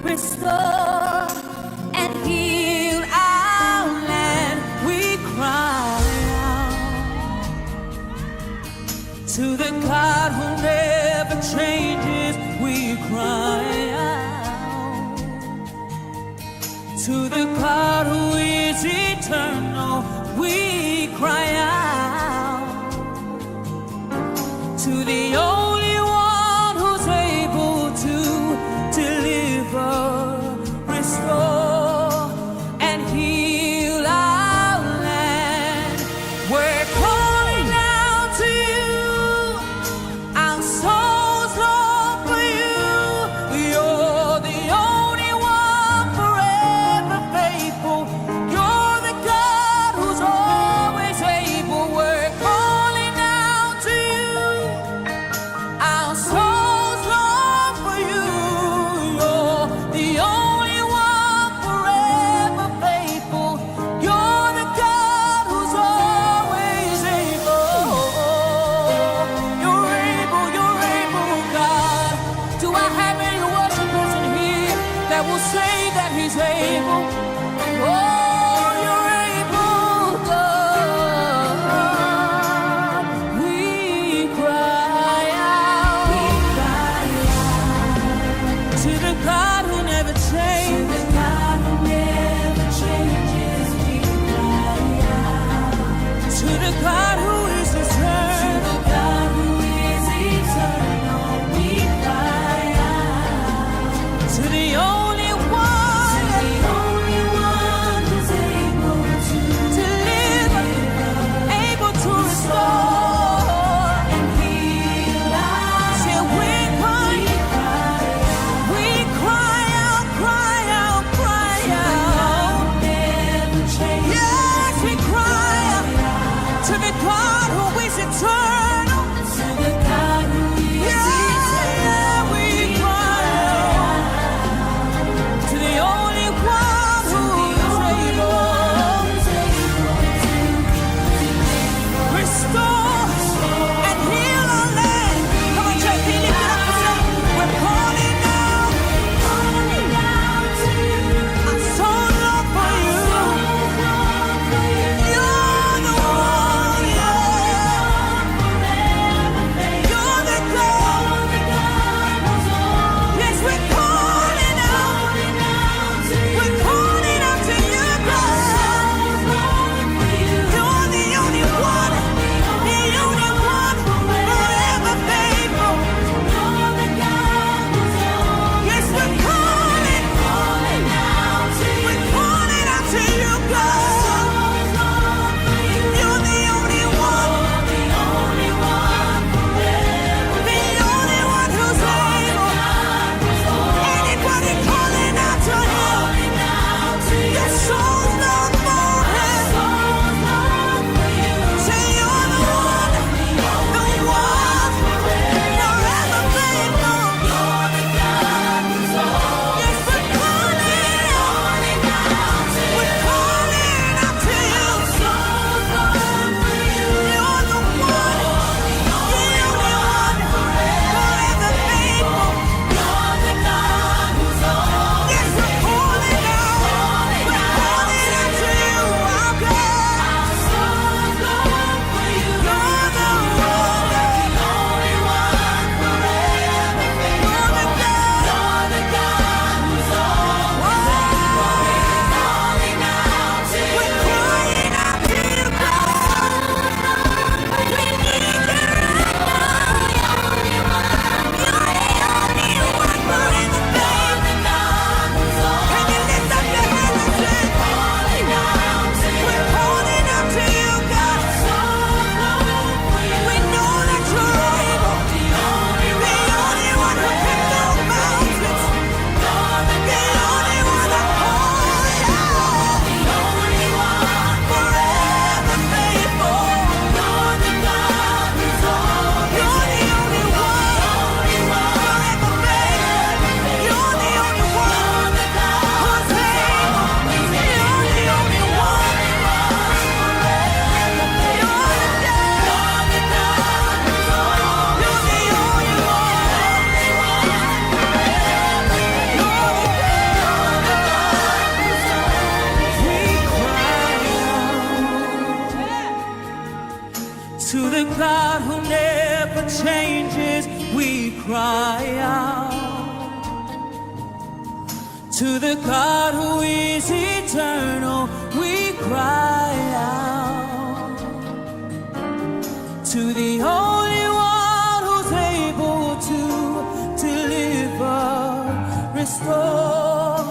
restore and heal our land. We cry out to the God who never changes. We cry out to the God who is eternal. We cry out to the only one who's able to deliver, restore, and heal our land. We're calling out to you. Our souls long for you. You're the only one forever faithful. You're the God who's always able. We're calling out to you. Our souls long for you. You're the only one forever faithful. You're the God who's always able. You're able, God. Do I have any worshipers in here that will say that He's able? Oh, you're able, God. We cry out to the God who never changes. To the God who is eternal. To the only one who's able to deliver, able to restore and heal us. Say, we cry out, cry out, cry out. Yes, we cry out to the God who is eternal. Yeah, we cry out. cry out. To the God who is eternal, we cry out. To the only one who's able to deliver, restore,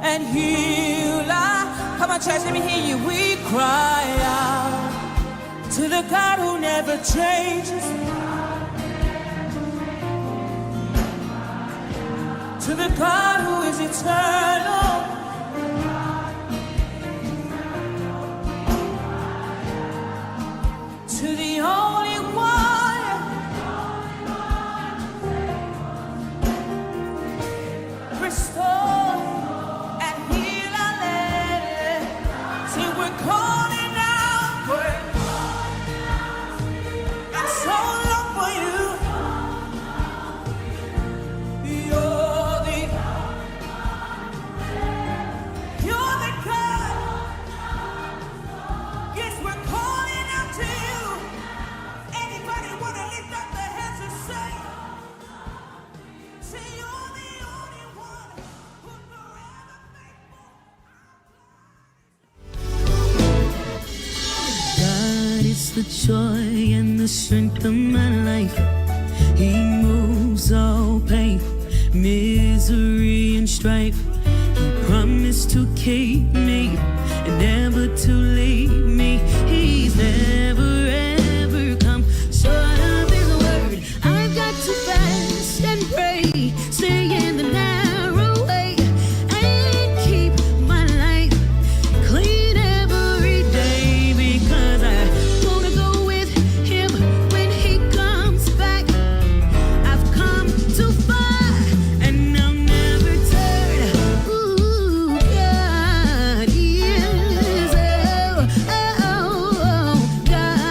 and heal. Come on, church, let me hear you. We cry out to the God who never changes, to the God who is eternal, to the only one, restore and heal our land. See, we're calling out for it. And so long for you. You're the God. Yes, we're calling out to you. Anybody want to lift up their hands and say you're the only one who's forever faithful. God is the joy and the strength of my life. He moves all pain, misery, and strife. He promised to keep me and never to leave me. He's never ever come short of his word. I've got to fast and pray, stay in the narrow way, and keep my life clean every day, because I wanna go with him when he comes back. I've come too far and I'll never turn. Ooh, God is, oh, God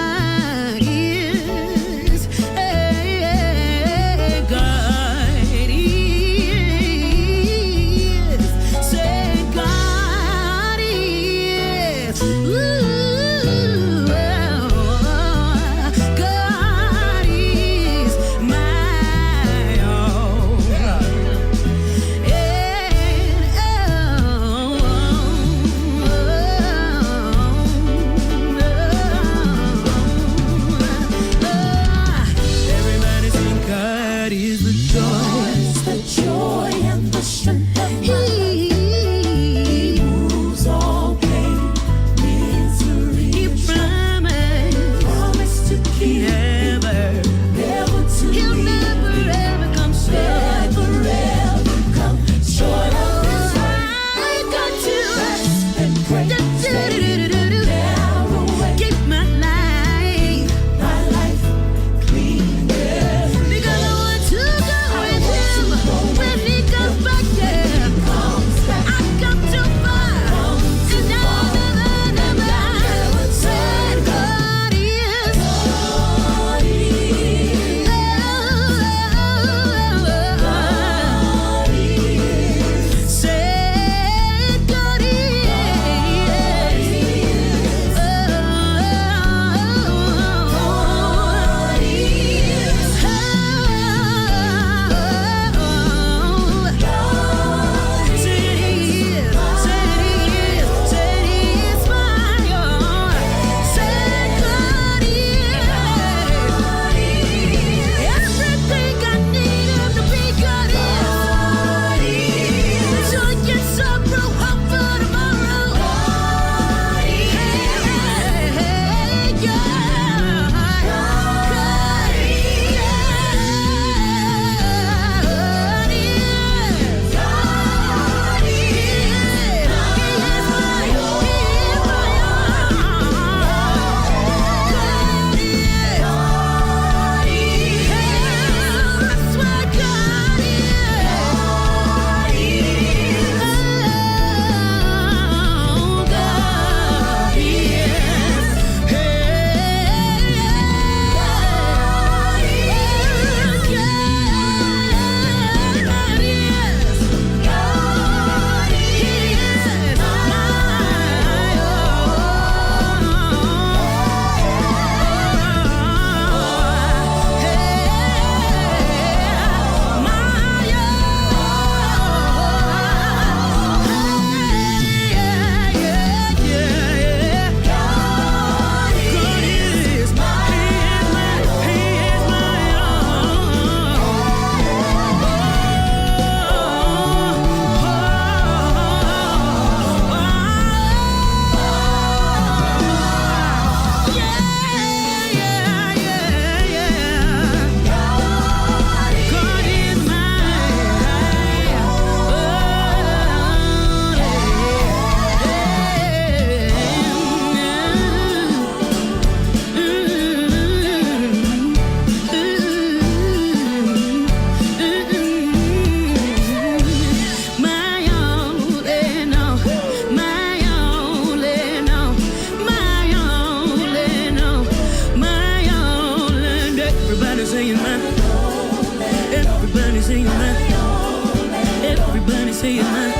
say amen.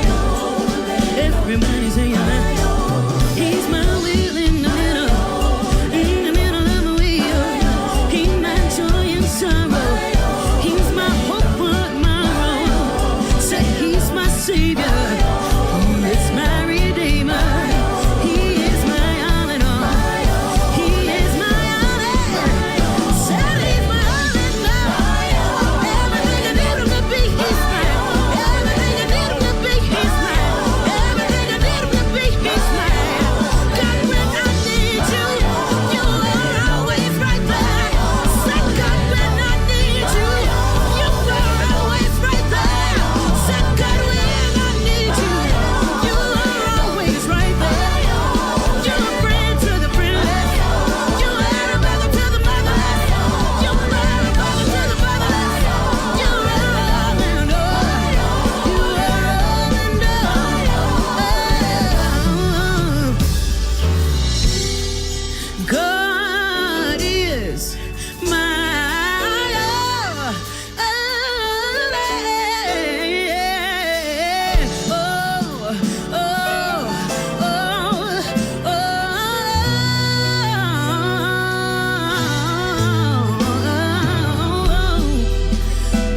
Everybody say amen. He's my will in the middle of my wheel. He's my joy and sorrow. He's my hope on my road. Say he's my savior. He is my redeemer. He is my all in all. He is my all in all. Say he's my all in all. Everything I need him to be, he's mine. Everything I need him to be, he's mine. Everything I need him to be, he's mine. God, when I need you, you are always right there. Say God, when I need you, you are always right there. Say God, when I need you, you are always right there. You're a friend to the friendless. You are a mother to the motherless. You are a father to the fatherless. You are all in all. You are all in all. God is my all.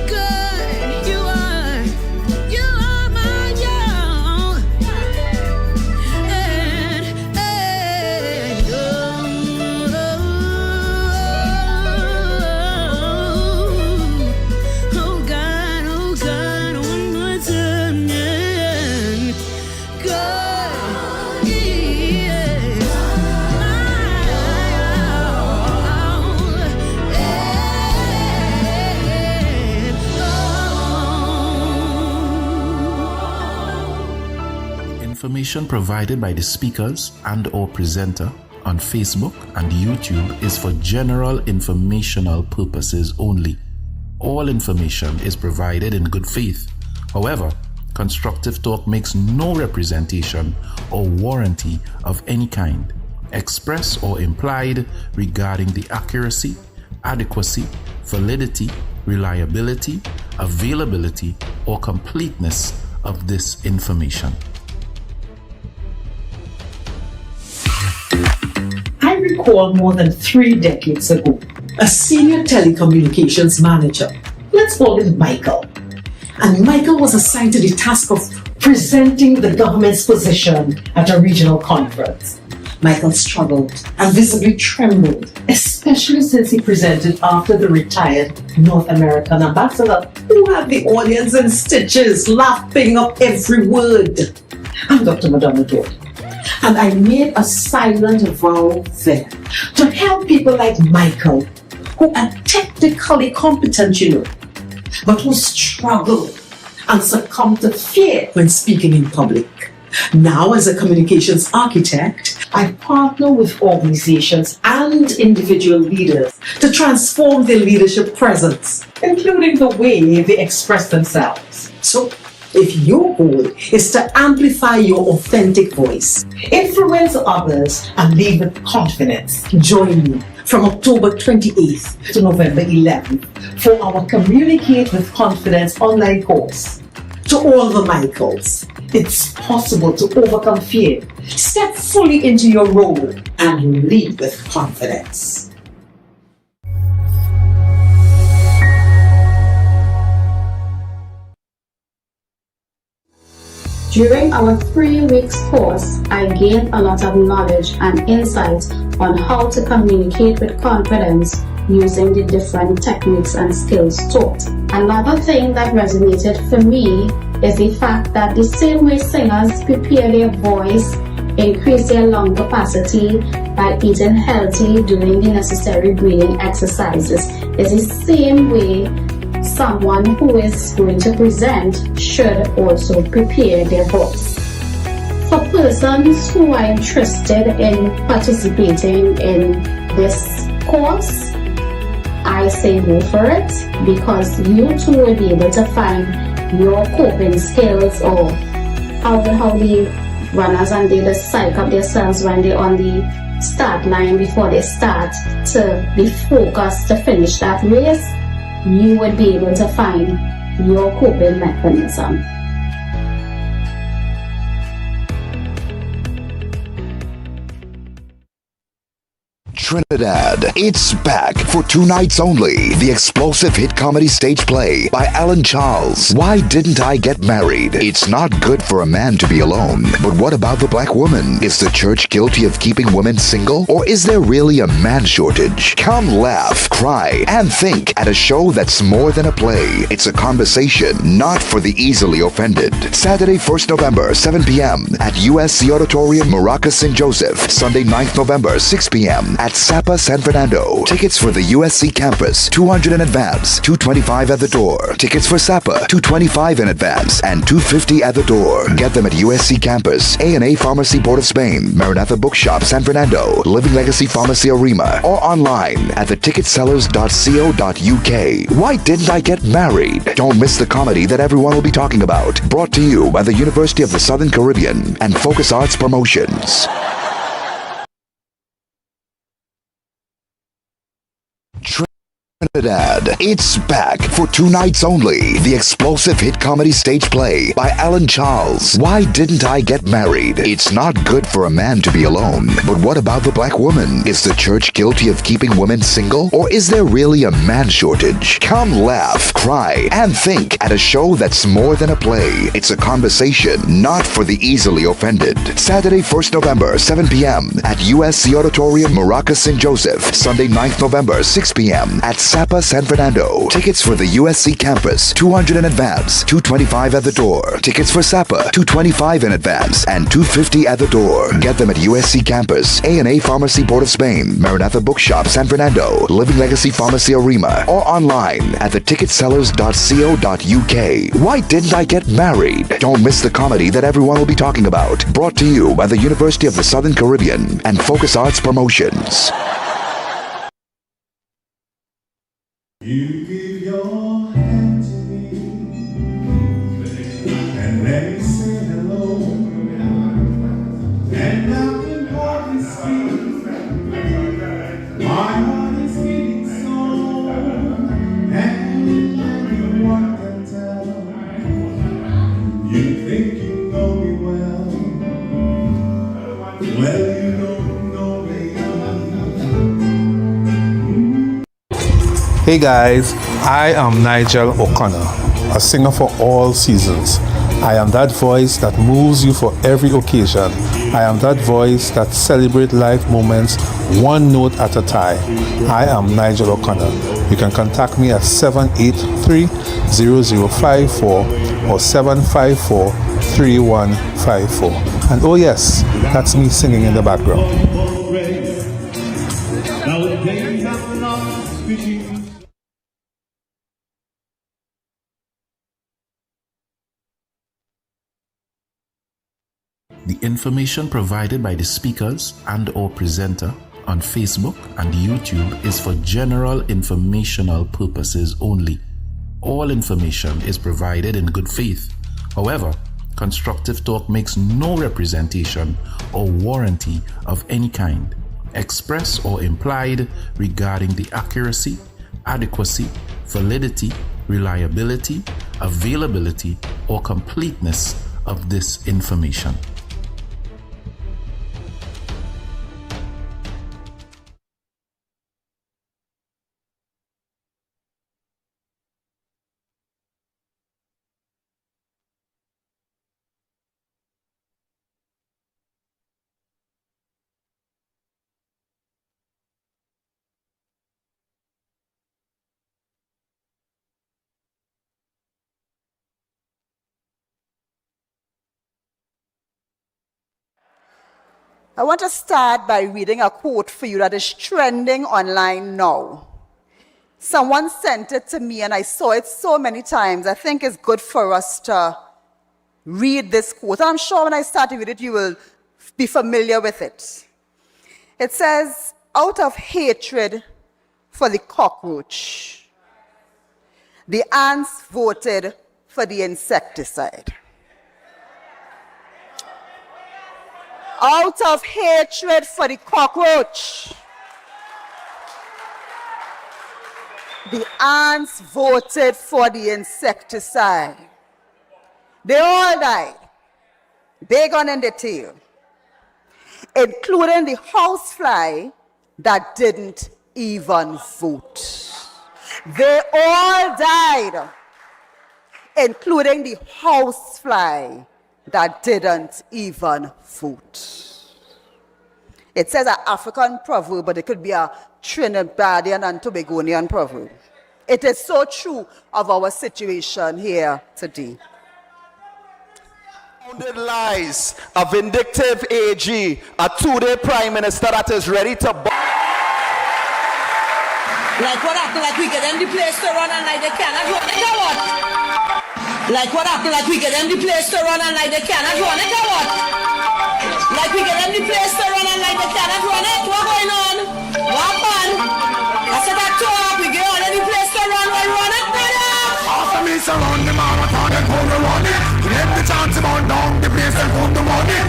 Good, you are my all. Oh God, one more time, yeah. God is Information provided by the speakers and/or presenter on Facebook and YouTube is for general informational purposes only. All information is provided in good faith. However, Constructive Talk makes no representation or warranty of any kind, express or implied, regarding the accuracy, adequacy, validity, reliability, availability, or completeness of this information. I recall more than 3 decades ago, a senior telecommunications manager, let's call him Michael. And Michael was assigned to the task of presenting the government's position at a regional conference. Michael struggled and visibly trembled, especially since he presented after the retired North American ambassador, who had the audience in stitches, laughing up every word. I'm Dr. Madonna Dodd. And I made a silent vow then to help people like Michael, who are technically competent, but who struggle and succumb to fear when speaking in public. Now, as a communications architect, I partner with organizations and individual leaders to transform their leadership presence, including the way they express themselves. So, if your goal is to amplify your authentic voice, influence others, and lead with confidence, join me from October 28th to November 11th for our Communicate with Confidence online course. To all the Michaels, it's possible to overcome fear, step fully into your role, and lead with confidence. During our 3 weeks course, I gained a lot of knowledge and insight on how to communicate with confidence using the different techniques and skills taught. Another thing that resonated for me is the fact that the same way singers prepare their voice, increase their lung capacity by eating healthy, doing the necessary breathing exercises, is the same way someone who is going to present should also prepare their voice. For persons who are interested in participating in this course, I say go for it, because you too will be able to find your coping skills, or how the runners and they just psych up themselves when they're on the start line before they start to be focused to finish that race. You would be able to find your coping mechanism. Trinidad. It's back for 2 nights only. The explosive hit comedy stage play by Alan Charles. Why Didn't I Get Married? It's not good for a man to be alone. But what about the black woman? Is the church guilty of keeping women single? Or is there really a man shortage? Come laugh, cry, and think at a show that's more than a play. It's a conversation, not for the easily offended. Saturday, 1st November, 7 p.m. at USC Auditorium, Maracas, St. Joseph. Sunday, 9th November, 6 p.m. at Sapa, San Fernando. Tickets for the USC campus, $200 in advance, $225 at the door. Tickets for Sapa, $225 in advance, and $250 at the door. Get them at USC campus, A&A Pharmacy, Port of Spain, Maranatha Bookshop, San Fernando, Living Legacy Pharmacy, Arima, or online at theticketsellers.co.uk. Why Didn't I Get Married? Don't miss the comedy that everyone will be talking about. Brought to you by the University of the Southern Caribbean and Focus Arts Promotions. Trinidad. It's back for 2 nights only. The explosive hit comedy stage play by Alan Charles. Why Didn't I Get Married? It's not good for a man to be alone. But what about the black woman? Is the church guilty of keeping women single? Or is there really a man shortage? Come laugh, cry, and think at a show that's more than a play. It's a conversation, not for the easily offended. Saturday, 1st November, 7 p.m. at USC Auditorium, Maracas, St. Joseph. Sunday, 9th November, 6 p.m. at Sapa, San Fernando. Tickets for the USC campus, $200 in advance, $225 at the door. Tickets for Sapa, $225 in advance, and $250 at the door. Get them at USC campus, A&A Pharmacy, Port of Spain, Maranatha Bookshop, San Fernando, Living Legacy Pharmacy, Arima, or online at theticketsellers.co.uk. Why Didn't I Get Married? Don't miss the comedy that everyone will be talking about. Brought to you by the University of the Southern Caribbean and Focus Arts Promotions. You give your hand to me and let me say hello, and I've been walking speed. My heart is beating so, and anyone can tell. You think you know me well, well you don't know me. Hey guys, I am Nigel O'Connor, a singer for all seasons. I am that voice that moves you for every occasion. I am that voice that celebrates life moments one note at a time. I am Nigel O'Connor. You can contact me at 783-0054 or 754-3154. And oh yes, that's me singing in the background. The information provided by the speakers and/or presenter on Facebook and YouTube is for general informational purposes only. All information is provided in good faith. However, Constructive Talk makes no representation or warranty of any kind, express or implied, regarding the accuracy, adequacy, validity, reliability, availability, or completeness of this information. I want to start by reading a quote for you that is trending online now. Someone sent it to me and I saw it so many times. I think it's good for us to read this quote. I'm sure when I start to read it, you will be familiar with it. It says, out of hatred for the cockroach, the ants voted for the insecticide. Out of hatred for the cockroach, the ants voted for the insecticide. They all died, big on in the tail, including the housefly that didn't even vote. They all died, including the housefly that didn't even vote. It says an African proverb, but it could be a Trinidadian and Tobagonian proverb. It is so true of our situation here today. Unfounded lies, a vindictive AG, a two-day prime minister that is ready to... Like what happened, like we get them the place to run and like they cannot run it, or what? Like what happened, like we get them the place to run and like they cannot run it, or what? Like we get them the place to run and like they cannot run it, what going on? What happened? I said that too, we get all the place to run, we run it, brother! After me surround the marathon and pull the running. Give the chance about down the place and put the money.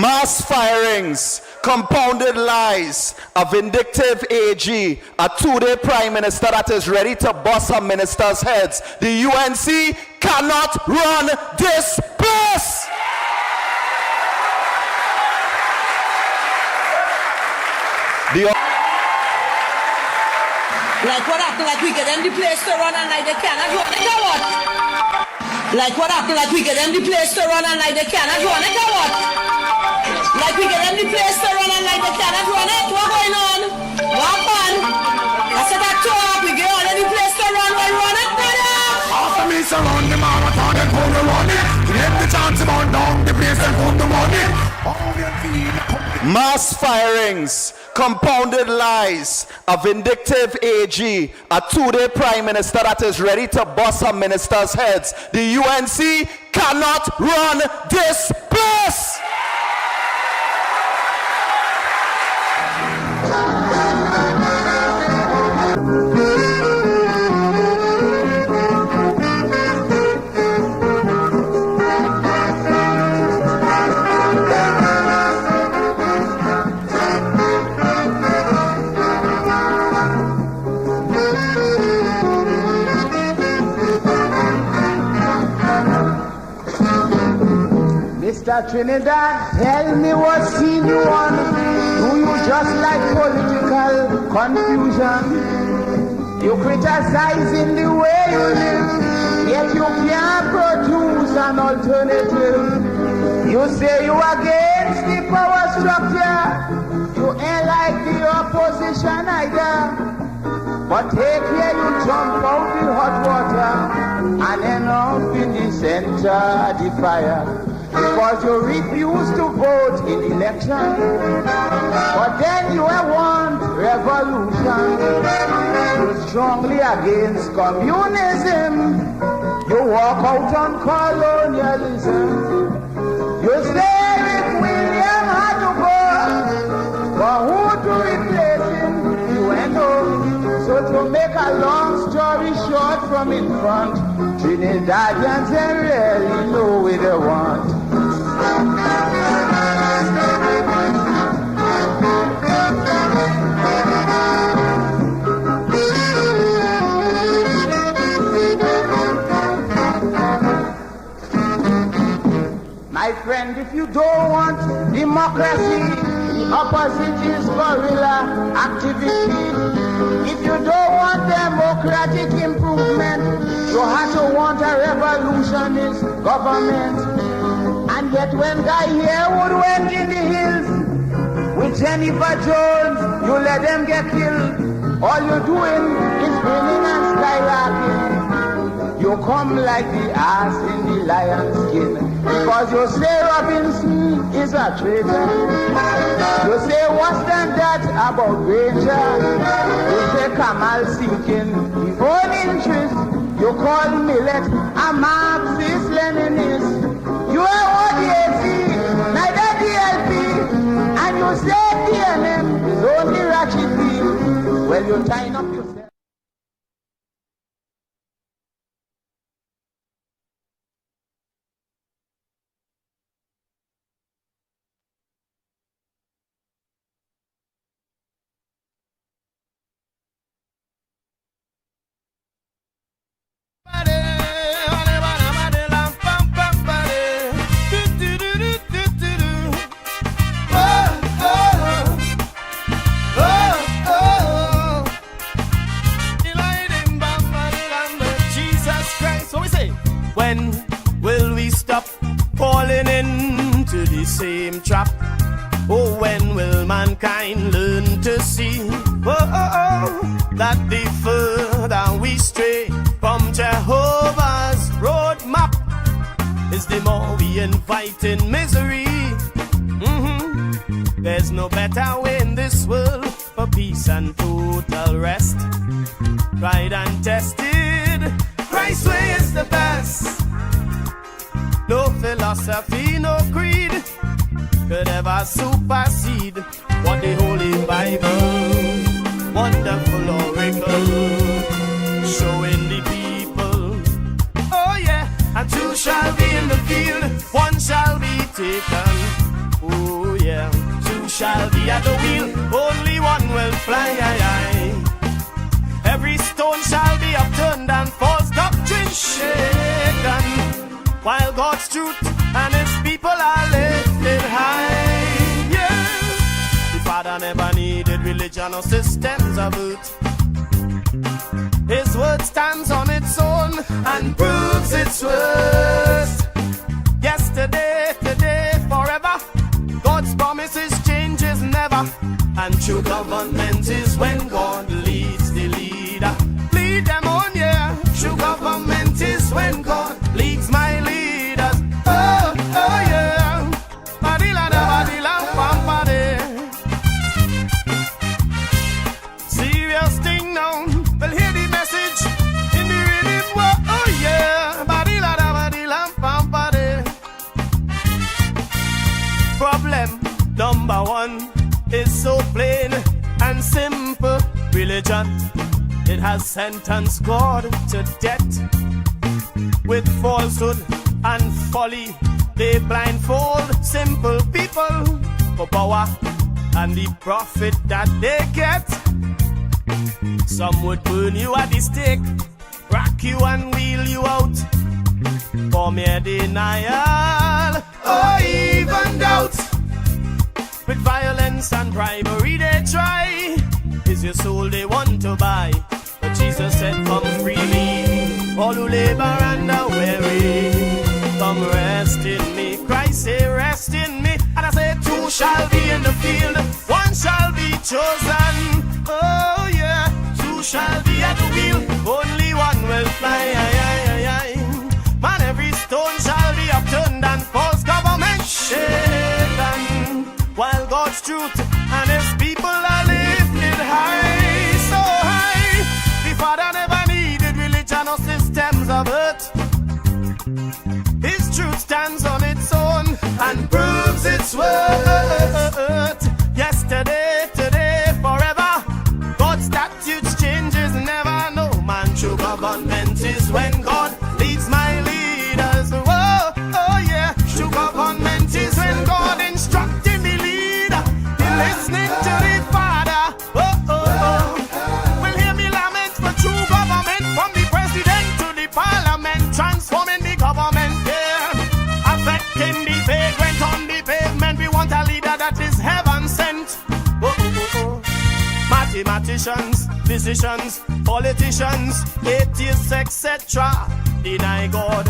Mass firings, compounded lies, a vindictive AG, a two-day prime minister that is ready to bust her ministers' heads. The UNC cannot run this place. Like what happened, like we get them the place to run and like they cannot run it, or what? Like what happened, like we get them the place to run and like they cannot run it, or what? Like we get them the place to run and like they cannot run it, what going on? What happened? I said that too, we get all the place to run, we run it, brother! After me surround the marathon and pull the running. Give the chance about down the place and put the money. Mass firings, compounded lies, a vindictive AG, a two-day prime minister that is ready to bust her ministers' heads. The UNC cannot run this place. Mr. Trinidad, tell me what scene you want. Do you just like political confusion? You criticizing the way you live, yet you can't produce an alternative. You say you against the power structure, you ain't like the opposition either. But take care, you jump out the hot water and end up in the center of the fire. Because you refuse to vote in election, but then you want revolution. You're strongly against communism. You walk out on colonialism. You say if William had to go, but who to replace him? You ain't know. So to make a long story short from in front, Trinidadians ain't really know what they want. My friend, if you don't want democracy, the opposite is guerrilla activity. If you don't want democratic improvement, you have to want a revolutionist government. And yet when Guy Harewood went in the hills with Jennifer Jones, you let them get killed. All you're doing is grinning and skyrocketing. You come like the ass in the lion's skin, because you say Robinson is a traitor. You say what's that about Granger? You say Kamal seeking his own interest. You call Millet a Marxist Leninist. You are ODAC, neither DLP, and you say DNM is only Ratchet. Well, you tying up yourself. stop falling into the same trap. Oh, when will mankind learn to see that the further we stray from Jehovah's roadmap is the more we invite in misery. There's no better way in this world for peace and total rest. Tried and tested, Christ's way is the best. No philosophy, no creed could ever supersede what the Holy Bible, wonderful oracle, showing the people. Oh yeah, and two shall be in the field, one shall be taken. Oh yeah, two shall be at the wheel, only one will fly. Every stone shall be upturned and false doctrine shaken, while God's truth and his people are lifted high. Yeah, the Father never needed religion or systems of earth. His word stands on its own and proves its worth. Yesterday, today, forever. God's promises changes never, and true government is when God leads the leader. Lead them on, yeah. True government is when God leads my leaders. Oh, oh yeah. Badila da badila pampade. Serious thing now. Well, hear the message in the rhythm. Oh yeah. Badila da badila pampade. Problem number one is so plain and simple. Religion, it has sentenced God to death. With falsehood and folly, they blindfold simple people for power and the profit that they get. Some would burn you at the stake, rack you and wheel you out for mere denial or even doubt. With violence and bribery they try, is your soul they want to buy. But Jesus said, come freely, all who labor and are weary, come rest in me. Christ say, rest in me. And I say, two shall be in the field, one shall be chosen. Oh yeah, two shall be at the wheel, only one will fly. Man, every stone shall be upturned and false government shaken, while God's truth and his people are lifted high, so high. The Father never needed religion or systems of earth. His truth stands on its own and proves its worth. Yesterday, today, forever. God's statutes changes never. No man, true government is when God leads my leaders. Oh, oh yeah, true government is when God instructing the leader, listening to the Father. Oh, oh, oh. Will hear me lament for true government, from the president to the parliament, transforming the government, yeah. Affecting the vagrant on the pavement. We want a leader that is heaven sent. Oh, oh, oh. Mathematicians, physicians, politicians, atheists, etc. deny God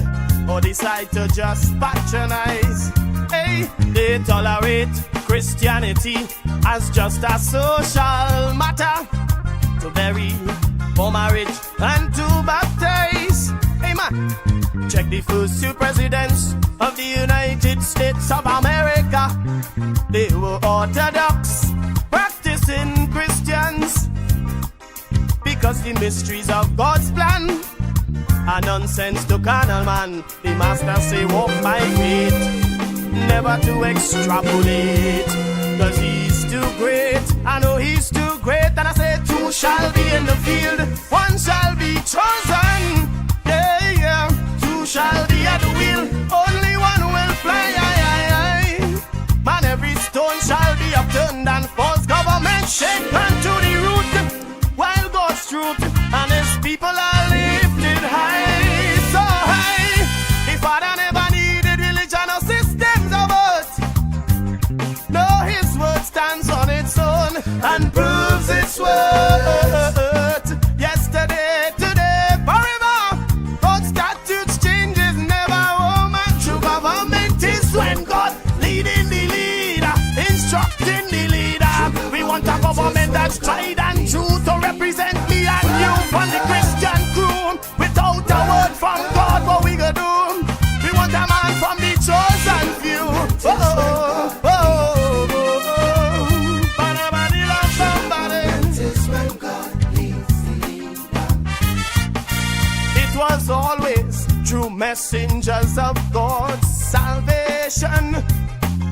or decide to just patronize. Hey, they tolerate Christianity as just a social matter, to bury, for marriage, and to baptize. Hey man, check the first two presidents of the United States of America. They were Orthodox, practicing Christians, because the mysteries of God's plan are nonsense to carnal man. The master say walk by faith, never to extrapolate, cause he's too great. I know he's too great. And I say two shall be in the field, one shall be chosen. Yeah, yeah, two shall be at the wheel, only one will fly. Man, every stone shall be upturned and false government shaken to the root, while God's truth and his people are lifted high, so high. The Father never needed religion or systems of earth. No, his word stands on its own and proves its worth. Yesterday, today, forever. God's statutes changes never. Oh man, true tried and true to represent me and you from the Christian crew. Without a word from God, what we gonna do? We want a man from the chosen few. Oh, oh, oh, oh, oh. Somebody love somebody. This is when God leads the leader. It was always true messengers of God's salvation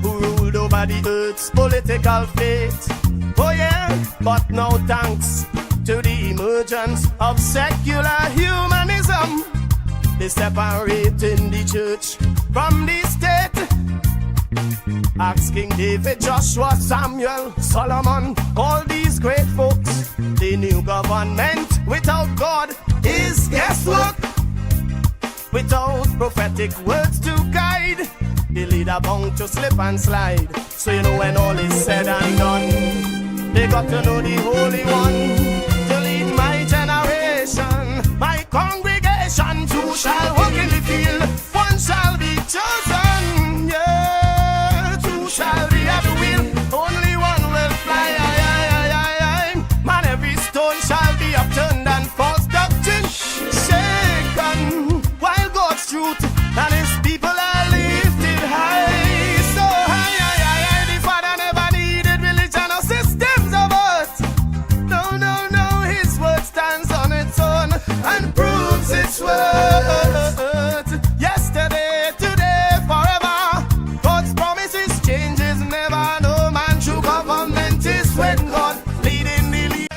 who ruled over the earth's political fate. Oh yeah, but now thanks to the emergence of secular humanism, they separating the church from the state. Ask King David, Joshua, Samuel, Solomon, all these great folks. They knew government without God is guesswork. Without prophetic words to guide, the leader bound to slip and slide. So you know when all is said and done, they got to know the Holy One to lead my generation, my congregation. Two shall walk in the field, one shall be chosen. Yeah, two shall be at the wheel, only one will fly. Man, every stone shall be upturned and false doctrine shaken, while God's truth and His people are lifted high. So high, the Father never needed religion or systems of earth. No, no, no, His word stands on its own and proves its worth. Yesterday, today, forever. God's promises changes never. No man true government is when God leading the lead.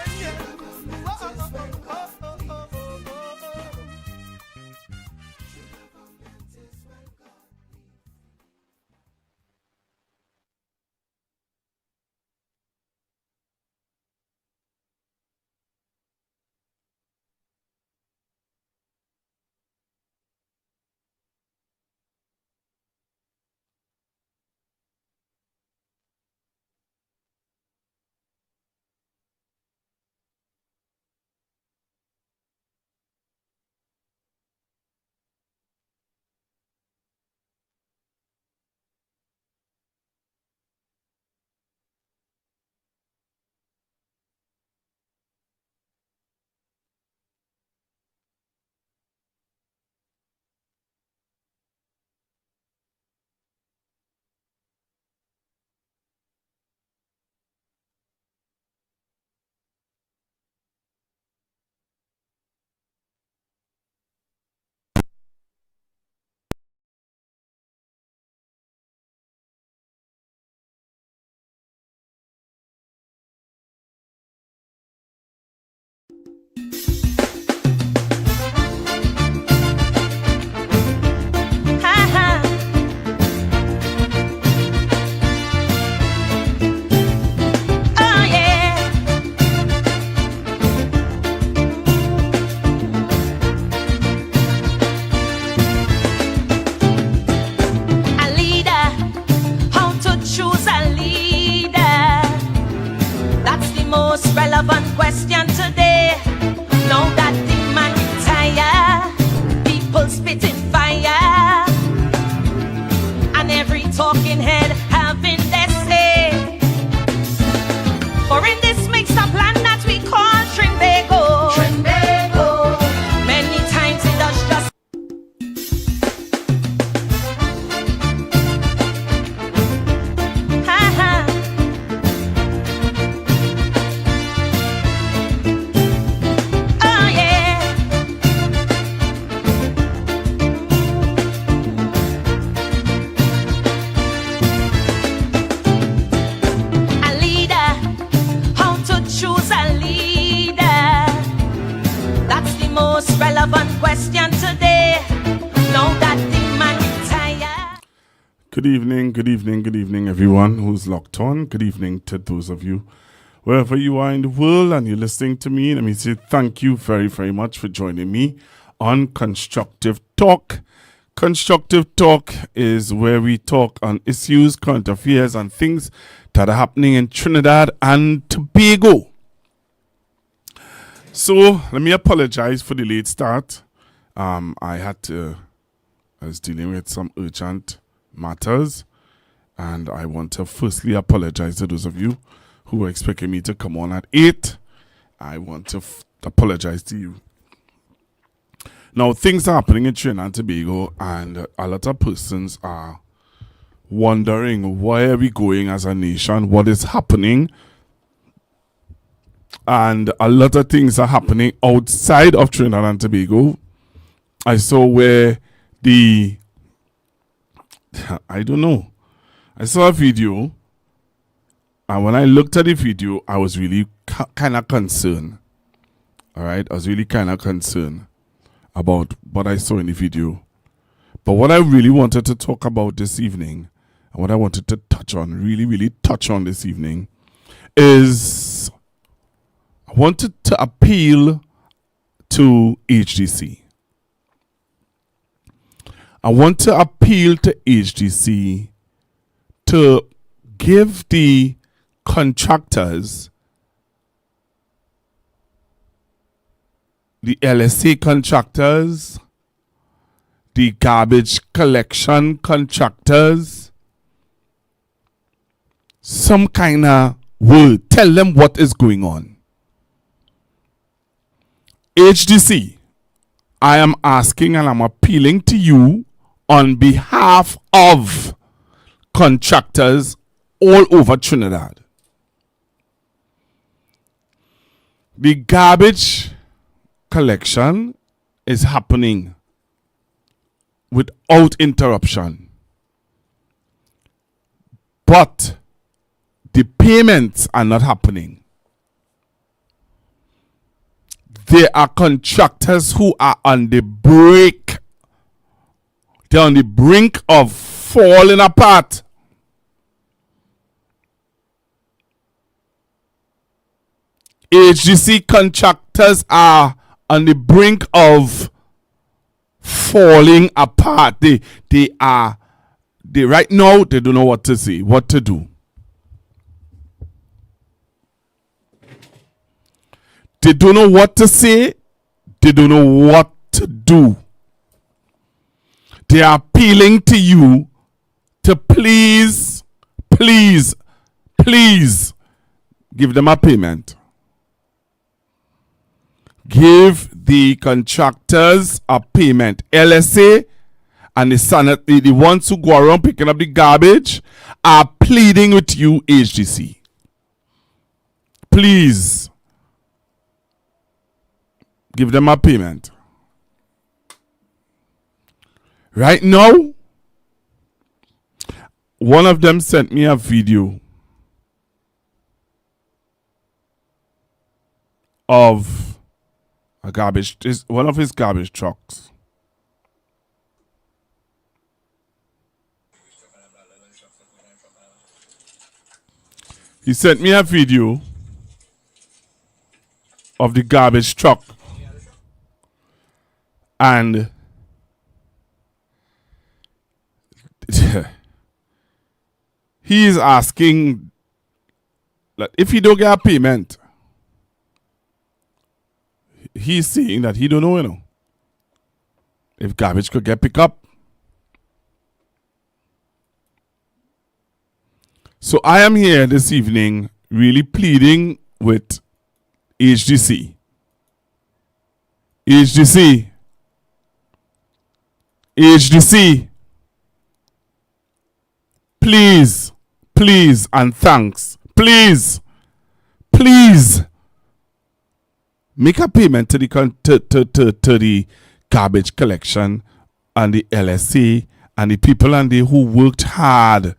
Relevant question today. Now that the man retire, people spitting fire, and every talking head having their say. For in this mixed up land that we call Trimbago, many times it does just question today. Know that the man retire. Good evening, everyone who's locked on. Good evening to those of you wherever you are in the world and you're listening to me. Let me say thank you very, very much for joining me on Constructive Talk. Constructive Talk is where we talk on issues, current affairs, and things that are happening in Trinidad and Tobago. So let me apologize for the late start. I was dealing with some urgent matters, and I want to firstly apologize to those of you who were expecting me to come on at 8, I want to apologize to you. Now, things are happening in Trinidad and Tobago, and a lot of persons are wondering where are we going as a nation, what is happening, and a lot of things are happening outside of Trinidad and Tobago. I saw where I don't know. I saw a video, and when I looked at the video, I was really kind of concerned. All right, I was really kind of concerned about what I saw in the video. But what I really wanted to talk about this evening, and what I wanted to touch on, really touch on this evening, is I wanted to appeal to HDC. I want to appeal to HDC to give the contractors, the LSA contractors, the garbage collection contractors, some kind of word. Tell them what is going on. HDC, I am asking and I'm appealing to you on behalf of contractors all over Trinidad. The garbage collection is happening without interruption. But the payments are not happening. There are contractors who are on the break. They're on the brink of falling apart. HGC contractors are on the brink of falling apart. They right now they don't know what to say, what to do. They don't know what to say. They don't know what to do. They are appealing to you to please give them a payment. Give the contractors a payment. LSA and the ones who go around picking up the garbage are pleading with you, HDC. Please give them a payment. Right now, one of them sent me a video of one of his garbage trucks. He sent me a video of the garbage truck. And he is asking that if he don't get a payment, he's saying that he don't know, if garbage could get picked up. So I am here this evening really pleading with HDC. HDC, please, and thanks. Please, make a payment to the garbage collection and the LSA and the people and they who worked hard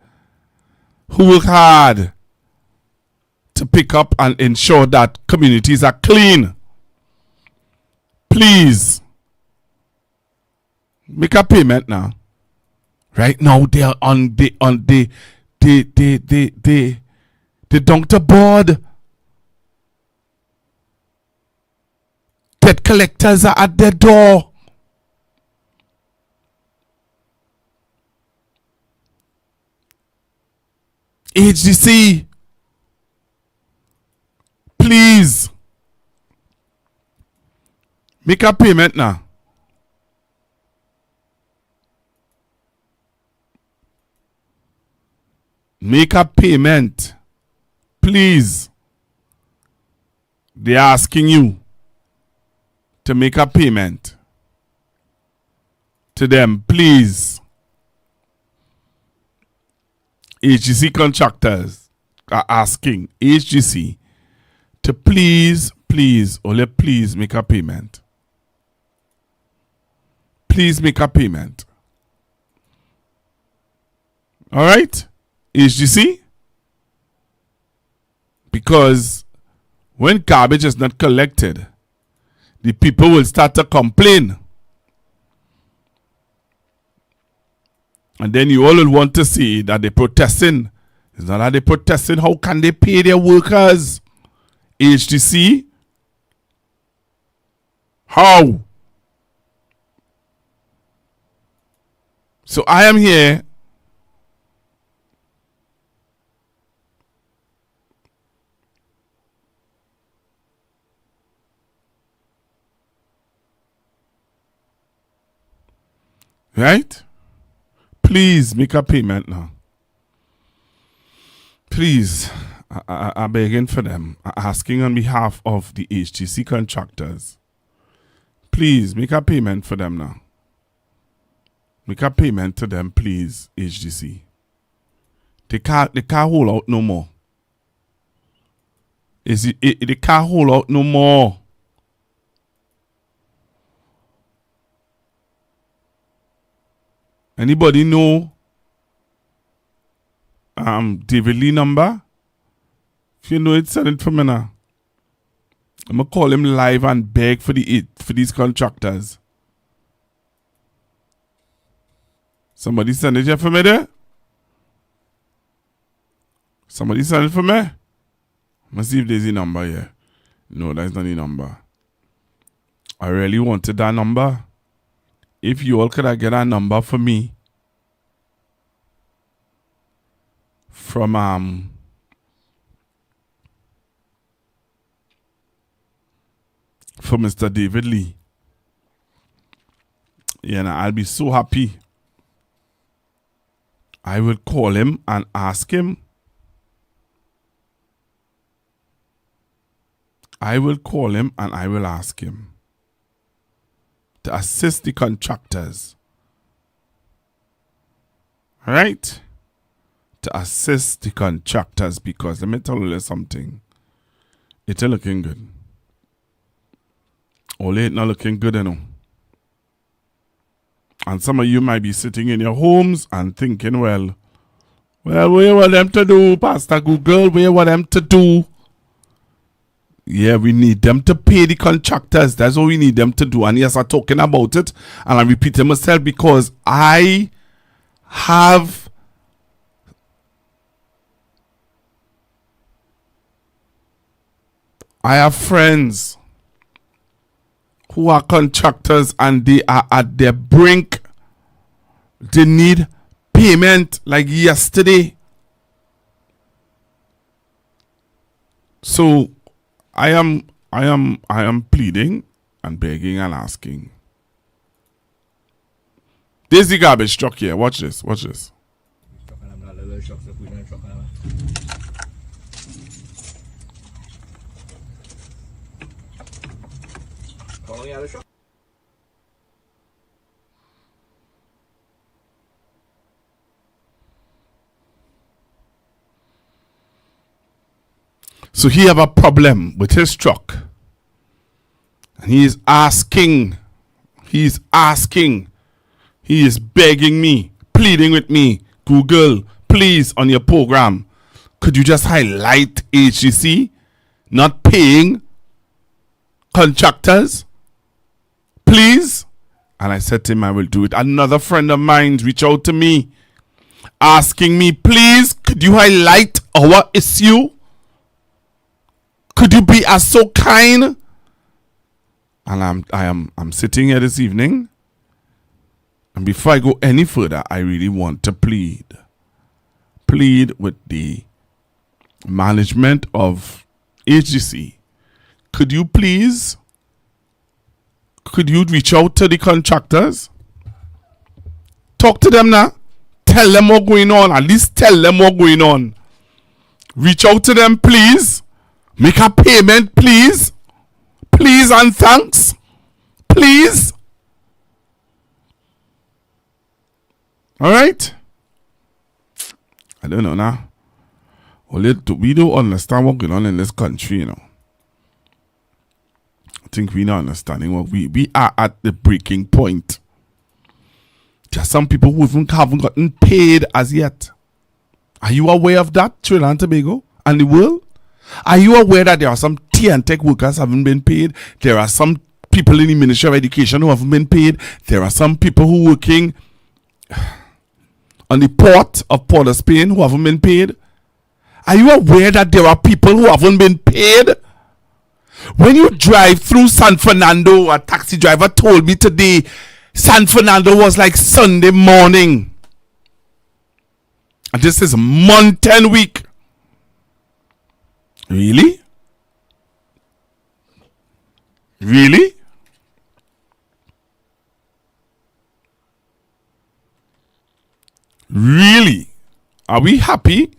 to pick up and ensure that communities are clean. Please make a payment now. Right now they are on the doctor board. Debt collectors are at their door. HDC, please make a payment now. Make a payment. please, they're asking you to make a payment to them, please. HGC contractors are asking HGC to please make a payment. Please make a payment. All right, HGC? Because when garbage is not collected, the people will start to complain. And then you all will want to see that they're protesting. It's not that they're protesting. How can they pay their workers? HGC? How? So I am here right? Please make a payment now. Please, I'm begging for them. I'm asking on behalf of the HGC contractors. Please make a payment for them now. Make a payment to them, please, HGC. They can't hold out no more. They can't hold out no more. Anybody know David Lee number? If you know it, send it for me now. I'm gonna call him live and beg for these contractors. Somebody send it here for me there? Somebody send it for me? I'm gonna see if there's a number here. No, that's not the number. I really wanted that number. If you all could have get a number for me from for Mr. David Lee, yeah, I'll be so happy. I will call him and ask him. I will call him and I will ask him to assist the contractors. Right? To assist the contractors, because let me tell you something. It's looking good. Only it's not looking good, you know. And some of you might be sitting in your homes and thinking, well, what you want them to do, Pastor Google? What you want them to do? Yeah, we need them to pay the contractors. That's what we need them to do. And yes, I'm talking about it. And I'm repeating myself because I have friends who are contractors and they are at their brink. They need payment like yesterday. So I am pleading and begging and asking. There's the garbage truck here. Watch this. Watch this. So he have a problem with his truck. And he is asking, he is begging me, pleading with me, Google, please, on your program, could you just highlight HGC not paying contractors? Please? And I said to him, I will do it. Another friend of mine reached out to me, asking me, please, could you highlight our issue? Could you be as so kind? And I'm sitting here this evening. And before I go any further, I really want to plead with the management of HGC. Could you reach out to the contractors? Talk to them now. Tell them what's going on. At least tell them what's going on. Reach out to them, please. Make a payment, please. Please and thanks. Please. All right? I don't know now. We don't understand what's going on in this country, you know. I think we're not understanding what we are at the breaking point. There are some people who haven't gotten paid as yet. Are you aware of that, Trinidad and Tobago and the world? Are you aware that there are some Tech workers who haven't been paid? There are some people in the Ministry of Education who haven't been paid. There are some people who are working on the port of Port of Spain who haven't been paid. Are you aware that there are people who haven't been paid? When you drive through San Fernando, a taxi driver told me today, San Fernando was like Sunday morning. And this is Mountain Week. Really? Really? Really? Are we happy?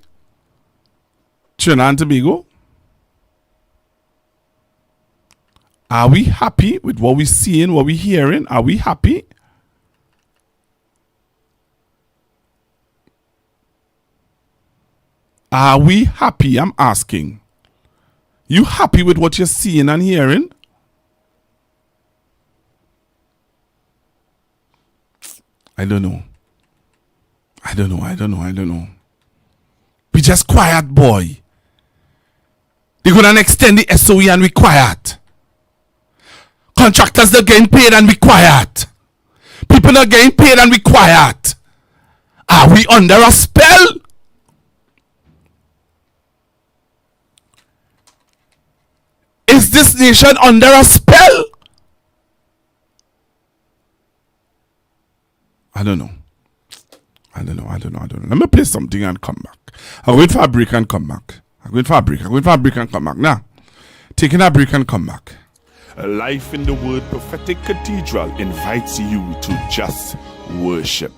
Trinidad and Tobago? Are we happy with what we're seeing, what we're hearing? Are we happy? Are we happy? I'm asking. You happy with what you're seeing and hearing? I don't know. I don't know. We just quiet, boy. They're gonna extend the SOE and we quiet. Contractors are getting paid and we quiet. People are getting paid and we quiet. Are we under a spell? Is this nation under a spell? I don't know. Let me play something and come back. I'm going for a break and come back. Now, taking a break and come back. A Life in the Word Prophetic Cathedral invites you to just worship.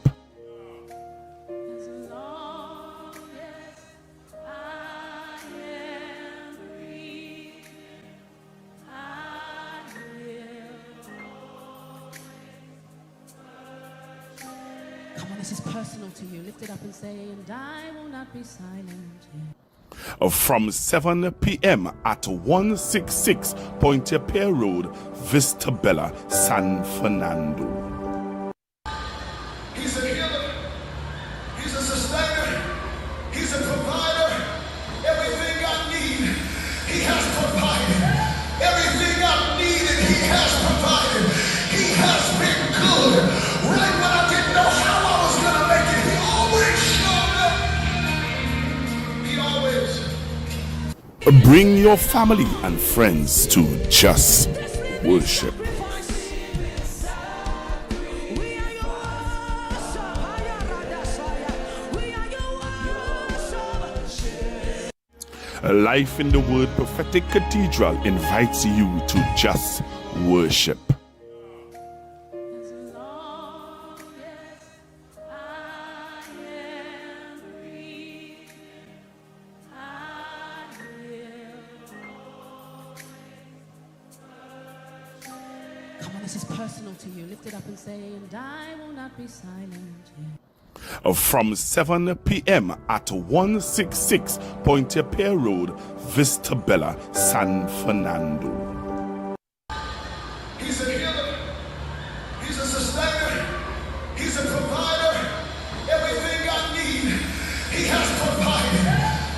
This is personal to you. Lift it up and say, and I will not be silent. From 7 p.m. at 166 Pointe-a-Pierre Road, Vista Bella, San Fernando. He's a healer. He's a sustainer. He's a provider. Everything I need, he has provided. Everything I needed, he has provided. He has been good. Right when I didn't know how I was going to make it, he always showed up. He always. Bring your family and friends to just worship. A Life in the Word Prophetic Cathedral invites you to just worship. This is personal to you. Lift it up and say, and I will not be silent. From 7 p.m. at 166 Pointe-a-Pierre Road, Vista Bella, San Fernando. He's a healer. He's a sustainer. He's a provider. Everything I need, he has provided.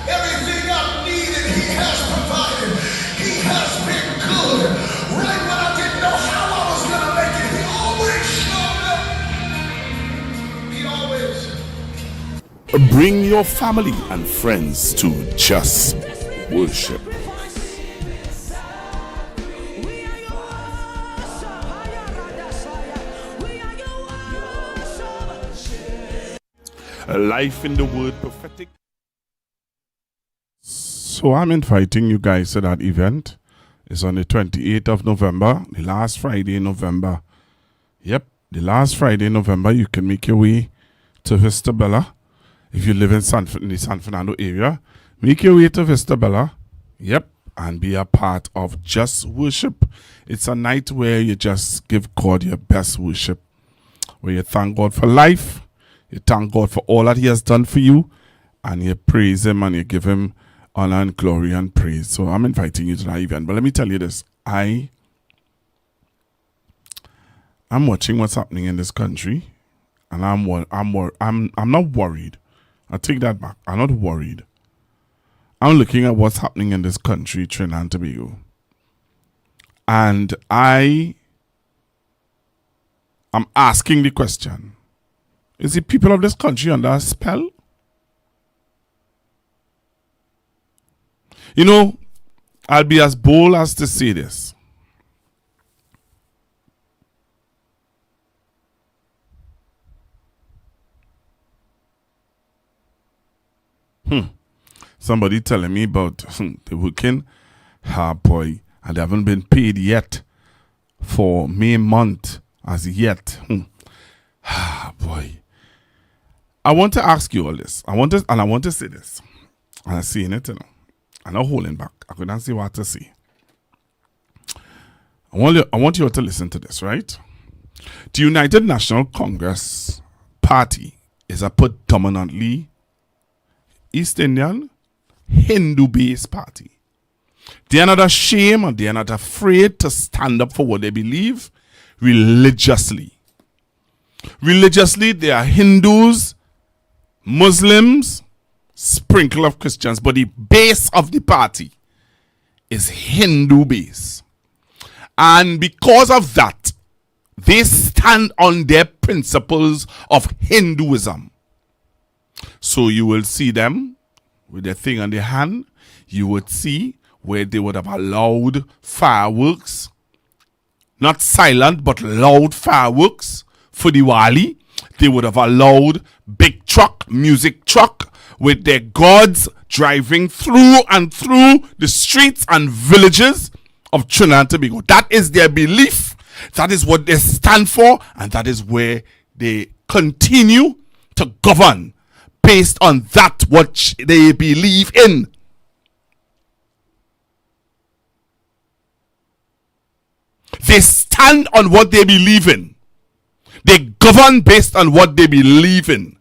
Everything I needed, he has provided. He has been good. Right when I didn't know how I was going to make it, he always showed up. He always. Bring your family and friends to just worship. A Life in the Word Prophetic. So I'm inviting you guys to that event. It's on the 28th of November, the last Friday in November. Yep, the last Friday in November. You can make your way to Vista Bella. If you live in the San Fernando area, Make your way to Vista Bella. Yep. And be a part of Just Worship. It's a night where you just give God your best worship. Where you thank God for life. You thank God for all that He has done for you. And you praise Him and you give Him honor and glory and praise. So I'm inviting you to that event. But let me tell you this. I'm watching what's happening in this country. And I'm not worried. I take that back. I'm not worried. I'm looking at what's happening in this country, Trinidad and Tobago. And I am asking the question, is the people of this country under a spell? You know, I'll be as bold as to say this. Somebody telling me about the working, boy, and they haven't been paid yet for May month as yet. Boy. I want to ask you all this. I want to say this. And I'm saying it, you know. I'm not holding back. I couldn't see what to say. I want you all to listen to this, right? The United National Congress Party is a predominantly East Indian, Hindu-based party. They are not ashamed and they are not afraid to stand up for what they believe religiously. Religiously, they are Hindus, Muslims, sprinkle of Christians, but the base of the party is Hindu base. And because of that, they stand on their principles of Hinduism. So you will see them with their thing on their hand. You would see where they would have allowed fireworks, not silent but loud fireworks for Diwali. They would have allowed big truck, music truck with their gods driving through and through the streets and villages of Trinidad and Tobago. That is their belief. That is what they stand for, and that is where they continue to govern based on that what they believe in. They stand on what they believe in. They govern based on what they believe in.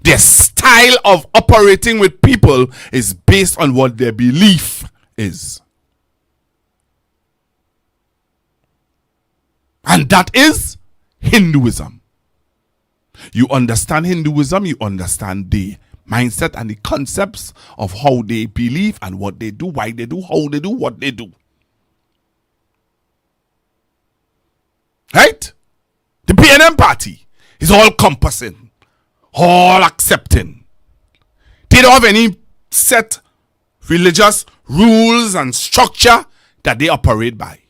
Their style of operating with people is based on what their belief is. And that is Hinduism. You understand Hinduism, you understand the mindset and the concepts of how they believe and what they do, why they do, how they do, what they do. Right? The PNM party is all compassing, all accepting. They don't have any set religious rules and structure that they operate by.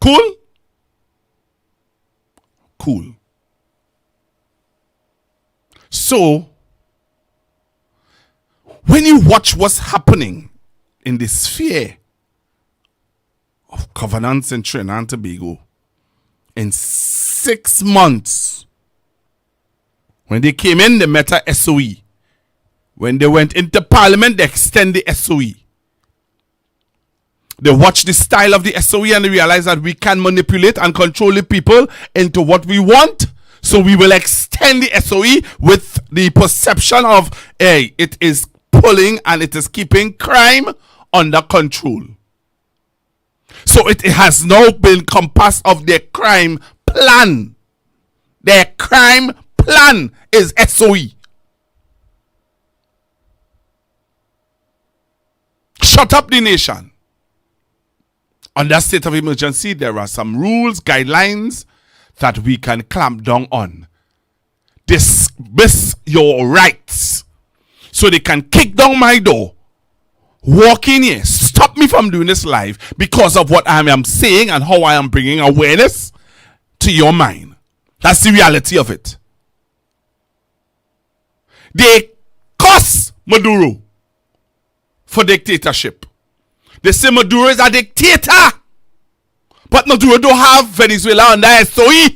Cool? Cool. So, when you watch what's happening in the sphere of governance in Trinidad and Tobago, in 6 months, when they came in, they met a SOE. When they went into parliament, they extend the SOE. They watch the style of the SOE and they realize that we can manipulate and control the people into what we want. So we will extend the SOE with the perception of, hey, it is pulling and it is keeping crime under control. So it has now been compassed of their crime plan. Their crime plan is SOE. Shut up the nation. Under state of emergency, there are some rules, guidelines that we can clamp down on. Dismiss your rights. So they can kick down my door, walk in here, stop me from doing this live because of what I am saying and how I am bringing awareness to your mind. That's the reality of it. They curse Maduro for dictatorship. They say Maduro is a dictator. But Maduro don't have Venezuela under SOE.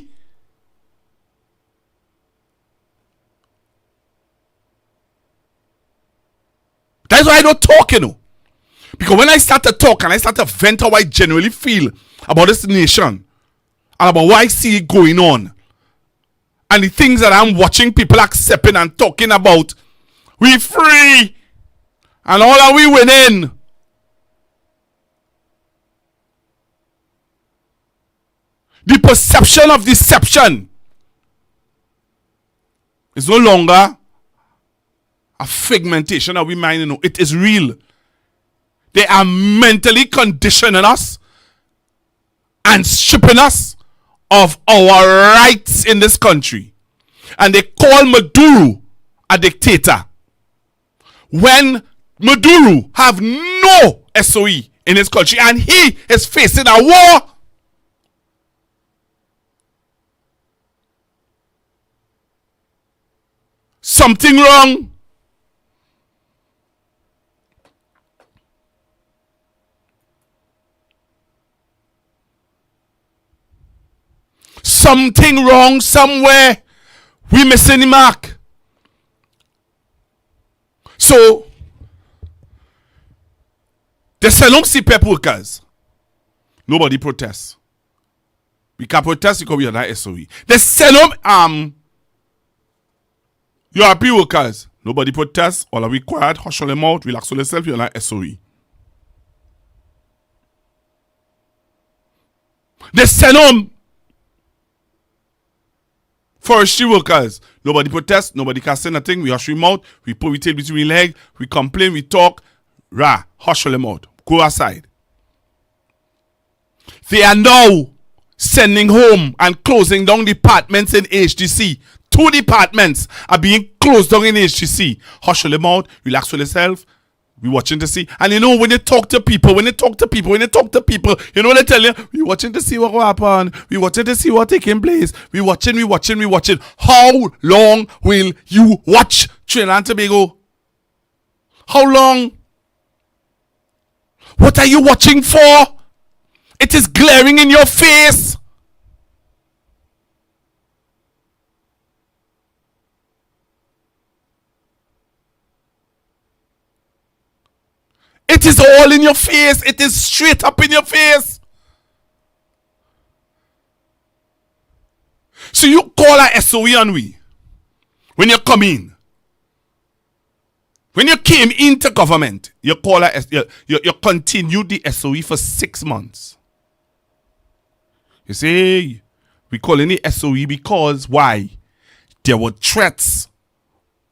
That's why I don't talk, you know. Because when I start to talk and I start to vent how I genuinely feel about this nation and about what I see going on and the things that I'm watching people accepting and talking about, we free and all are we winning. The perception of deception is no longer a fragmentation of we mind, you know. It is real. They are mentally conditioning us and stripping us of our rights in this country. And they call Maduro a dictator. When Maduro have no SOE in his country and he is facing a war. Something wrong. Something wrong somewhere. We missing the mark. So, the Salon CPEP workers, nobody protests. We can protest because we are not SOE. The Salon URP workers, nobody protests. All are we quiet, hush on them out, relax on yourself, you're not SOE. The Salon forestry workers, nobody protests, nobody can say nothing, we hush them out, we put we tail between legs, we complain, we talk, hush them out, go aside. They are now sending home and closing down departments in HDC. 2 departments are being closed down in HDC. Hush them out, relax with yourself. We watching to see. And you know, when you talk to people, you know what they tell you? We watching to see what will happen. We watching to see what taking place. We watching. How long will you watch Trinidad and Tobago? How long? What are you watching for? It is glaring in your face. It is all in your face. It is straight up in your face. So you call a SOE on we when you come in. When you came into government, you call you continued the SOE for 6 months. You say, we calling the SOE because why? There were threats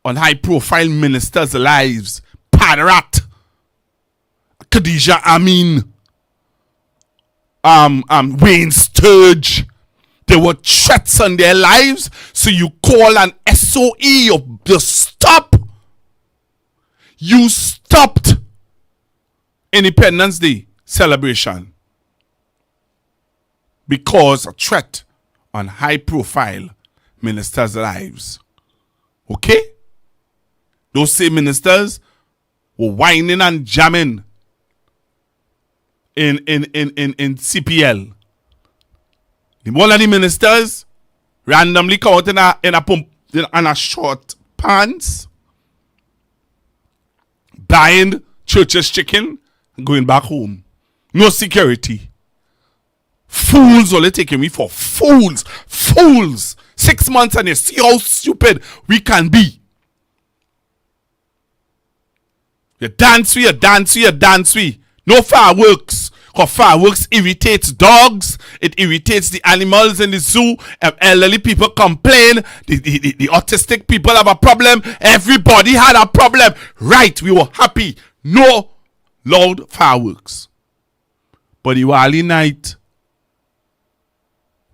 on high-profile ministers' lives. Padarat, Khadija Amin, Wayne Sturge. There were threats on their lives, so you call an SOE. You stop. You stopped Independence Day celebration because a threat on high-profile ministers' lives. Okay? Those same ministers were whining and jamming in CPL. One of the ministers randomly come out in a short pants, buying church's chicken and going back home. No security. Fools only taking me for fools. 6 months and you see how stupid we can be. You dance. No fireworks. Because fireworks irritates dogs. It irritates the animals in the zoo. Elderly people complain. The autistic people have a problem. Everybody had a problem. Right, we were happy. No loud fireworks. But the Wali night,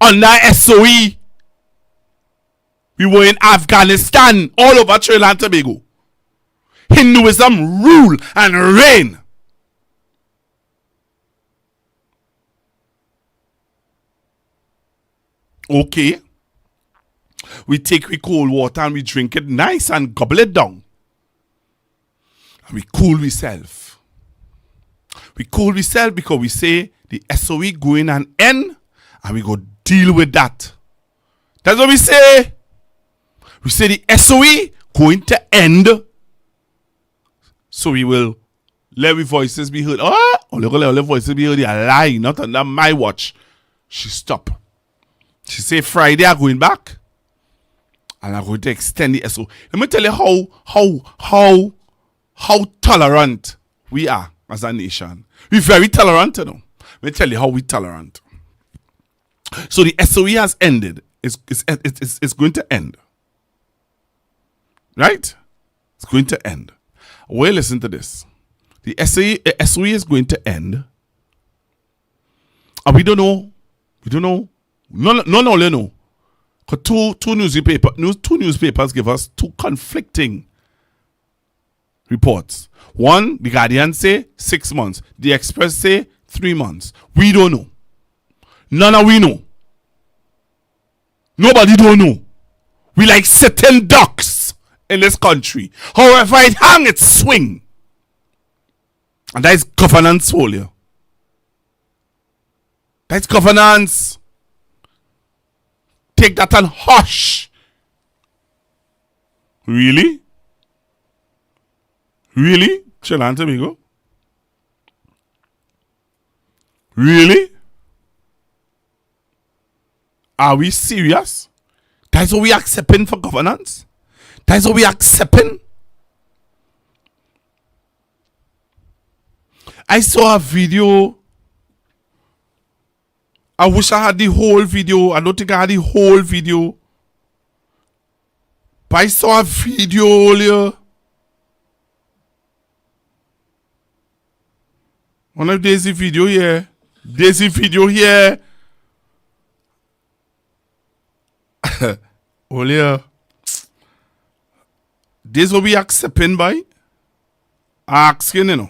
under SOE, we were in Afghanistan, all over Trinidad and Tobago. Hinduism rule and reign. Okay. We take we cold water and we drink it nice and gobble it down. And we cool ourselves. We cool ourselves because we say the SOE going and end and we go deal with that. That's what we say. We say the SOE going to end So we will let our voices be heard. Oh, let our voices be heard. They are lying, not under my watch. She stopped. She say Friday I'm going back. And I'm going to extend the SO. Let me tell you how tolerant we are as a nation. We're very tolerant, you know. Let me tell you how we tolerant. So the SOE has ended. It's going to end. Right? It's going to end. Well, listen to this. The SOE is going to end. And we don't know. We don't know. None only know. Because two newspapers give us two conflicting reports. One, the Guardian say 6 months. The Express say 3 months. We don't know. None of we know. Nobody don't know. We like sitting ducks in this country. However it hang, it swing. And that is governance failure. That's governance. Take that and hush. Really? Really? Trinidad and Tobago? Really? Are we serious? That's what we accepting for governance? That's what we accepting? I saw a video. I wish I had the whole video. I don't think I had the whole video. But I saw a video earlier. One of Daisy video here. Daisy video here. Earlier. This what we accepting by? Asking, you know.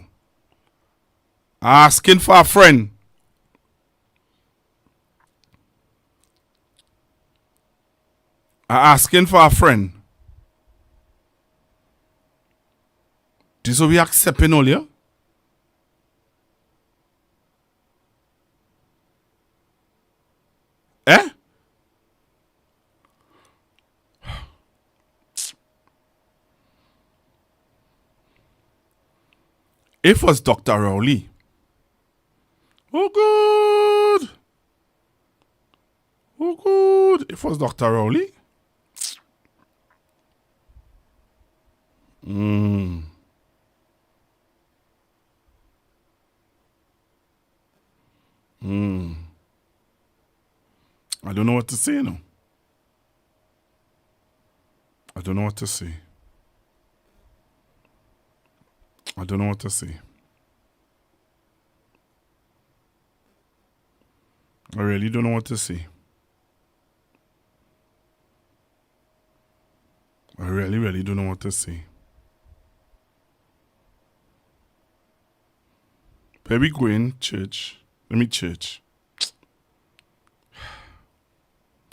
Asking for a friend. Asking for a friend. This what we accepting all here? Eh? It was Dr. Rowley. Oh, good. Oh, good. It was Dr. Rowley. I don't know what to say now. I don't know what to say. I don't know what to say. I really don't know what to say. I really don't know what to say. Where we going? Church. Let me church.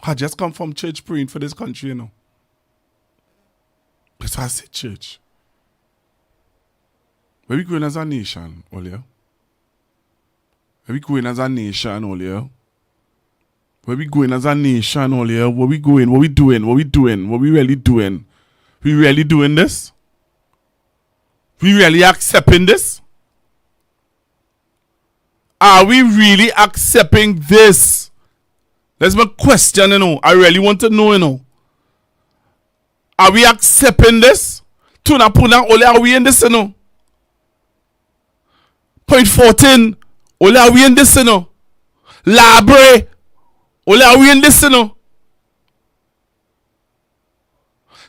I just come from church praying for this country, you know. That's why I say church. Where we going as a nation, Olia? Where we going as a nation, Olia? Where we going as a nation, Olia? Where we going? What we doing? What we doing? What we really doing? We really doing this? We really accepting this? Are we really accepting this? That's my question, you know. I really want to know, you know. Are we accepting this? Tuna puna ole are we in this, you know? Point 14, ole are we in this, you know? Labre, ole are we in this, you know?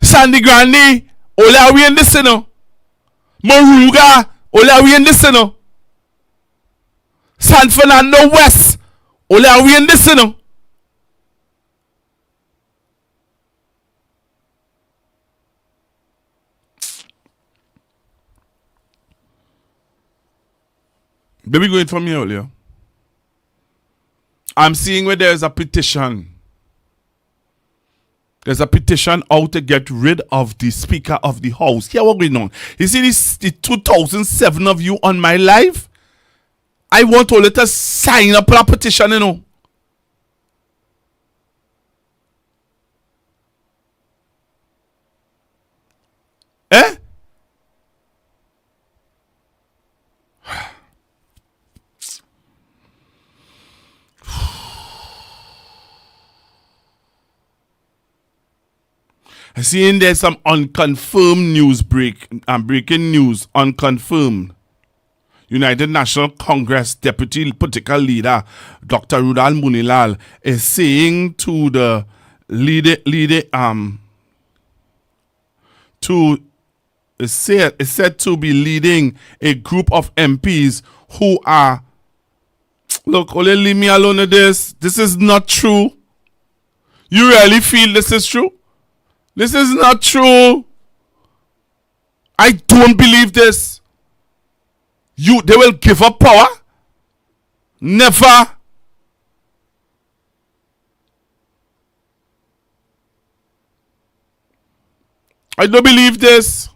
Sandy Grande, ole are we in this, you know? Moruga, ole are we in this, you know? San Fernando West, ole are we in this, you know? Where we going from here earlier? I'm seeing where there's a petition. There's a petition out to get rid of the Speaker of the House. Here what going on? You see this the 2007 of you on my live? I want all to sign up for a petition, you know. Eh? I see there's some unconfirmed news breaking news, unconfirmed. United National Congress Deputy Political Leader Dr. Rudal Munilal is saying to the is said to be leading a group of MPs who are, look, only leave me alone with this. This is not true. You really feel this is true? This is not true. I don't believe this. They will give up power? Never. I don't believe this.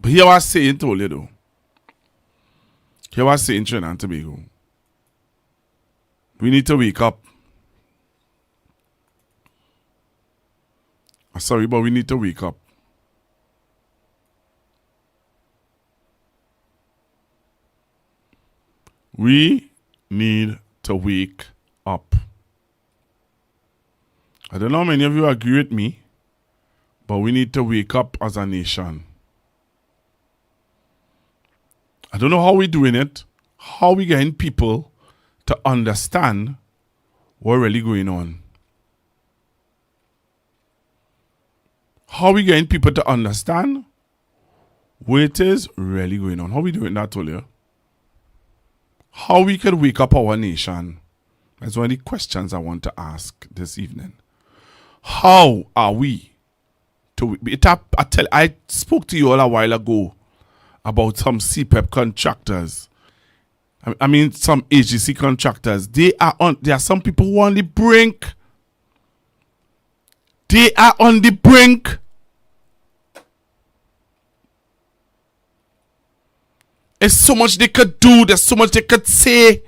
But here I was saying to you though. Here I was saying Trinidad and Tobago. We need to wake up. I'm sorry, but we need to wake up. We need to wake up. I don't know how many of you agree with me, but we need to wake up as a nation. I don't know how we're doing it, how we getting people to understand what's really going on. How we getting people to understand what it is really going on. How we doing that, Tolia? How we can wake up our nation? That's one of the questions I want to ask this evening. How are we to? I spoke to you all a while ago about some CPEP contractors. I mean, some AGC contractors. There are some people who are on the brink. They are on the brink. There's so much they could do. There's so much they could say.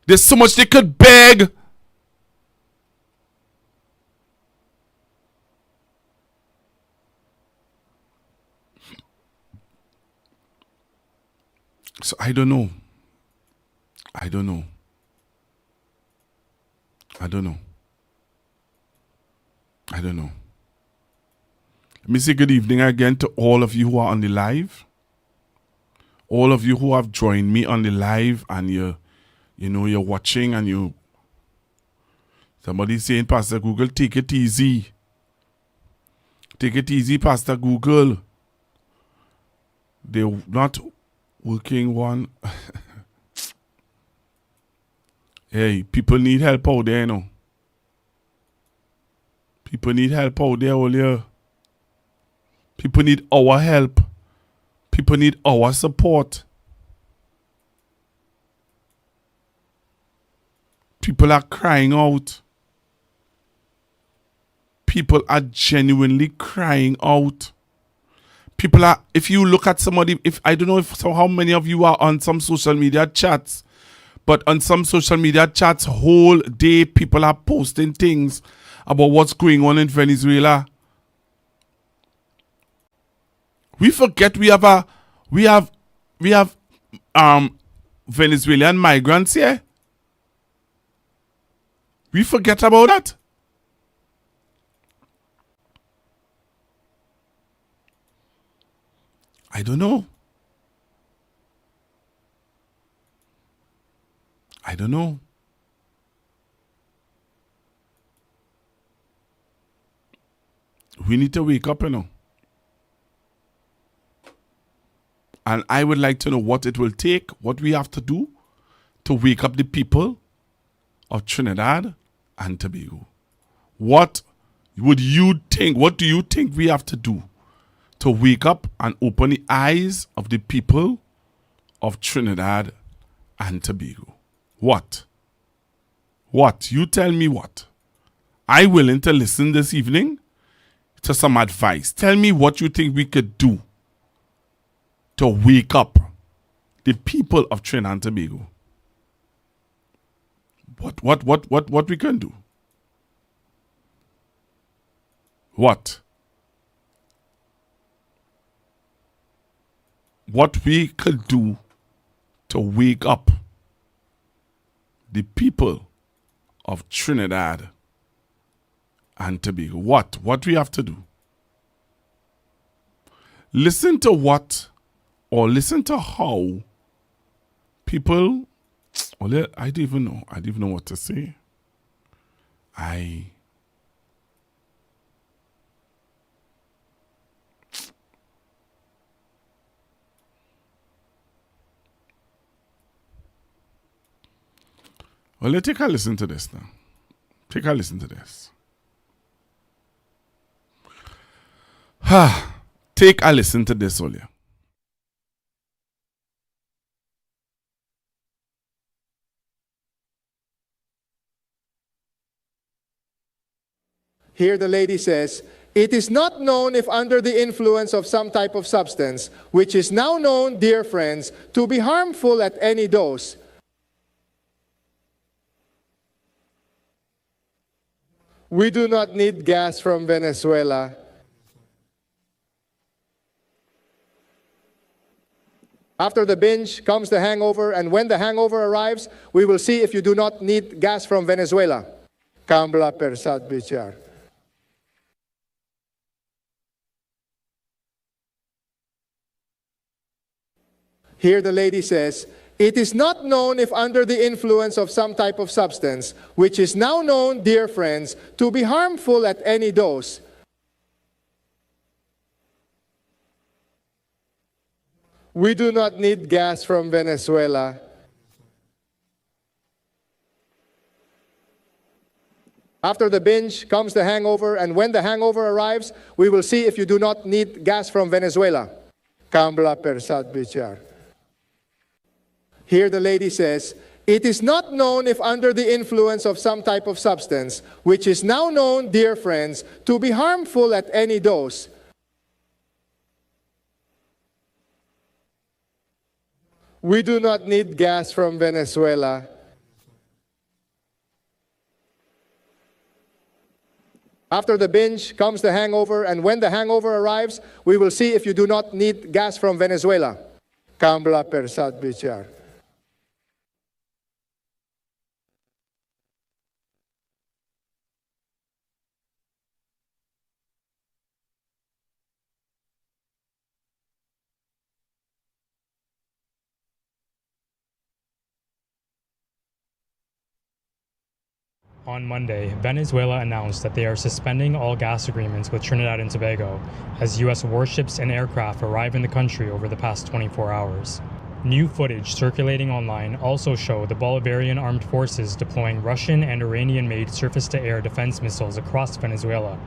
There's so much they could beg. So I don't know. I don't know. I don't know. I don't know. Let me say good evening again to all of you who are on the live. All of you who have joined me on the live and you're watching and somebody's saying, Pastor Google, take it easy. Take it easy, Pastor Google. They're not working one. Hey, people need help out there, People need help out there, all here. People need our help. People need our support. People are crying out. People are genuinely crying out. People are, if you look at somebody, I don't know how many of you are on some social media chats, but on some social media chats, whole day people are posting things about what's going on in Venezuela. We forget we have Venezuelan migrants here. We forget about that. I don't know. I don't know. We need to wake up, And I would like to know what it will take, what we have to do to wake up the people of Trinidad and Tobago. What would you think? What do you think we have to do to wake up and open the eyes of the people of Trinidad and Tobago? What? What? You tell me what. I'm willing to listen this evening to some advice. Tell me what you think we could do to wake up the people of Trinidad and Tobago. What we can do? What? What we could do to wake up the people of Trinidad and Tobago. What we have to do? Listen to what, or listen to how people, well, I don't even know. I don't even know what to say. Well, let's take a listen to this now. Take a listen to this. Take a listen to this, Olia. Here the lady says, it is not known if under the influence of some type of substance, which is now known, dear friends, to be harmful at any dose. We do not need gas from Venezuela. After the binge comes the hangover, and when the hangover arrives, we will see if you do not need gas from Venezuela. Kambla Persat Bichar. Here the lady says, it is not known if under the influence of some type of substance, which is now known, dear friends, to be harmful at any dose. We do not need gas from Venezuela. After the binge comes the hangover, and when the hangover arrives, we will see if you do not need gas from Venezuela. Kambla Persat Bichar. Here the lady says, it is not known if under the influence of some type of substance, which is now known, dear friends, to be harmful at any dose. We do not need gas from Venezuela. After the binge comes the hangover, and when the hangover arrives, we will see if you do not need gas from Venezuela. Kambla Persat Bichar. On Monday, Venezuela announced that they are suspending all gas agreements with Trinidad and Tobago as U.S. warships and aircraft arrive in the country over the past 24 hours. New footage circulating online also show the Bolivarian armed forces deploying Russian and Iranian-made surface-to-air defense missiles across Venezuela.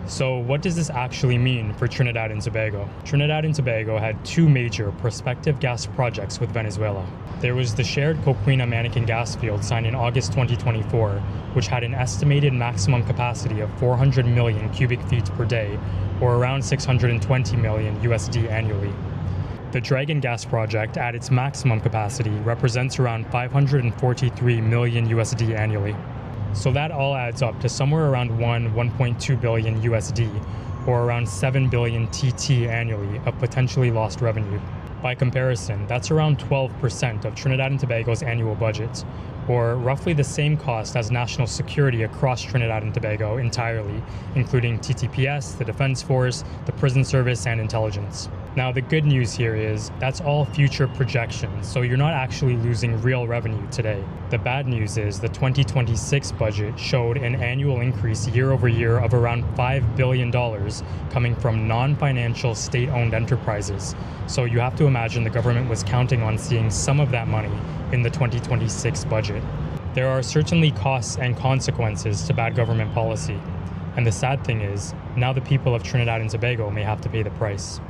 So what does this actually mean for Trinidad and Tobago? Trinidad and Tobago had two major prospective gas projects with Venezuela. There was the shared Coquina Manican gas field signed in August 2024, which had an estimated maximum capacity of 400 million cubic feet per day, or around 620 million USD annually. The Dragon gas project at its maximum capacity represents around 543 million USD annually. So that all adds up to somewhere around 1.2 billion USD, or around 7 billion TT annually of potentially lost revenue. By comparison, that's around 12% of Trinidad and Tobago's annual budget, or roughly the same cost as national security across Trinidad and Tobago entirely, including TTPS, the Defense Force, the Prison Service, and intelligence. Now, the good news here is that's all future projections, so you're not actually losing real revenue today. The bad news is the 2026 budget showed an annual increase year over year of around $5 billion coming from non-financial state-owned enterprises. So you have to imagine the government was counting on seeing some of that money in the 2026 budget. There are certainly costs and consequences to bad government policy. And the sad thing is, now the people of Trinidad and Tobago may have to pay the price.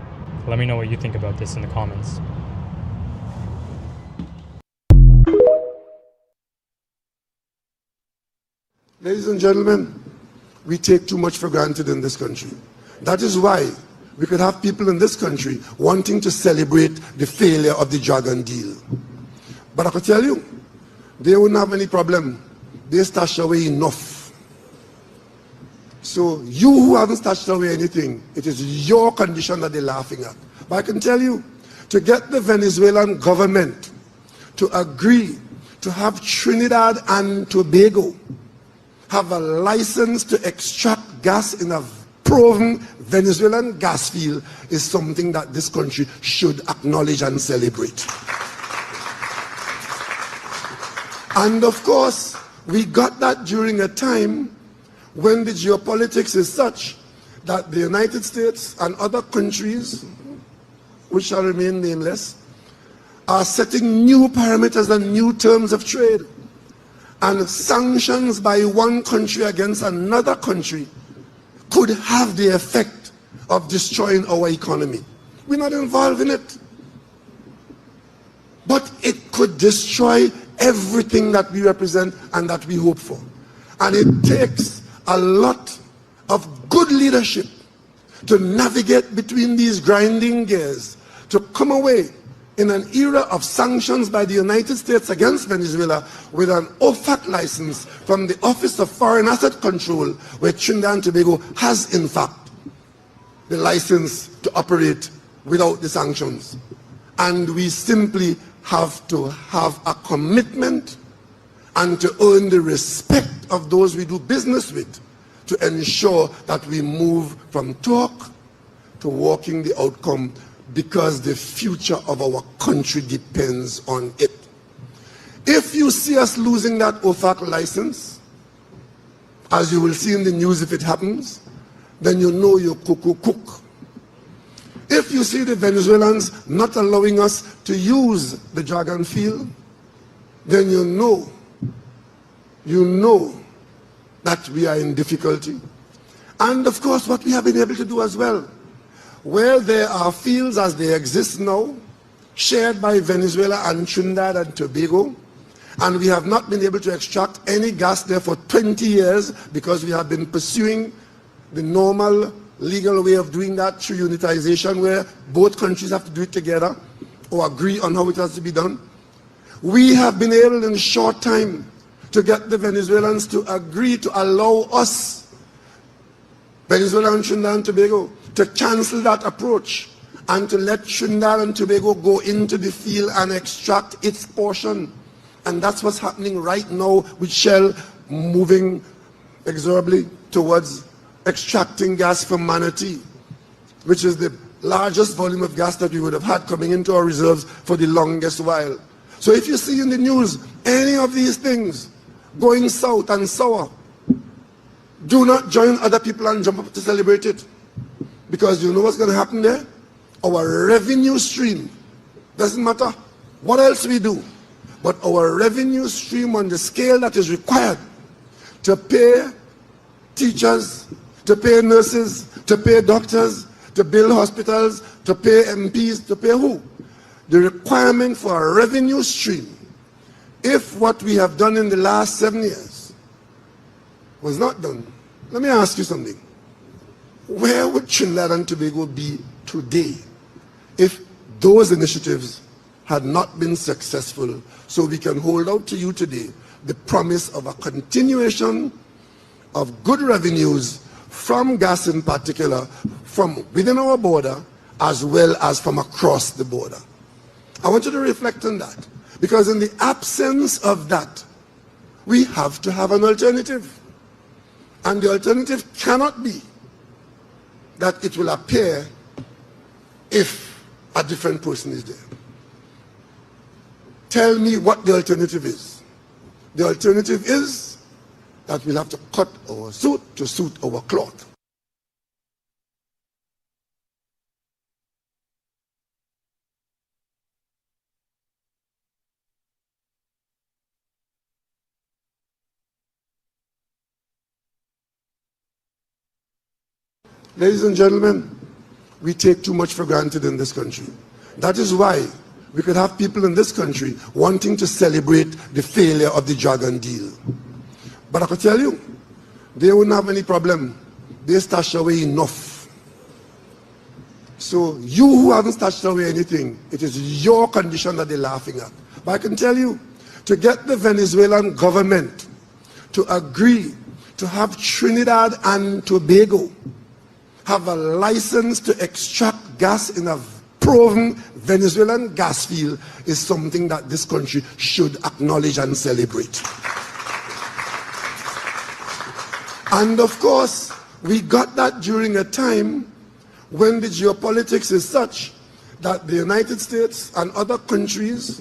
Let me know what you think about this in the comments. Ladies and gentlemen, we take too much for granted in this country. That is why we could have people in this country wanting to celebrate the failure of the Dragon deal. But I could tell you, they wouldn't have any problem. They stashed away enough. So you who haven't stashed away anything, it is your condition that they're laughing at. But I can tell you, to get the Venezuelan government to agree to have Trinidad and Tobago have a license to extract gas in a proven Venezuelan gas field is something that this country should acknowledge and celebrate. And of course, we got that during a time when the geopolitics is such that the United States and other countries, which shall remain nameless, are setting new parameters and new terms of trade. And sanctions by one country against another country could have the effect of destroying our economy. We're not involved in it. But it could destroy everything that we represent and that we hope for. And it takes a lot of good leadership to navigate between these grinding gears, to come away in an era of sanctions by the United States against Venezuela with an OFAC license from the Office of Foreign Asset Control, where Trinidad and Tobago has in fact the license to operate without the sanctions. And we simply have to have a commitment and to earn the respect of those we do business with to ensure that we move from talk to walking the outcome, because the future of our country depends on it. If you see us losing that OFAC license, as you will see in the news if it happens, then you know you're cook. If you see the Venezuelans not allowing us to use the Dragon field, then you know that we are in difficulty. And of course, what we have been able to do as well, where there are fields as they exist now, shared by Venezuela and Trinidad and Tobago, and we have not been able to extract any gas there for 20 years because we have been pursuing the normal legal way of doing that through unitization, where both countries have to do it together or agree on how it has to be done. We have been able in a short time to get the Venezuelans to agree to allow us, Venezuela and Trinidad and Tobago, to cancel that approach and to let Trinidad and Tobago go into the field and extract its portion. And that's what's happening right now with Shell moving exorably towards extracting gas from Manatee, which is the largest volume of gas that we would have had coming into our reserves for the longest while. So if you see in the news any of these things going south and sour, do not join other people and jump up to celebrate it. Because you know what's going to happen there? Our revenue stream, doesn't matter what else we do, but our revenue stream on the scale that is required to pay teachers, to pay nurses, to pay doctors, to build hospitals, to pay MPs, to pay who? The requirement for a revenue stream, if what we have done in the last 7 years was not done, let me ask you something. Where would Trinidad and Tobago be today if those initiatives had not been successful? So we can hold out to you today the promise of a continuation of good revenues from gas in particular, from within our border as well as from across the border. I want you to reflect on that, because in the absence of that, we have to have an alternative. And the alternative cannot be that it will appear if a different person is there. Tell me what the alternative is. The alternative is that we'll have to cut our suit to suit our cloth. Ladies and gentlemen, we take too much for granted in this country. That is why we could have people in this country wanting to celebrate the failure of the Dragon deal. But I could tell you, they wouldn't have any problem. They stashed away enough. So you who haven't stashed away anything, it is your condition that they're laughing at. But I can tell you, to get the Venezuelan government to agree to have Trinidad and Tobago have a license to extract gas in a proven Venezuelan gas field is something that this country should acknowledge and celebrate. And of course, We got that during a time when the geopolitics is such that the United States and other countries,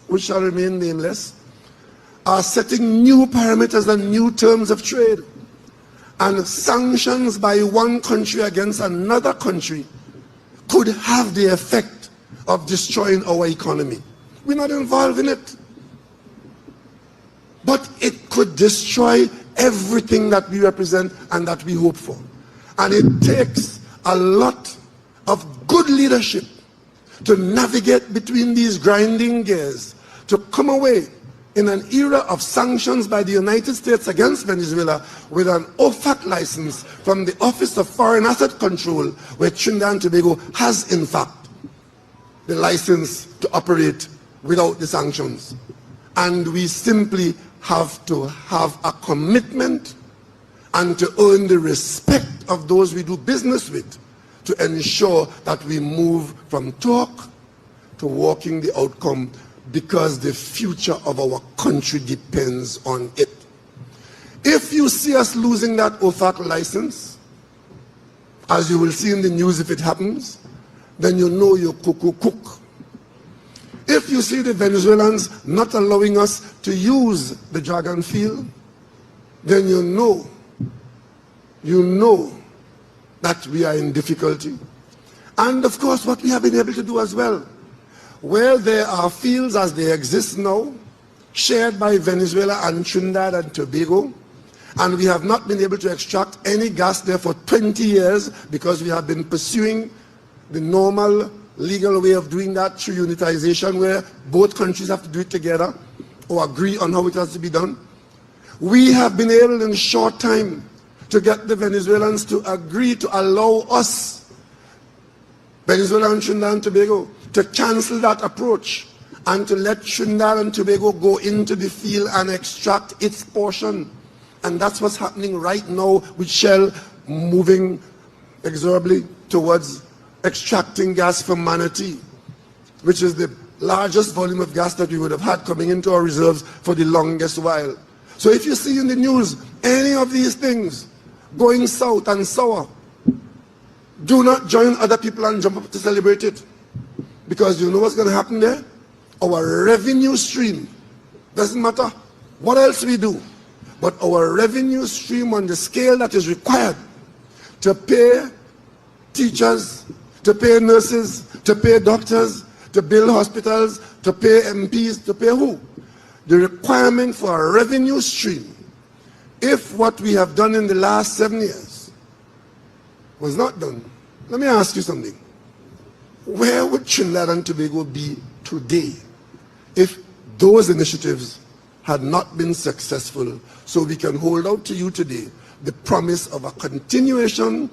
which shall remain nameless, are setting new parameters and new terms of trade. And sanctions by one country against another country could have the effect of destroying our economy. We're not involved in it. But it could destroy everything that we represent and that we hope for. And it takes a lot of good leadership to navigate between these grinding gears, to come away in an era of sanctions by the United States against Venezuela with an OFAC license from the Office of Foreign Asset Control, where Trinidad and Tobago has in fact the license to operate without the sanctions. And we simply have to have a commitment and to earn the respect of those we do business with to ensure that we move from talk to walking the outcome, because the future of our country depends on it. If you see us losing that OFAC license, as you will see in the news if it happens, then you know you're cook. If you see the Venezuelans not allowing us to use the Dragon field, then you know that we are in difficulty. And of course, what we have been able to do as well, where there are fields as they exist now, shared by Venezuela and Trinidad and Tobago, and we have not been able to extract any gas there for 20 years because we have been pursuing the normal legal way of doing that through unitization, where both countries have to do it together or agree on how it has to be done. We have been able in a short time to get the Venezuelans to agree to allow us, Venezuela and Trinidad and Tobago, to cancel that approach and to let Trinidad and Tobago go into the field and extract its portion. And that's what's happening right now with Shell moving inexorably towards extracting gas from Manatee, which is the largest volume of gas that we would have had coming into our reserves for the longest while. So if you see in the news any of these things going south and sour, do not join other people and jump up to celebrate it. Because you know what's going to happen there? Our revenue stream, doesn't matter what else we do, but our revenue stream on the scale that is required to pay teachers, to pay nurses, to pay doctors, to build hospitals, to pay MPs, to pay who? The requirement for a revenue stream, if what we have done in the last 7 years was not done, let me ask you something. Where would Trinidad and Tobago be today if those initiatives had not been successful? So we can hold out to you today the promise of a continuation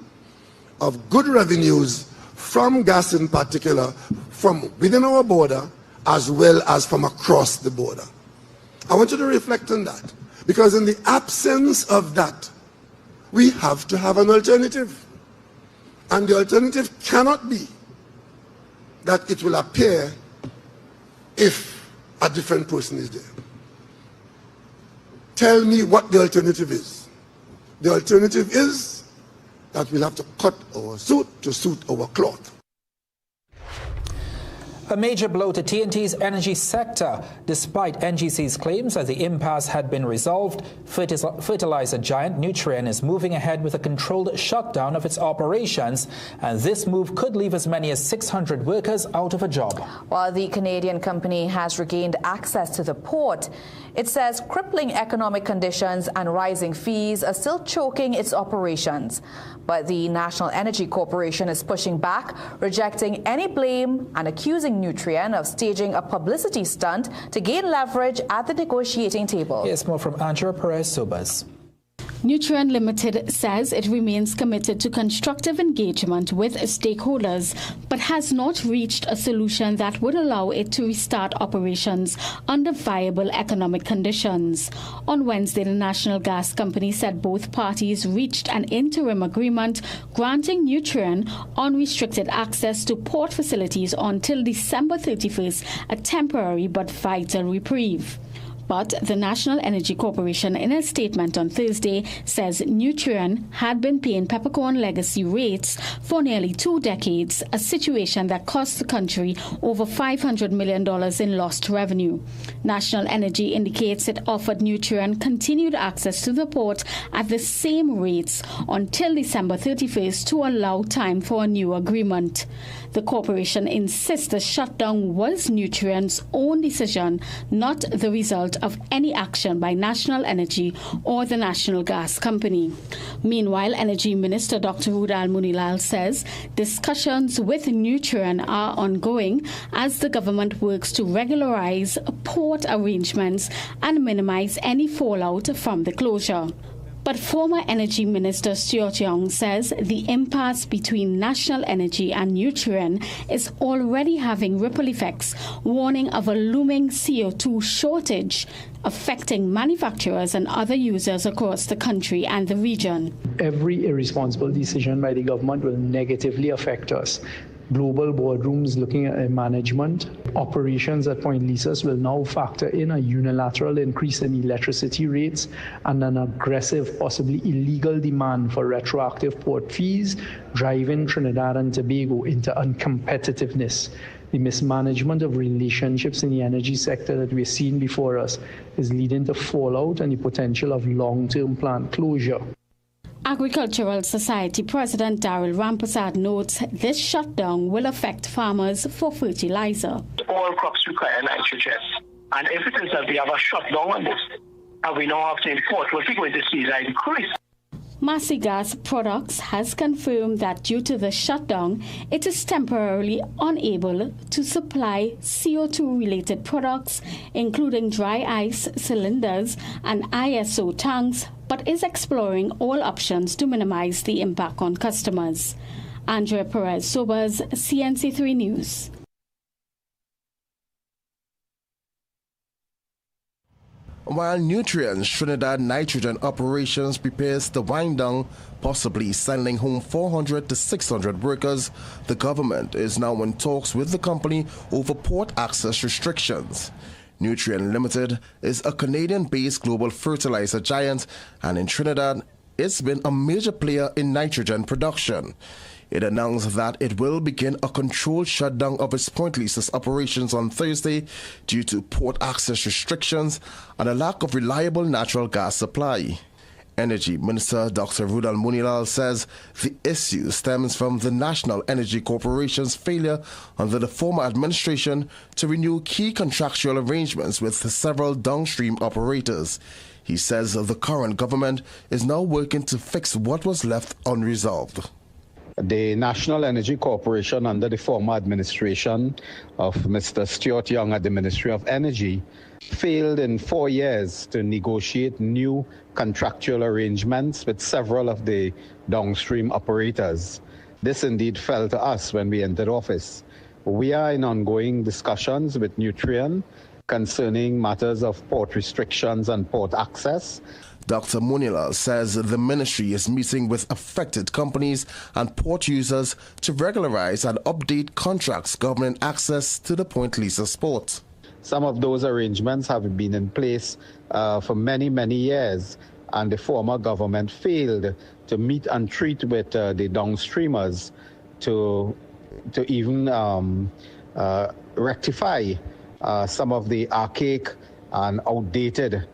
of good revenues from gas in particular, from within our border as well as from across the border. I want you to reflect on that, because in the absence of that, we have to have an alternative. And the alternative cannot be that it will appear if a different person is there. Tell me what the alternative is. The alternative is that we'll have to cut our suit to suit our cloth. A major blow to TNT's energy sector. Despite NGC's claims that the impasse had been resolved, fertilizer giant Nutrien is moving ahead with a controlled shutdown of its operations, and this move could leave as many as 600 workers out of a job. While the Canadian company has regained access to the port, it says crippling economic conditions and rising fees are still choking its operations. But the National Energy Corporation is pushing back, rejecting any blame and accusing Nutrien of staging a publicity stunt to gain leverage at the negotiating table. Here's more from Angela Perez-Sobas. Nutrien Limited says it remains committed to constructive engagement with stakeholders, but has not reached a solution that would allow it to restart operations under viable economic conditions. On Wednesday, the National Gas Company said both parties reached an interim agreement granting Nutrien unrestricted access to port facilities until December 31st, a temporary but vital reprieve. But the National Energy Corporation, in a statement on Thursday, says Nutrien had been paying peppercorn legacy rates for nearly 2 decades, a situation that cost the country over $500 million in lost revenue. National Energy indicates it offered Nutrien continued access to the port at the same rates until December 31st to allow time for a new agreement. The corporation insists the shutdown was Nutrien's own decision, not the result of any action by National Energy or the National Gas Company. Meanwhile, Energy Minister Dr. Rudal Munilal says discussions with Nutrien are ongoing as the government works to regularize port arrangements and minimize any fallout from the closure. But former Energy Minister Stuart Young says the impasse between National Energy and Nutrien is already having ripple effects, warning of a looming CO2 shortage affecting manufacturers and other users across the country and the region. Every irresponsible decision by the government will negatively affect us. Global boardrooms looking at management. Operations at Point Lisas will now factor in a unilateral increase in electricity rates and an aggressive, possibly illegal demand for retroactive port fees, driving Trinidad and Tobago into uncompetitiveness. The mismanagement of relationships in the energy sector that we're seeing before us is leading to fallout and the potential of long-term plant closure. Agricultural Society President Daryl Rampersad notes this shutdown will affect farmers for fertilizer. All crops require nitrogen. And if it is that we have a shutdown on this, and we now have to import, we're going to see that increase. Massey Gas Products has confirmed that due to the shutdown, it is temporarily unable to supply CO2-related products, including dry ice cylinders and ISO tanks, but is exploring all options to minimize the impact on customers. Andrea Perez-Sobers, CNC3 News. While Nutrien's Trinidad nitrogen operations prepares to wind down, possibly sending home 400 to 600 workers, the government is now in talks with the company over port access restrictions. Nutrien Limited is a Canadian-based global fertilizer giant, and in Trinidad, it's been a major player in nitrogen production. It announced that it will begin a controlled shutdown of its Point Lisas operations on Thursday due to port access restrictions and a lack of reliable natural gas supply. Energy Minister Dr. Rudal Munilal says the issue stems from the National Energy Corporation's failure under the former administration to renew key contractual arrangements with several downstream operators. He says the current government is now working to fix what was left unresolved. The National Energy Corporation under the former administration of Mr. Stuart Young at the Ministry of Energy failed in 4 years to negotiate new contractual arrangements with several of the downstream operators. This indeed fell to us when we entered office. We are in ongoing discussions with Nutrien concerning matters of port restrictions and port access. Dr. Munilal says the ministry is meeting with affected companies and port users to regularize and update contracts governing access to the Point Lisas port. Some of those arrangements have been in place for many, many years, and the former government failed to meet and treat with the downstreamers to even rectify some of the archaic and outdated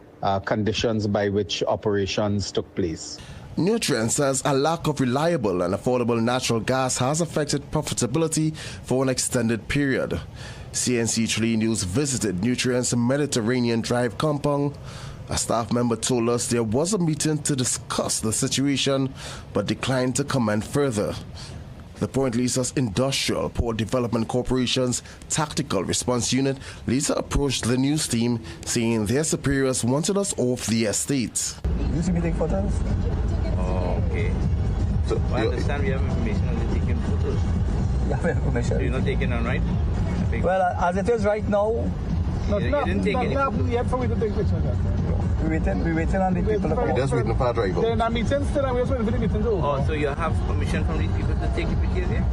conditions by which operations took place. Nutrien says a lack of reliable and affordable natural gas has affected profitability for an extended period. CNC3 News visited Nutrien's Mediterranean Drive compound. A staff member told us there was a meeting to discuss the situation, but declined to comment further. The Point Lisas Industrial Port Development Corporation's Tactical Response Unit later approached the news team, saying their superiors wanted us off the estate. You see me take photos? Oh, okay. So I understand we have information on the taking photos. You have information? So you're not taking on, right? Well, as it is right now, you didn't take any photos? yet for me to take pictures. We're waiting on the people. We're just waiting for our driver. They're in a meeting still, and we're just waiting for the meeting to go. Oh, so you have permission from these people to take the pictures here?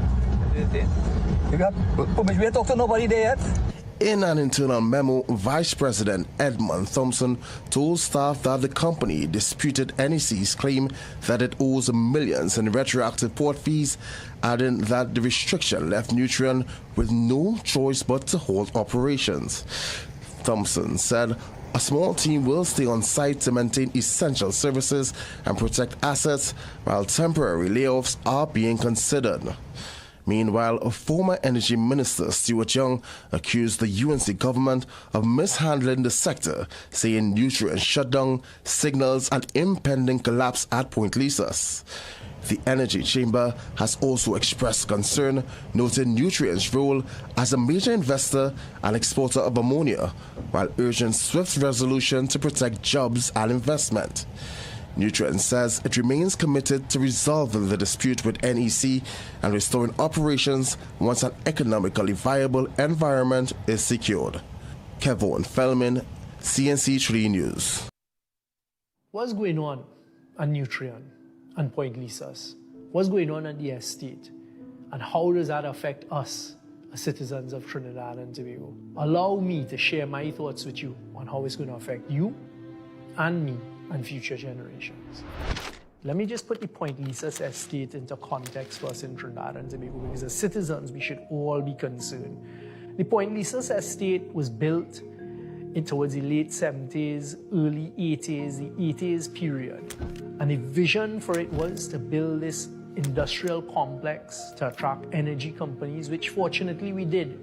You got permission? We haven't talked to nobody there yet. In an internal memo, Vice President Edmund Thompson told staff that the company disputed NEC's claim that it owes millions in retroactive port fees, adding that the restriction left Nutrien with no choice but to halt operations. Thompson said a small team will stay on site to maintain essential services and protect assets, while temporary layoffs are being considered. Meanwhile, a former Energy Minister, Stuart Young, accused the UNC government of mishandling the sector, saying Nutrien shutdown signals an impending collapse at Point Lisas. The Energy Chamber has also expressed concern, noting Nutrien's role as a major investor and exporter of ammonia, while urging swift resolution to protect jobs and investment. Nutrien says it remains committed to resolving the dispute with NEC and restoring operations once an economically viable environment is secured. Kevon Feldman, CNC3 News. What's going on at Nutrien and Point Lisas? What's going on at the estate? And how does that affect us as citizens of Trinidad and Tobago? Allow me to share my thoughts with you on how it's going to affect you and me and future generations. Let me just put the Point Lisas estate into context for us in Trinidad and Tobago, because as citizens we should all be concerned. The Point Lisas estate was built towards the late 70s, early 80s, the 80s period. And the vision for it was to build this industrial complex to attract energy companies, which fortunately we did.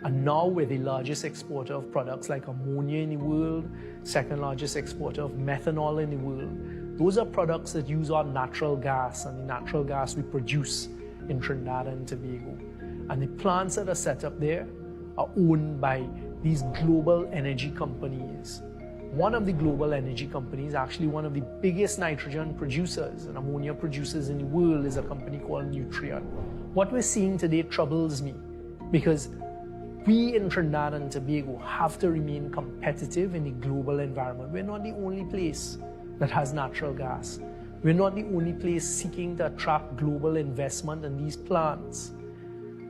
And now we're the largest exporter of products like ammonia in the world, second largest exporter of methanol in the world. Those are products that use our natural gas, and the natural gas we produce in Trinidad and Tobago. And the plants that are set up there are owned by these global energy companies. One of the global energy companies, actually one of the biggest nitrogen producers and ammonia producers in the world, is a company called Nutrien. What we're seeing today troubles me, because we in Trinidad and Tobago have to remain competitive in the global environment. We're not the only place that has natural gas. We're not the only place seeking to attract global investment in these plants.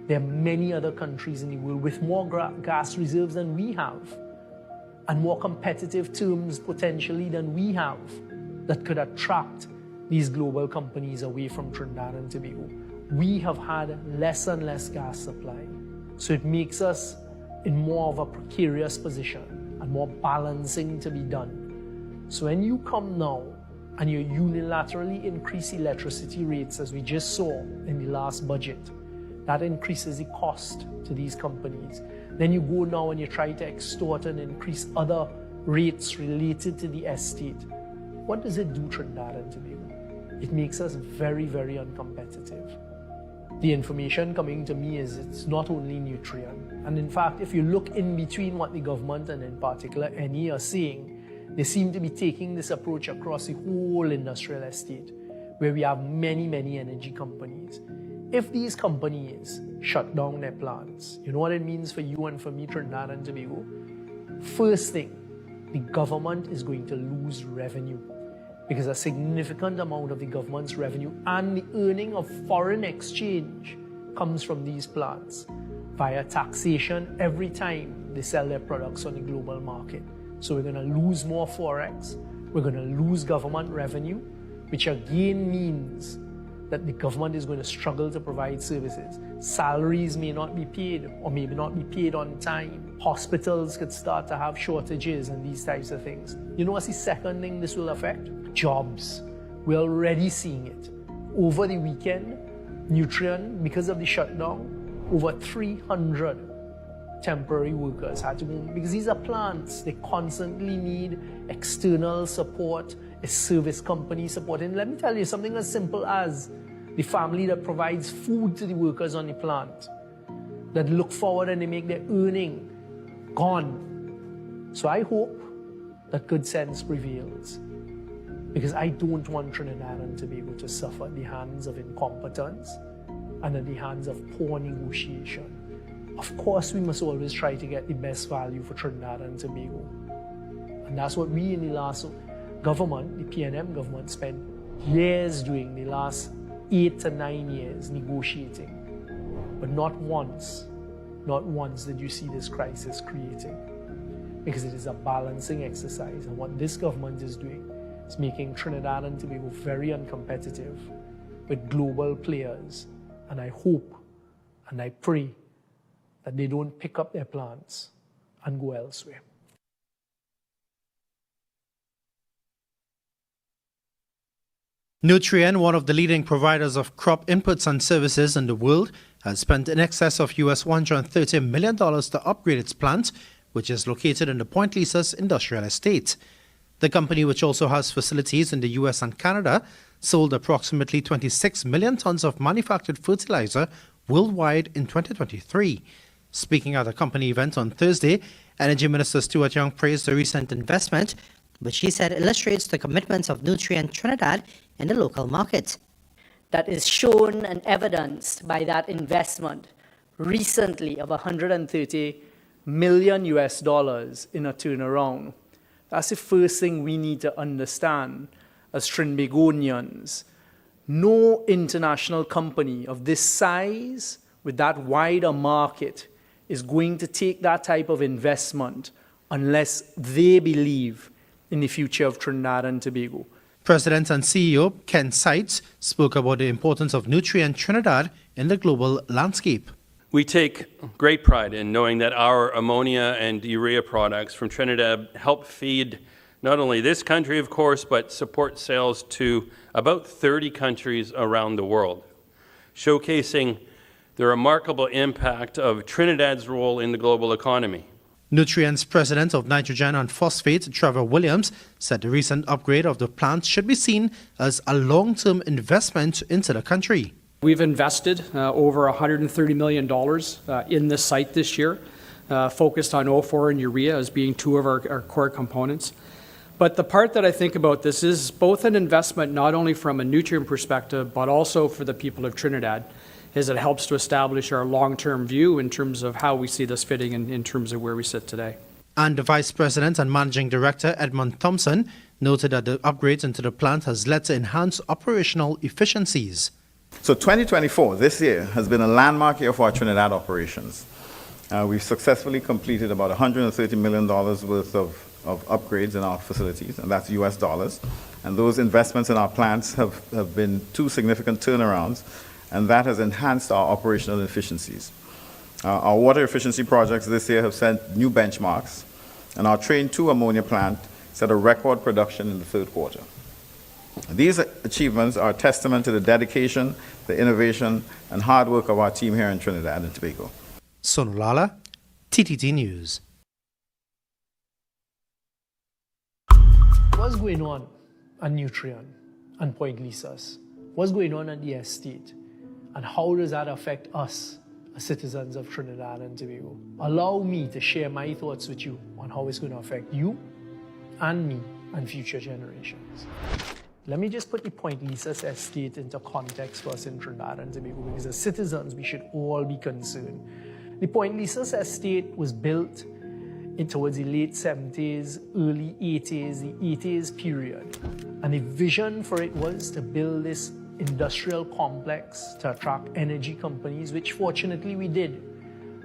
There are many other countries in the world with more gas reserves than we have, and more competitive terms potentially than we have, that could attract these global companies away from Trinidad and Tobago. We have had less and less gas supply. So it makes us in more of a precarious position and more balancing to be done. So when you come now and you unilaterally increase electricity rates, as we just saw in the last budget, that increases the cost to these companies. Then you go now and you try to extort and increase other rates related to the estate. What does it do, Trinidad and Tobago? It makes us very, very uncompetitive. The information coming to me is it's not only Nutrien. And in fact, if you look in between what the government and in particular NE are saying, they seem to be taking this approach across the whole industrial estate, where we have many, many energy companies. If these companies shut down their plants, you know what it means for you and for me, Trinidad and Tobago? First thing, the government is going to lose revenue, because a significant amount of the government's revenue and the earning of foreign exchange comes from these plants via taxation every time they sell their products on the global market. So we're going to lose more forex, we're going to lose government revenue, which again means that the government is going to struggle to provide services. Salaries may not be paid, or maybe not be paid on time. Hospitals could start to have shortages and these types of things. You know what's the second thing this will affect? Jobs. We're already seeing it. Over the weekend, Nutrien, because of the shutdown, over 300 temporary workers had to go, because these are plants. They constantly need external support, a service company support. And let me tell you, something as simple as the family that provides food to the workers on the plant, that look forward and they make their earning, gone. So I hope that good sense prevails, because I don't want Trinidad and Tobago to suffer at the hands of incompetence and at the hands of poor negotiation. Of course, we must always try to get the best value for Trinidad and Tobago. And that's what we in the last government, the PNM government, spent years doing, the last 8 to 9 years negotiating. But not once not once did you see this crisis creating. Because it is a balancing exercise, and what this government is doing is making Trinidad and Tobago very uncompetitive with global players. And I hope and I pray that they don't pick up their plans and go elsewhere. Nutrien, one of the leading providers of crop inputs and services in the world, has spent in excess of US $130 million to upgrade its plant, which is located in the Point Lisas industrial estate. The company, which also has facilities in the US and Canada, sold approximately 26 million tons of manufactured fertilizer worldwide in 2023. Speaking at a company event on Thursday, Energy Minister Stuart Young praised the recent investment, which he said illustrates the commitments of Nutrien Trinidad in the local market. That is shown and evidenced by that investment recently of $130 million in a turnaround. That's the first thing we need to understand as Trinbagonians. No international company of this size with that wider market is going to take that type of investment unless they believe in the future of Trinidad and Tobago. President and CEO Ken Seitz spoke about the importance of Nutrien Trinidad in the global landscape. We take great pride in knowing that our ammonia and urea products from Trinidad help feed not only this country, of course, but support sales to about 30 countries around the world, showcasing the remarkable impact of Trinidad's role in the global economy. Nutrien's president of nitrogen and phosphate, Trevor Williams, said the recent upgrade of the plant should be seen as a long-term investment into the country. We've invested over $130 million in this site this year, focused on O4 and urea as being two of our core components. But the part that I think about this is both an investment not only from a Nutrien perspective, but also for the people of Trinidad, as it helps to establish our long-term view in terms of how we see this fitting in terms of where we sit today. And the Vice President and Managing Director, Edmund Thompson, noted that the upgrades into the plant has led to enhanced operational efficiencies. So 2024, this year, has been a landmark year for our Trinidad operations. We've successfully completed about $130 million worth of upgrades in our facilities, and that's US dollars. And those investments in our plants have been two significant turnarounds, and that has enhanced our operational efficiencies. Our water efficiency projects this year have set new benchmarks, and our Train 2 ammonia plant set a record production in the third quarter. These achievements are a testament to the dedication, the innovation, and hard work of our team here in Trinidad and Tobago. Sonulala, TTT News. What's going on at Nutrien and Point Lisas? What's going on at the estate? And how does that affect us as citizens of Trinidad and Tobago? Allow me to share my thoughts with you on how it's going to affect you and me and future generations. Let me just put the Point Lisas estate into context for us in Trinidad and Tobago, because as citizens, we should all be concerned. The Point Lisas estate was built towards the late 70s, early 80s, the 80s period. And the vision for it was to build this industrial complex to attract energy companies, which fortunately we did.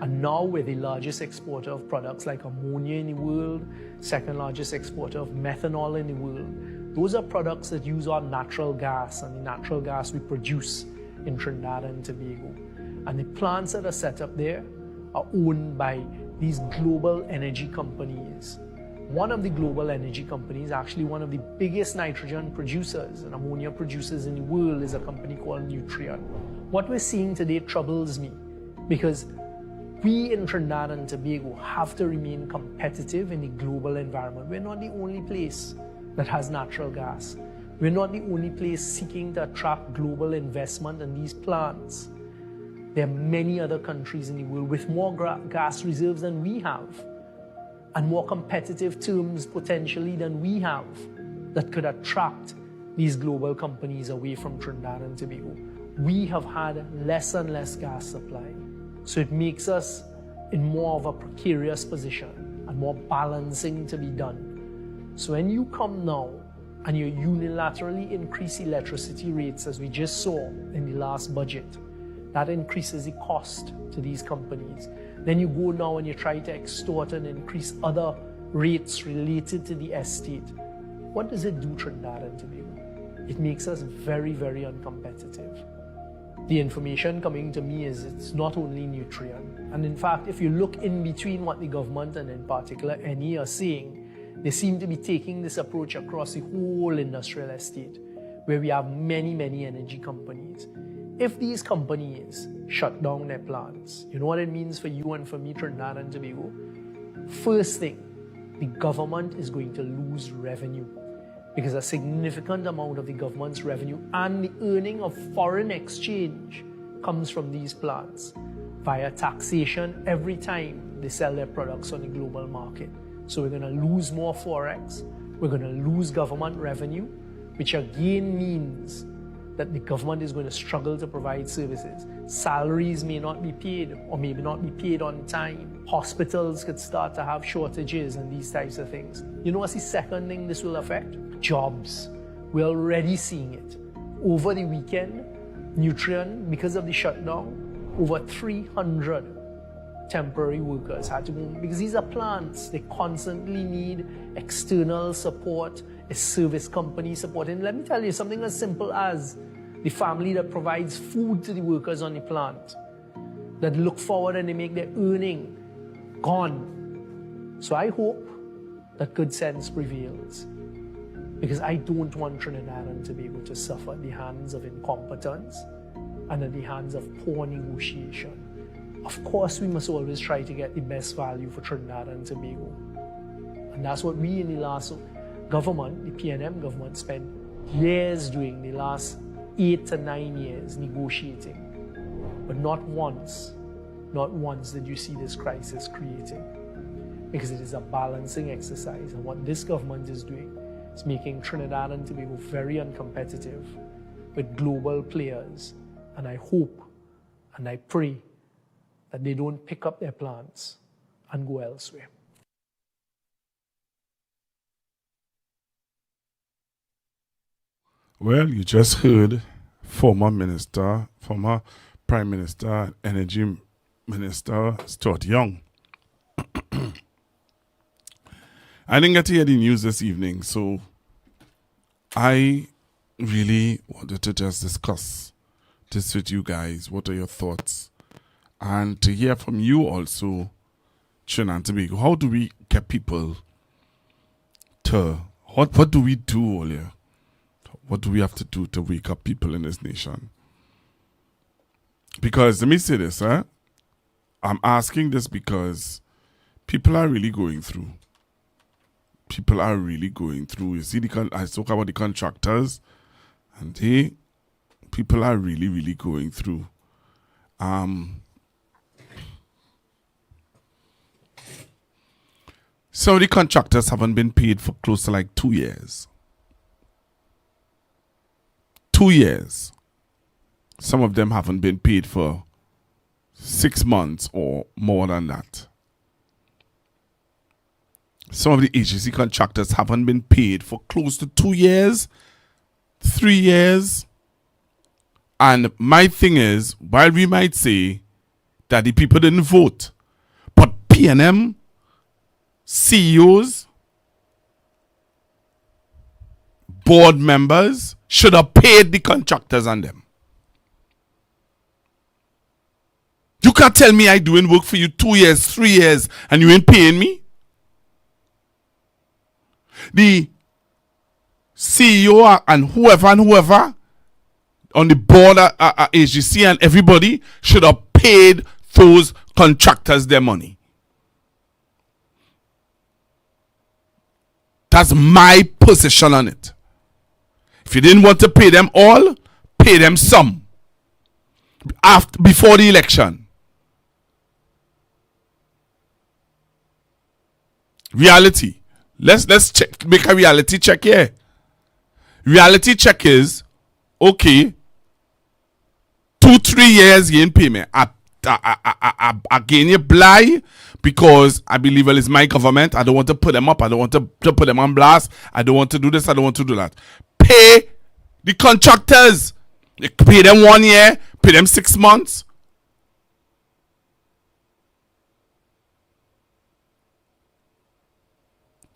And now we're the largest exporter of products like ammonia in the world, second largest exporter of methanol in the world. Those are products that use our natural gas, and the natural gas we produce in Trinidad and Tobago. And the plants that are set up there are owned by these global energy companies. One of the global energy companies, actually one of the biggest nitrogen producers and ammonia producers in the world, is a company called Nutrien. What we're seeing today troubles me, because we in Trinidad and Tobago have to remain competitive in the global environment. We're not the only place that has natural gas. We're not the only place seeking to attract global investment in these plants. There are many other countries in the world with more gas reserves than we have, and more competitive terms potentially than we have, that could attract these global companies away from Trinidad and Tobago. We have had less and less gas supply, so it makes us in more of a precarious position and more balancing to be done. So when you come now and you unilaterally increase electricity rates, as we just saw in the last budget, that increases the cost to these companies. Then you go now and you try to extort and increase other rates related to the estate. What does it do, Trinidad and Tobago? It makes us very, very uncompetitive. The information coming to me is it's not only Nutrien. And in fact, if you look in between what the government and in particular NE are saying, they seem to be taking this approach across the whole industrial estate, where we have many, many energy companies. If these companies shut down their plants, you know what it means for you and for me, Trinidad and Tobago? First thing, the government is going to lose revenue, because a significant amount of the government's revenue and the earning of foreign exchange comes from these plants via taxation every time they sell their products on the global market. So we're going to lose more forex, we're going to lose government revenue, which again means that the government is going to struggle to provide services. Salaries may not be paid or maybe not be paid on time. Hospitals could start to have shortages and these types of things. You know what's the second thing this will affect? Jobs. We're already seeing it. Over the weekend, Nutrien, because of the shutdown, over 300 temporary workers had to go, because these are plants. They constantly need external support, a service company support. And let me tell you something as simple as the family that provides food to the workers on the plant, that look forward and they make their earning, gone. So I hope that good sense prevails, because I don't want Trinidad and Tobago to suffer at the hands of incompetence and at the hands of poor negotiation. Of course, we must always try to get the best value for Trinidad and Tobago. And that's what we in the last government, the PNM government, spent years doing, the last 8 to 9 years negotiating. But not once did you see this crisis creating. Because it is a balancing exercise. And what this government is doing is making Trinidad and Tobago very uncompetitive with global players. And I hope and I pray that they don't pick up their plants and go elsewhere. Well, you just heard former Prime Minister, Energy Minister Stuart Young. I didn't get to hear the news this evening, so I really wanted to just discuss this with you guys. What are your thoughts? And to hear from you also, Trinidad and Tobago. How do we get people to, what do we do, Olia? What do we have to do to wake up people in this nation? Because let me say this, I'm asking this because people are really going through. People are really going through. You see, I talk about the contractors, and people are really, really going through. Some of the contractors haven't been paid for close to like 2 years. 2 years. Some of them haven't been paid for 6 months or more than that. Some of the agency contractors haven't been paid for close to 2 years, 3 years. And my thing is, while we might say that the people didn't vote, but PNM, CEOs, board members should have paid the contractors and them. You can't tell me I doing work for you 2 years, 3 years, and you ain't paying me. The CEO and whoever on the board at AGC and everybody should have paid those contractors their money. That's my position on it. If you didn't want to pay them all, pay them some. Before the election. Reality. Let's check, make a reality check here. Reality check is, okay, 2-3 years you ain't pay me. I gain you blind because I believe it's my government. I don't want to put them up. I don't want to put them on blast. I don't want to do this. I don't want to do that. Pay the contractors. You pay them 1 year. Pay them 6 months.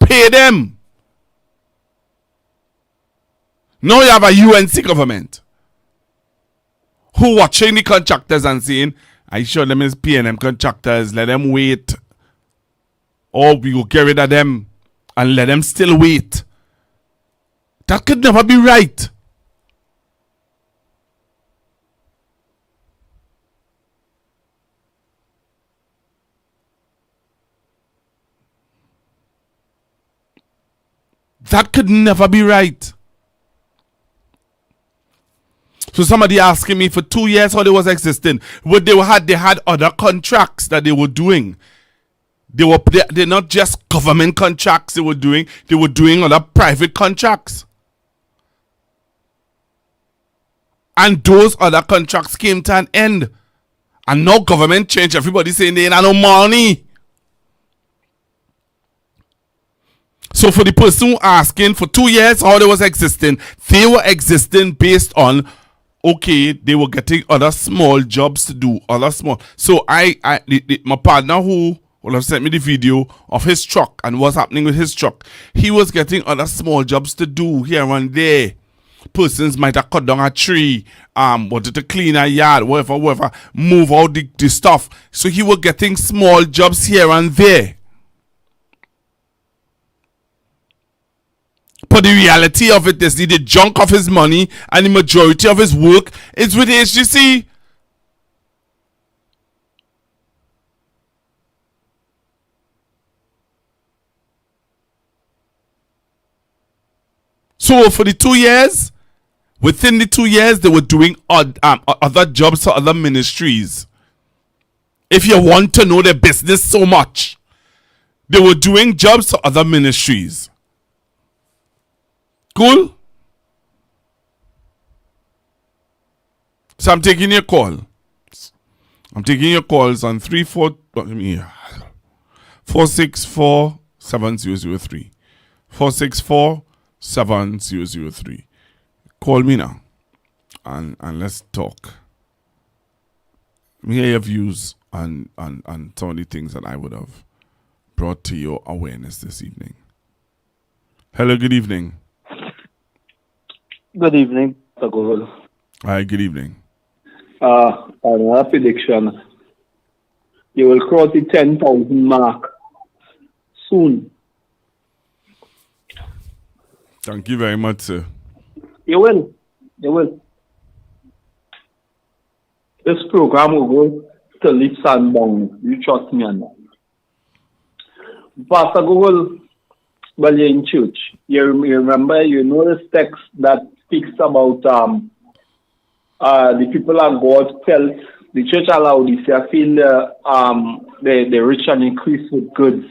pay them. Now you have a UNC government who watching the contractors and saying, I sure them is paying them contractors, let them wait. Or we will get rid of them and let them still wait. That could never be right. That could never be right. So somebody asking me for 2 years how they was existing. They had other contracts that they were doing. They're not just government contracts they were doing other private contracts. And those other contracts came to an end. And now government changed. Everybody saying they ain't have no money. So for the person who asking for 2 years how they was existing, they were existing based on, okay, they were getting other small jobs to do, other small. So my partner who will have sent me the video of his truck and what's happening with his truck, he was getting other small jobs to do here and there. Persons might have cut down a tree, wanted to clean a yard, whatever, move out the stuff. So he was getting small jobs here and there. But the reality of it is the junk of his money and the majority of his work is with HGC. So for the 2 years, within the 2 years, they were doing other jobs for other ministries. If you want to know their business so much, they were doing jobs for other ministries. Cool? So I'm taking your call. I'm taking your calls on 464-7003. 464-7003. Call me now and let's talk. Let me hear your views on some of the things that I would have brought to your awareness this evening. Hello, good evening. Good evening, Mr. Google. Hi, good evening. Another prediction. You will cross the 10,000 mark soon. Thank you very much, sir. You will. You will. This program will go to leaps and bounds. You trust me on that. Pastor Google, well, you're in church. You remember, you know this text that speaks about the people of God felt the church allowed this. I feel the rich and increased with goods,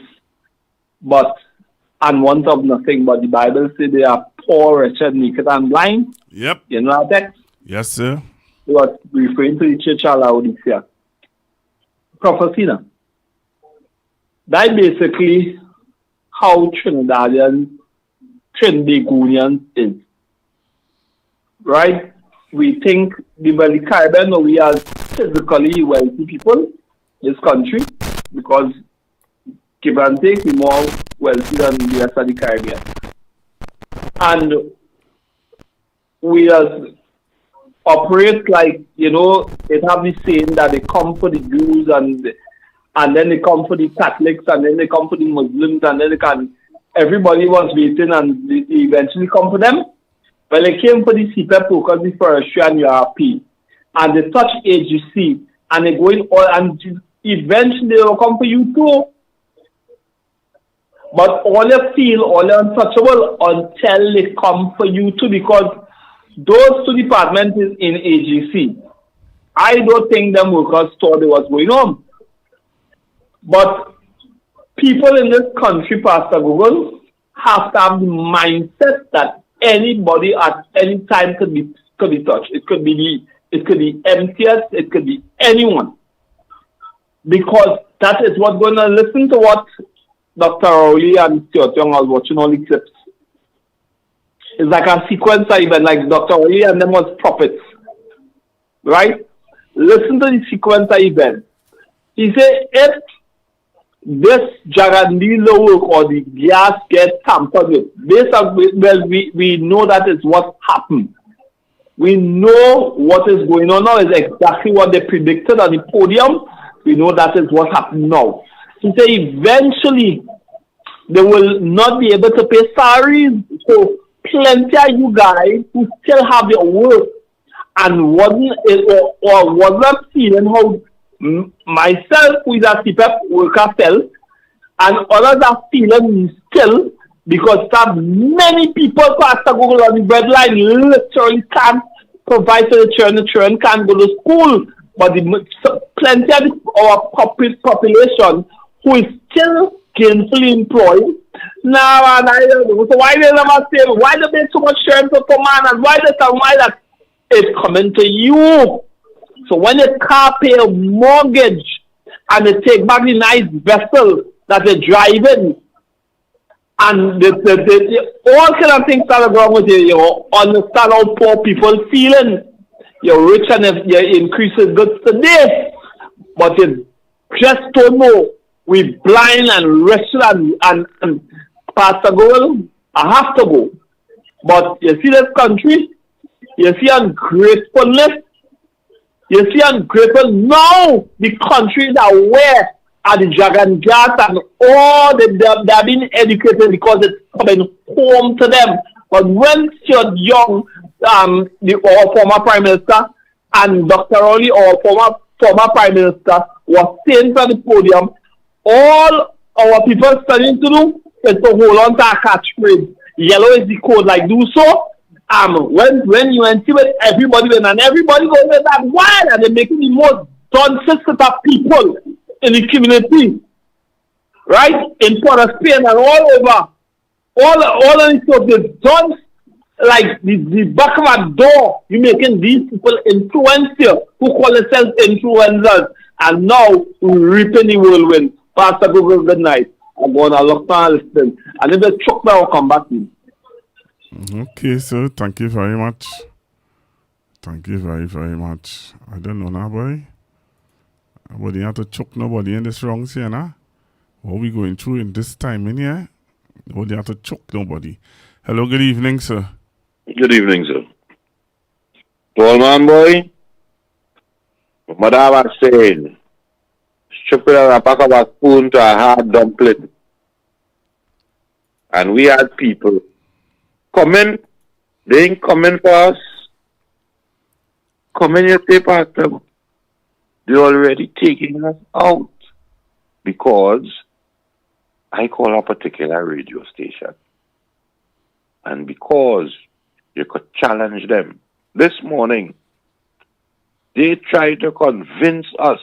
and want of nothing. But the Bible says they are poor, wretched, naked, and blind. Yep. You know that text? Yes, sir. It was referring to the church allowed this here. Prophecy now. That basically how Trinidadians is. Right? We think the Caribbean, we are physically wealthy people in this country because give and take, we're more wealthy than the rest of the Caribbean. And we operate like, it have this saying that they come for the Jews and then they come for the Catholics and then they come for the Muslims and then everybody was waiting and they eventually come for them. Well, they came for the CPEP because the forestry and URP. And they touch AGC and they go in all and eventually they will come for you too. But all you feel, all you untouchable until they come for you too, because those two departments is in AGC. I don't think them workers thought it was going on. But people in this country, Pastor Google, have to have the mindset that anybody at any time could be touched. It could be MTS, it could be anyone. Because that is what's going to listen to what Dr. Rowley and Stuart Young are watching all the clips. It's like a sequence event, like Dr. Rowley and them was prophets. Right? Listen to the sequence event. He said, if this Jagandilo work or the gas gets tampered with. Based on, well, we know that is what happened. We know what is going on now is exactly what they predicted on the podium. We know that is what happened now. So say eventually they will not be able to pay salaries. So plenty of you guys who still have your work and wasn't feeling how myself, who is a CPEP worker, felt, and others are feeling still because many people Pastor Google on the breadline literally can't provide for the children can't go to school. But plenty of our population who is still gainfully employed. Now, and I don't know. So why they never say, why do they so much share for command and why this and why that? It's coming to you. So when a car pay a mortgage and they take back the nice vessel that they're driving, and all kind of things that are wrong with you, you understand how poor people feeling. You're rich and you're increasing goods today, but you just don't know. We blind and wretched and Pastor Goal, I have to go. But you see this country, you see ungratefulness, you see ungrateful. Now the countries are aware of the dragon gas and all they're being educated because it's coming home to them. But when you're young, our former Prime Minister and Dr. Rowley, our former Prime Minister, was saying from the podium, all our people studying to do is to hold on to our catchphrase. Yellow is the code, like do so. When you see with everybody and everybody goes with that wild and they're making the most dunces of people in the community, right? In Port of Spain and all over. All of this stuff is done like the back of a door. You're making these people influential who call themselves influencers. And now we're reaping the whirlwind. Pastor Google, good night. I'm going to look down and listen. And if they choke me, I'll come back to you. Okay, sir. Thank you very much. Thank you very, very much. I don't know now, boy. Nobody have to choke nobody in this wrong here, nah? What we going through in this time in here? Nobody have to choke nobody. Hello, good evening, sir. Good evening, sir. Tall man, boy. My mother was saying, strip it out and pack up a spoon to a hard dumpling. And we had people coming. They ain't coming for us. Coming here, say, Pastor. They're already taking us out because I call a particular radio station. And because you could challenge them. This morning, they tried to convince us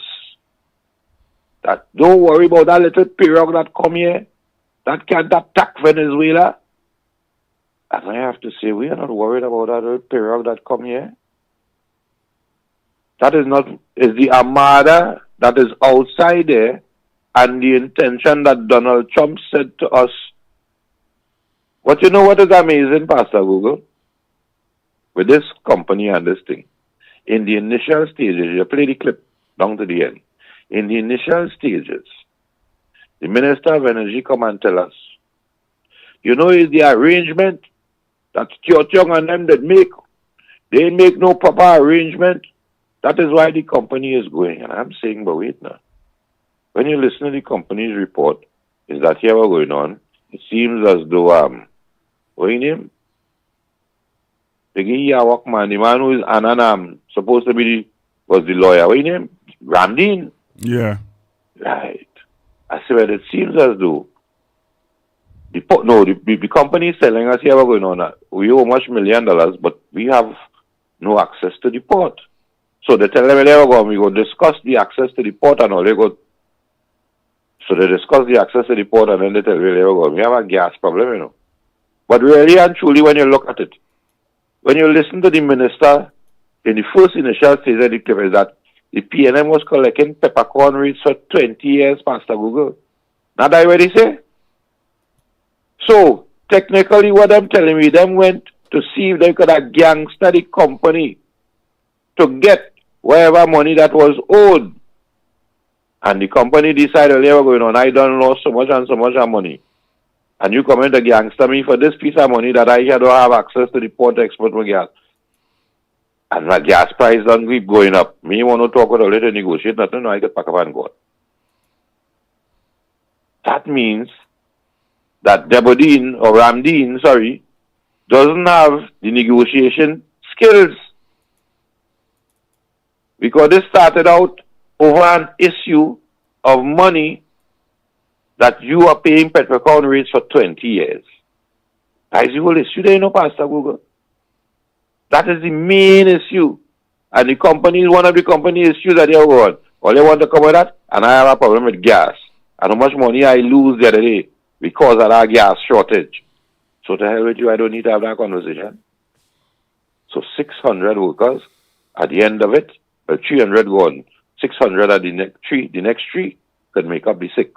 that don't worry about that little pirogue that come here, that can't attack Venezuela. And I have to say, we are not worried about that little pirogue that come here. That is the armada that is outside there, and the intention that Donald Trump said to us. But you know what is amazing, Pastor Google? With this company and this thing, in the initial stages, you play the clip down to the end. In the initial stages, the Minister of Energy come and tell us, you know, is the arrangement that Stuart Young and them did make. They didn't make no proper arrangement. That is why the company is going. And I'm saying, but wait now. When you listen to the company's report, is that here what's going on? It seems as though, what's his name? The man who is Ananam, supposed to be was the lawyer. What's his name? Ramdeen? Yeah. Right. I said, it seems as though the company is telling us here what's going on. We owe much $1 million, but we have no access to the port. So they tell them we're going to discuss the access to the port and all. So they discuss the access to the port and then they tell me we have a gas problem, you know. But really and truly, when you look at it, when you listen to the minister in the first initial stage of the clip, is that the PNM was collecting peppercorn rates for 20 years, Pastor Google. Not that what he say? So, technically, what I'm telling you, them went to see if they could have gangster the company to get whatever money that was owed. and the company decided they were going on, I done lost so much and so much of money. And you come in to gangster me for this piece of money that I here don't have access to the port to export my gas. And my gas price don't keep going up. Me want to talk with a little negotiate, nothing, no, I get pack up and go. That means that Debodine or Ramdeen, doesn't have the negotiation skills. Because this started out over an issue of money that you are paying Petrocon rates for 20 years. That is the whole issue there, Pastor Google. That is the main issue. And the company, one of the company issues that they are going. All they want to cover that, and I have a problem with gas. And how much money I lose the other day because of that gas shortage. So to hell with you, I don't need to have that conversation. So 600 workers, at the end of it, 300 gone. 600 at the next three could make up the 6.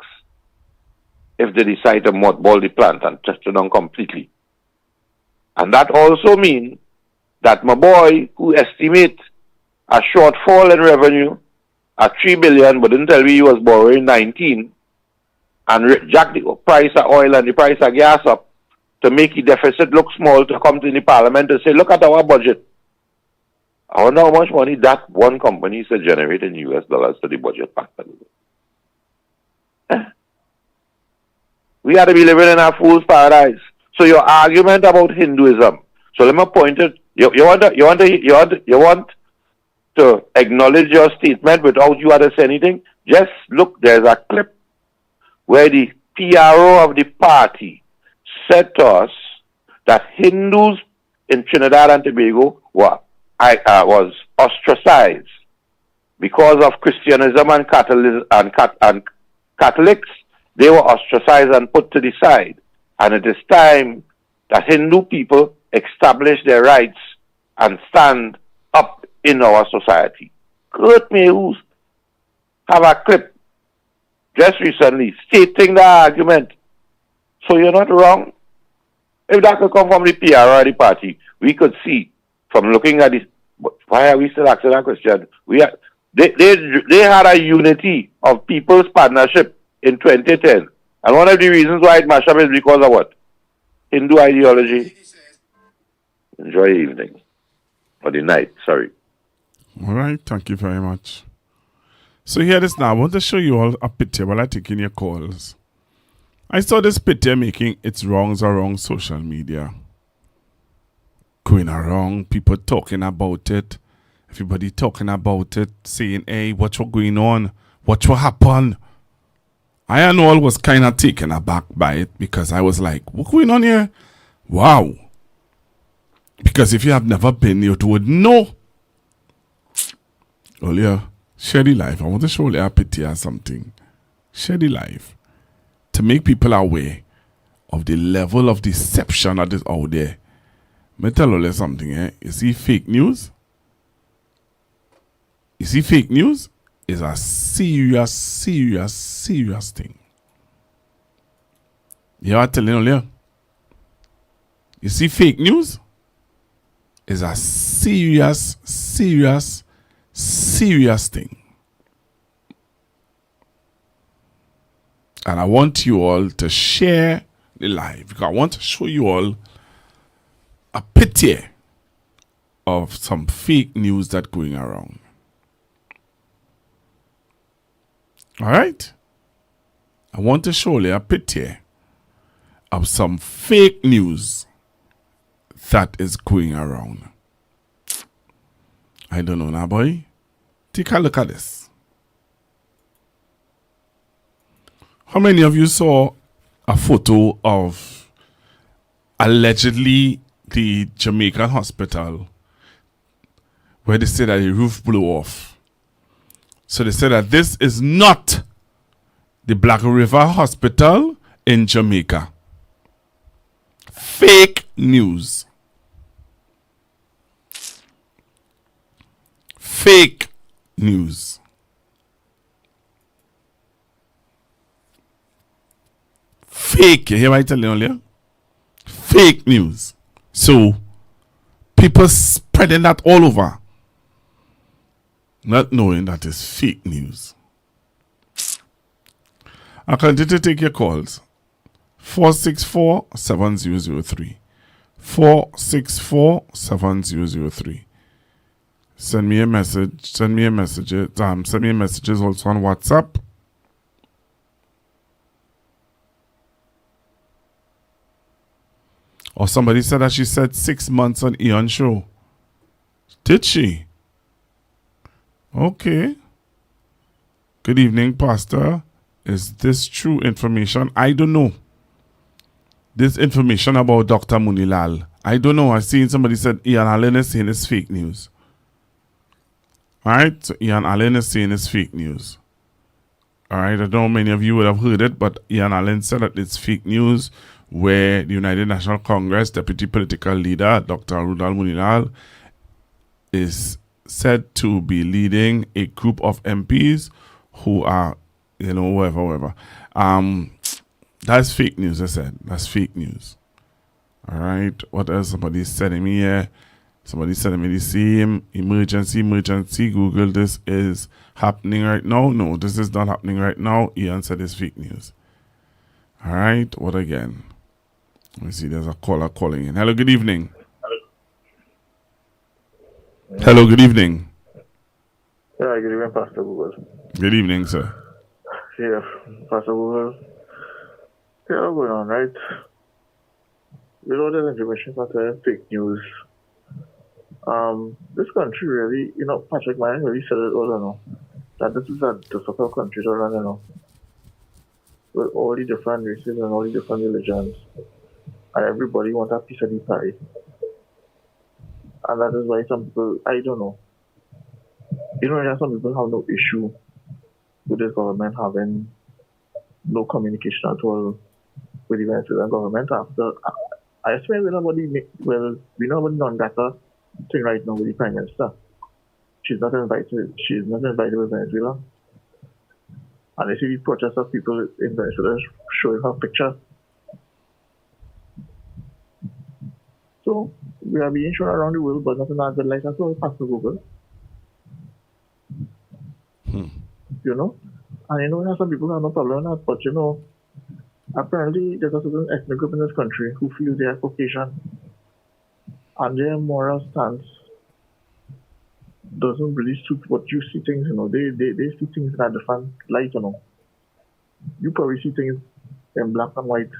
If they decide to mothball the plant and test it down completely. And that also means that my boy who estimate a shortfall in revenue at 3 billion, but didn't tell me he was borrowing 19, and jack the price of oil and the price of gas up to make the deficit look small, to come to the parliament and say, look at our budget. I wonder how much money that one company is generating in US dollars to the budget factor. We had to be living in a fool's paradise. So your argument about Hinduism. So let me point it. You want to acknowledge your statement without you had to say anything? Just look, there's a clip where the PRO of the party said to us that Hindus in Trinidad and Tobago was ostracized because of Christianism and Catholics. They were ostracized and put to the side. And it is time that Hindu people establish their rights and stand up in our society. Kurt Mayhews have a clip just recently stating the argument. So you're not wrong. If that could come from the PR or the party, we could see from looking at this. Why are we still asking that question? They had a unity of people's partnership in 2010. And one of the reasons why it mashed up is because of what? Hindu ideology. Enjoy the evening. Or the night, sorry. All right, thank you very much. So here it is now. I want to show you all a picture while I take in your calls. I saw this picture making its wrongs around social media. Going around, people talking about it. Everybody talking about it, saying, hey, what's going on? What will happen? I and all was kind of taken aback by it because I was like, what's going on here? Wow. Because if you have never been, you would know. Earlier, share the life. I want to show you a picture or something. Share the life. To make people aware of the level of deception that is out there. Let me tell you something. You see fake news? You see fake news? Is a serious thing. You know what I'm telling you? You see fake news? Is a serious thing. And I want you all to share the live because I want to show you all a picture of some fake news that's going around. All right? I want to show you a picture of some fake news that is going around. I don't know now, boy. Take a look at this. How many of you saw a photo of allegedly the Jamaican hospital where they said that the roof blew off? So they said that this is not the Black River Hospital in Jamaica. Fake news. Fake news. Fake. You hear what I tell you earlier? Fake news. So, people spreading that all over, not knowing that it's fake news. I'll continue to take your calls. 464-7003. 464-7003. Send me a message. Send me messages also on WhatsApp. Or somebody said that she said 6 months on Eon show. Did she? Okay. Good evening, Pastor. Is this true information? I don't know. This information about Dr. Munilal. I don't know. I seen somebody said Ian Allen is saying it's fake news. Alright, so Ian Allen is saying it's fake news. Alright, I don't know many of you would have heard it, but Ian Allen said that it's fake news where the United National Congress Deputy Political Leader, Dr. Rudal Munilal, is said to be leading a group of MPs who are, whoever. That's fake news, I said. That's fake news. Alright, what else? Somebody's sending me here. Somebody's sending me the same emergency. Google, this is happening right now. No, this is not happening right now. Ian said it's fake news. Alright, what again? Let me see, there's a caller calling in. Hello, good evening. Hello, good evening. Yeah, good evening, Pastor Google. Good evening, sir. Yeah, Pastor Google. Yeah, what's going on, right? With all that information, Pastor, fake news. This country really, Patrick Ryan really said it all, that this is a difficult country to run, with all the different races and all the different religions, and everybody wants a piece of the pie. And that is why some people, I don't know. Some people have no issue with the government having no communication at all with the Venezuelan government after. I swear we know about the non-data thing right now with the Prime Minister. She's not invited with Venezuela. And I see the protests of people in Venezuela showing her picture. So we are being shown around the world, but not in a good light as well. Pastor Google. And some people have no problem with that, but apparently there's a certain ethnic group in this country who feel they are Caucasian, and their moral stance doesn't really suit what you see things. They see things in a different light. You probably see things in black and white,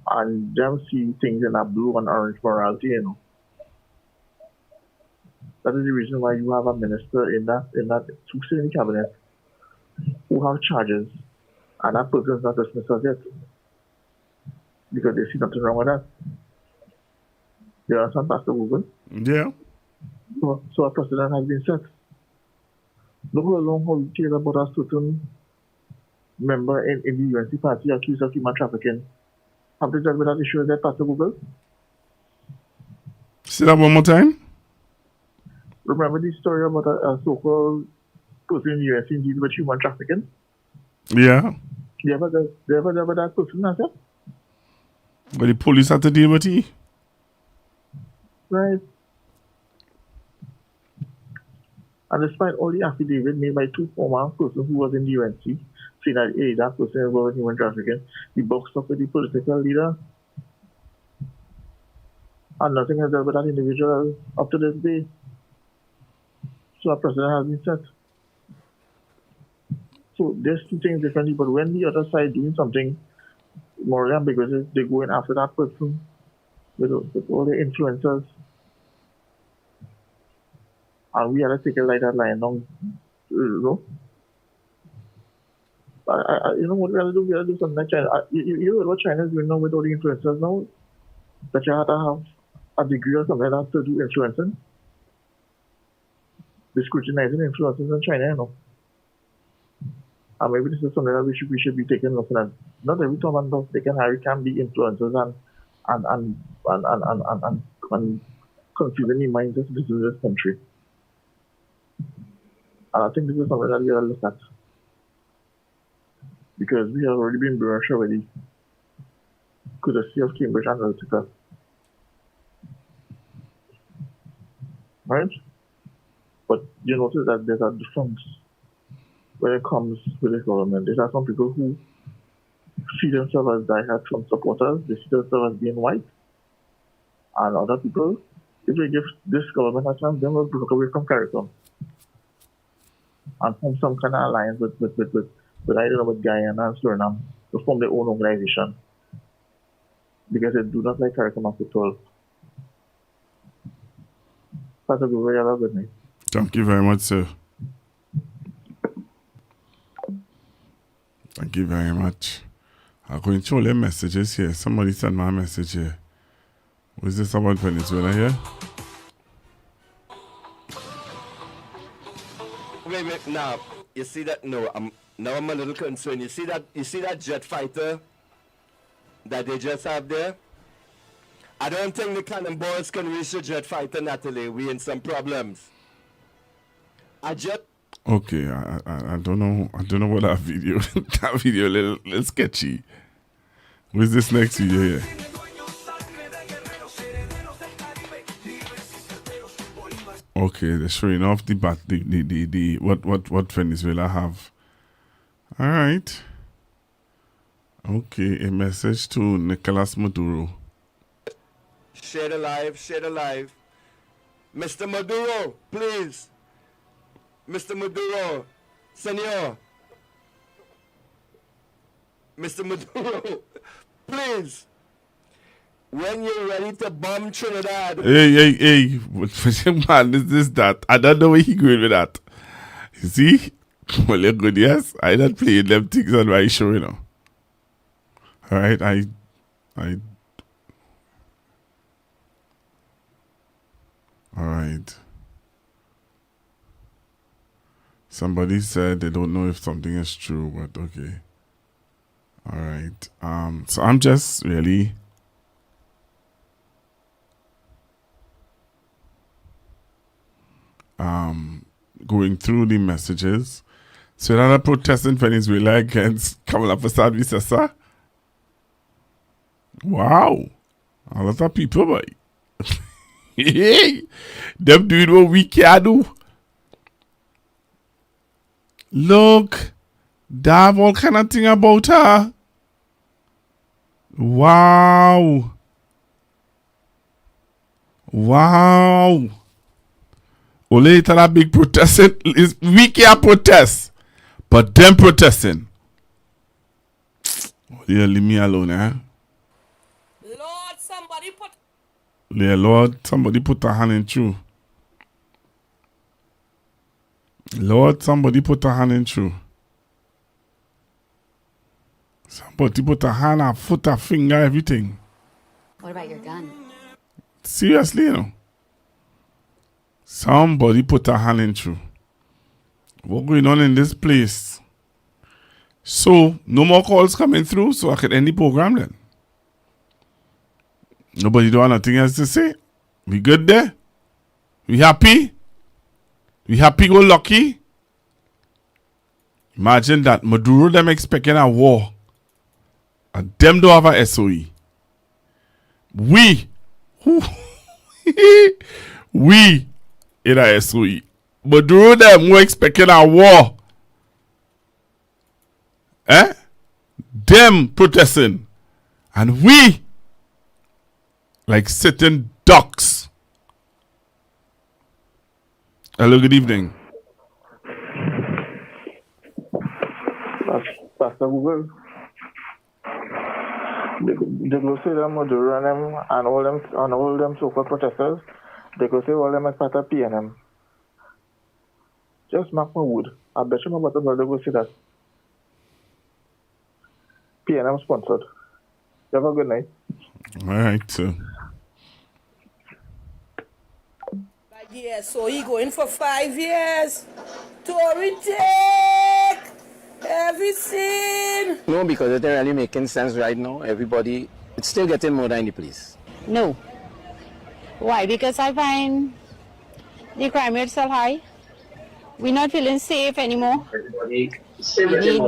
and them see things in a blue and orange morality. That is the reason why you have a minister in that in the cabinet who have charges, and that person is not dismissed as yet because they see nothing wrong with that. You understand, Pastor Google? Yeah. So a precedent has been set. Look how long how you care about a certain member in the UNC party accused of human trafficking. Have they dealt with that issue yet, Pastor Google? Say that one more time. Remember the story about a so-called person in the UNC dealing with human trafficking? Yeah. You ever dealt with that person, has it? But the police had to deal with it. Right. And despite all the affidavit made by two former persons who was in the UNC, saying that, hey, that person involved in human trafficking, the boxed up with the political leader, and nothing has dealt with that individual up to this day. So a precedent has been set. So there's two things differently, but when the other side doing something more ambiguous, they go in after that person with all the influencers. And we had to take it like that lying down, what we have to do? We have to do something like China. You know what China is doing now with all the influencers now? That you have to have a degree or something like that to do influencing. They're scrutinizing influencers in China, And maybe this is something that we should be taking a look at. Not every time they can be influencers and confusing the minds of citizens in this country. And I think this is something that we have to look at. Because we have already been brushed already. Courtesy of Cambridge Analytica. Right? But you notice that there's a difference when it comes to this government. There are some people who see themselves as diehard Trump supporters. They see themselves as being white. And other people, if they give this government a chance, they will break away from CARICOM and form some kind of alliance with I don't know, with Guyana and Suriname to form their own organization. Because they do not like CARICOM at all. Pastor Google, you have a good night. Thank you very much, sir. Thank you very much. I'm going to show them messages here. Somebody sent my message here. What is this about Venezuela here? Wait, now you see that? No, I'm a little concerned. You see that jet fighter that they just have there? I don't think the cannonballs can reach the jet fighter, Natalie. We in some problems. Okay, I don't know. I don't know what that video. That video a little sketchy. What's this next video here? Okay, they're showing off the what Venezuela have. All right. Okay, a message to Nicolas Maduro. Share the live. Mr. Maduro, please. Mr. Maduro, senor. Mr. Maduro, please. When you're ready to bomb Trinidad. Hey. What man is this that? I don't know where he going with that. You see? Well, you're good, yes. I not playing them things on my show, you know. Alright, I alright. Somebody said they don't know if something is true, but okay. Alright. So I'm just really going through the messages. So another protest in Venezuela against Kamala Persad. Wow. A lot of people, boy. Hey, them doing what we can do. Look, they have all kind of thing about her. Wow. Only that big protesting is we can't protest, but them protesting. Yeah, leave me alone, eh? Lord, somebody put a hand in through. Lord, somebody put a hand in through. Somebody put a hand, a foot, a finger, everything. What about your gun? Seriously, you know. Somebody put a hand in through. What's going on in this place? So, no more calls coming through, so I can end the program then. Nobody don't have nothing else to say. We good there? We happy? We happy go lucky? Imagine that. Maduro them expecting a war. And them don't have a SOE. We in a SOE. Maduro them were expecting a war. Them protesting. And we like sitting ducks. Hello, good evening. Pastor Google. They go say them Maduro and all them so-called protesters. They go say all them as part of PNM. Just mark my word. I bet you my bottom they go say that. PNM sponsored. You have a good night. All right, sir. Yeah, so he going for 5 years. Tory take everything. No, because it's really making sense right now. Everybody, it's still getting more than the police. No. Why? Because I find the crime rate so high. We're not feeling safe anymore. We need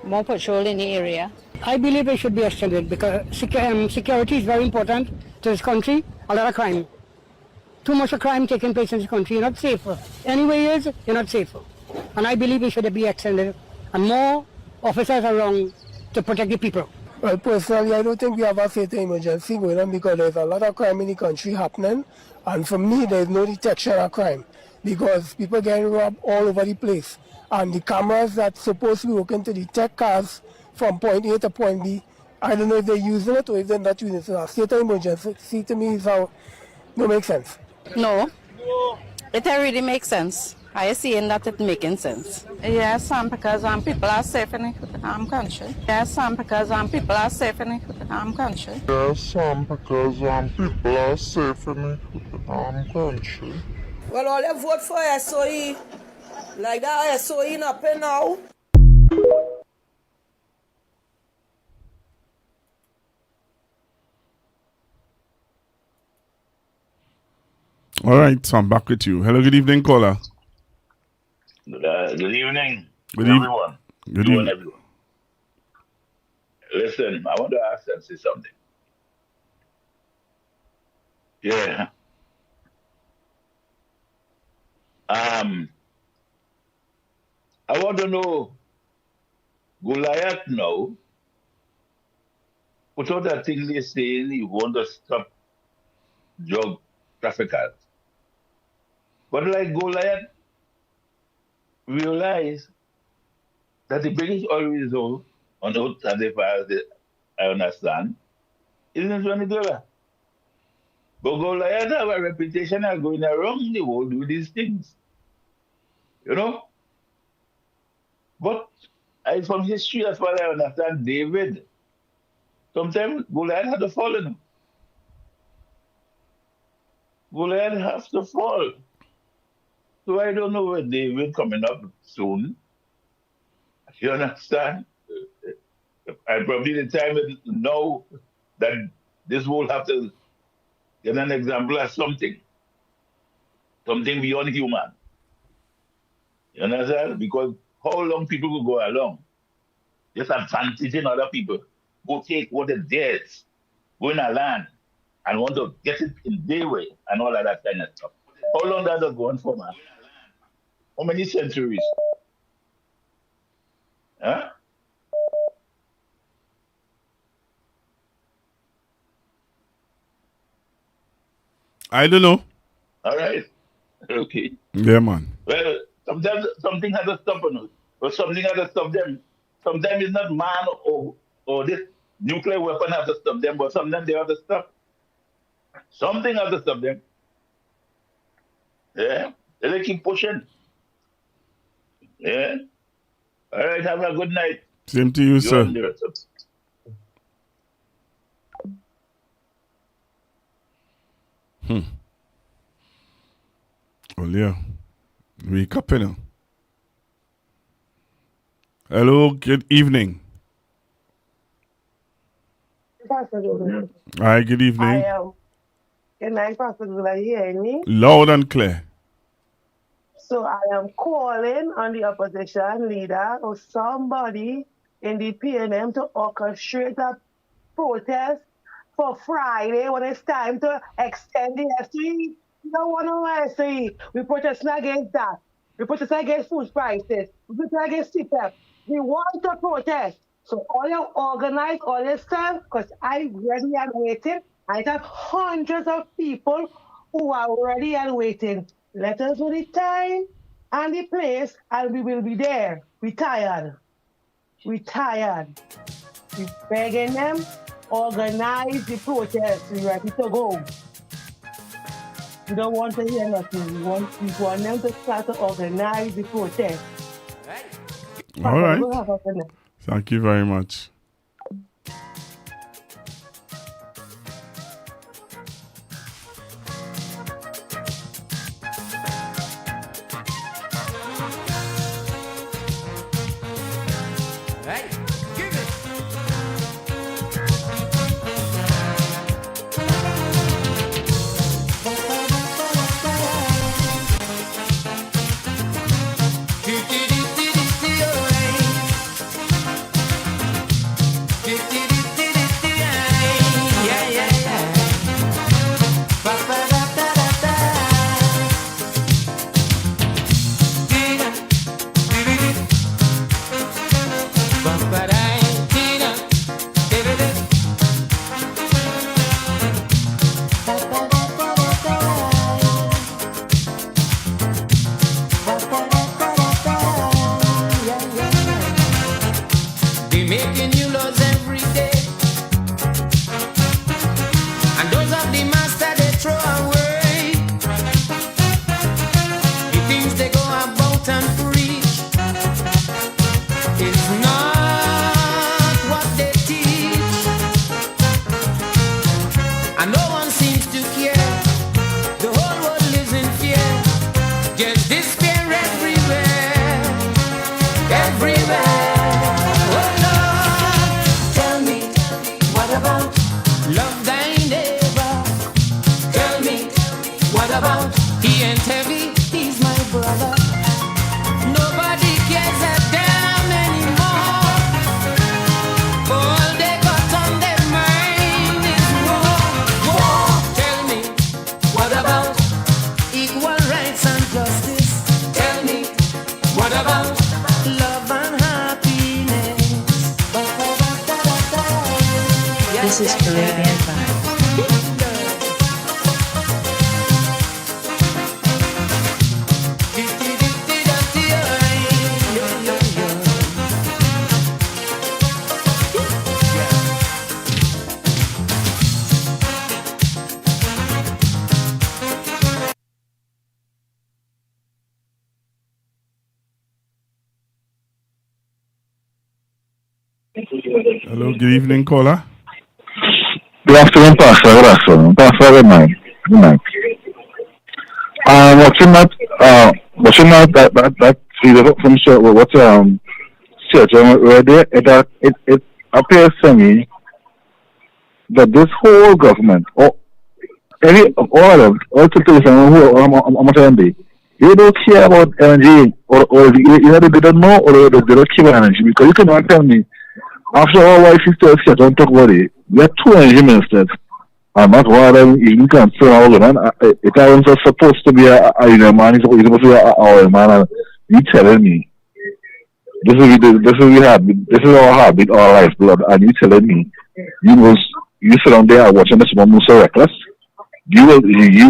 more patrol in the area. I believe it should be extended because security is very important to this country. A lot of crime. Too much of crime taking place in this country. You're not safer. Anyway, you're not safer. and I believe it should be extended and more officers around to protect the people. Well, personally, I don't think we have a state of emergency going on because there's a lot of crime in the country happening, and for me, there's no detection of crime because people getting robbed all over the place, and the cameras that's supposed to be working to detect cars from point A to point B, I don't know if they're using it or if they're not using it. So a state of emergency to me is how no make sense. No, it really makes sense. I see in that it making sense. Yes, because people are safe in the country. Yes, because people are safe in the country. Yes, because people are safe in the country. Well, all they vote for SOE. Like that SOE not pay now. All right, so I'm back with you. Hello, good evening, caller. Good evening. Good everyone. Good You evening. and everyone. Listen, I want to ask and say something. Yeah. I want to know, Goliath now, put out that thing they say he want to stop drug traffickers. But like Goliath realize that the biggest oil result on earth, as far as I understand, is in Venezuela. But Goliath have a reputation of going around the world with these things. You know? But from history, as far as I understand, David, sometimes Goliath had to fall, you know? Goliath has to fall. So I don't know where David coming up soon. You understand? And probably the time is now that this world have to get an example of something beyond human. You understand? Because how long people will go along, just advantaging other people, go take what is theirs, go in a land and want to get it in their way and all of that kind of stuff. How long does that go on for, man? How many centuries? Huh? I don't know. All right. Okay. Yeah, man. Well, sometimes something has to stop on us, or something has to stop them. Sometimes it's not man or this nuclear weapon has to stop them, but sometimes they have to stop. Something has to stop them. Yeah. They keep pushing. Yeah. All right. Have a good night. Same to you, sir. and the rest of- Well, yeah. Wake up, you know. Hello, good evening. Pastor Douglas. Hi, good evening. I am. Good night, Pastor Douglas. You hearing me? Loud and clear. So I am calling on the opposition leader or somebody in the PNM to orchestrate a protest for Friday when it's time to extend the SE. We don't want no SE. We protest against that. We protest against food prices. We protest against CPEP. We want to protest. So all you organize all this stuff, because I'm ready and waiting. I have hundreds of people who are ready and waiting. Let us know the time and the place, and we will be there. We tired. We tired. We begging them, organize the protest. We ready to go. We don't want to hear nothing. We want them to start to organize the protest. All right. Thank you very much. love and happiness. This is Caribbean Vibe. Hello, good evening, caller. Good afternoon, Pastor. Good afternoon. Pastor, good night. Good night. Watching that video from Sergio right there, it appears to me that this whole government, all the people who I'm they don't care about energy, or either they don't know, or they don't care about energy, because you cannot tell me, after all, why sisters here don't talk about it. We have two energy ministers. And not one of them even concerned all of them. It was supposed to be a man, he's supposed to be our man, and you telling me this is our habit, our lifeblood, and you telling me you sit down there watching this one move so reckless. You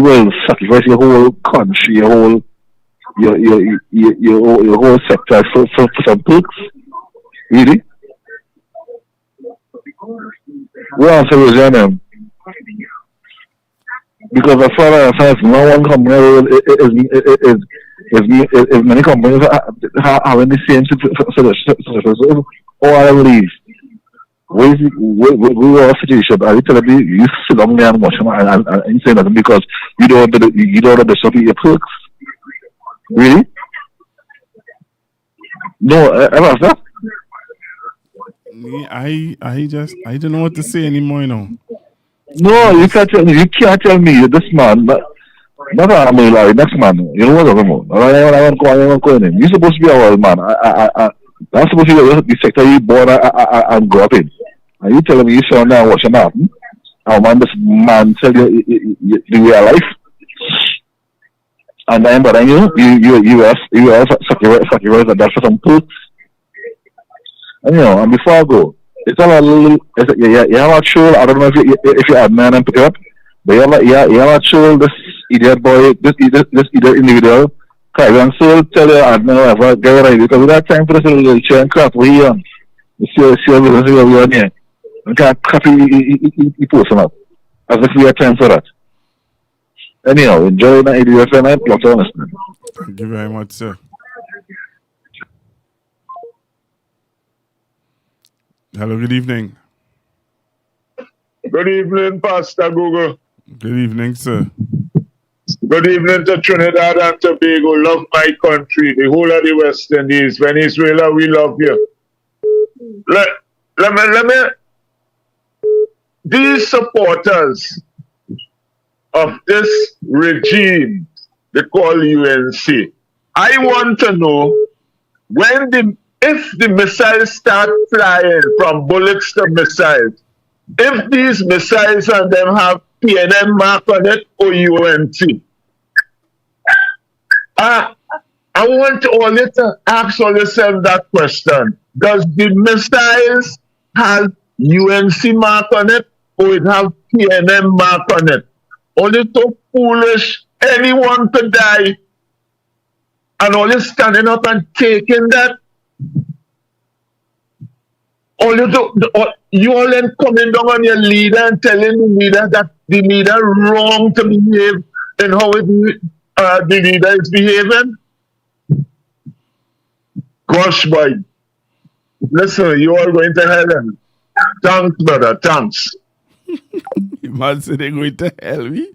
will sacrifice your whole country, your whole sector for some perks? Really? What answer was your name? Because as far as I know, no one company is many companies having the same situation. All I believe, we were a situation. I tell you, you sit down there and watch them and say nothing because you don't the stuff your perks. Really? No, ever that? I don't know what to say anymore, you know. No, you can't tell me this man, not Larry, next man. You know what I'm talking about. I won't call him. You're supposed to be our old man. I'm supposed to be the sector you born and grew up in. And you telling me you sit down and watch him happen? This man tell you the real life. And then, but then you have sacrifice that for some truth. And and before I go, it's all a little. You have a show. I don't know if you admin and pick it up, but you have a show. This idiot boy, this idiot individual, Caribbean soul, tell you admin whatever, get it right because we got time for this little chair and crap. We on. You see what we on here. We can't copy he posting up as if we have time for that. Anyhow, enjoy the idiot and I block on listening. Thank you very much, sir. Hello, good evening. Good evening, Pastor Google. Good evening, sir. Good evening to Trinidad and Tobago. Love my country, the whole of the West Indies. Venezuela, we love you. Let me. These supporters of this regime they call UNC, I want to know if the missiles start flying from bullets to missiles, if these missiles and them have PNM mark on it or UNT. I want all you to ask all yourself that question. Does the missiles have UNC mark on it or it have PNM mark on it? Only too foolish, anyone could die. And all you standing up and taking that. All you do, you all then coming down on your leader and telling the leader that the leader wrong to behave in how the leader is behaving. Gosh, boy. Listen, you all going to hell. Thanks, brother. Thanks. The man said they're going to hell, we?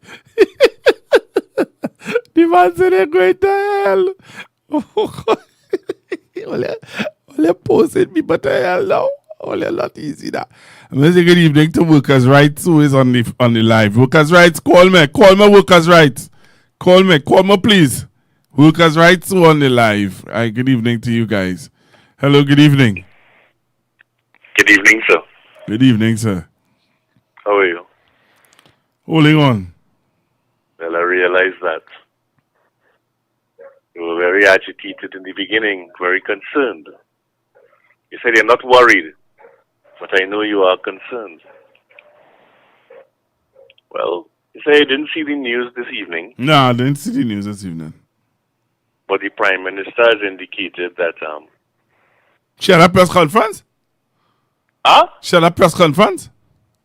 The man said they're going to hell. Only posting people to hell now. Only not easy that. I'm going to say good evening to Workers' Rights, who is on the live. Workers' Rights, call me, Workers' Rights. Call me, please. Workers' Rights, who on the live. Right, good evening to you guys. Hello, good evening. Good evening, sir. Good evening, sir. How are you? Holding on. Well, I realize that You were very agitated in the beginning, very concerned. You said you're not worried, but I know you are concerned. Well, you say you didn't see the news this evening. No, I didn't see the news this evening. But the Prime Minister has indicated that... She had a press conference? Huh? She had a press conference?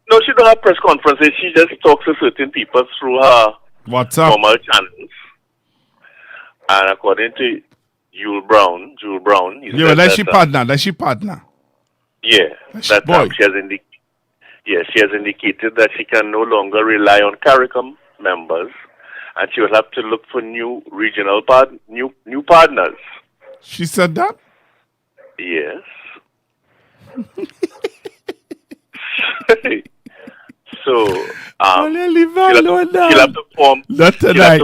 No, she don't have press conferences. She just talks to certain people through her WhatsApp normal channels. And according to Jules Brown, he yeah, said but she partner. Yeah, That's that boy. she has indicated that she can no longer rely on CARICOM members, and she will have to look for new regional new partners. She said that? Yes. So, she'll have to form. Not tonight.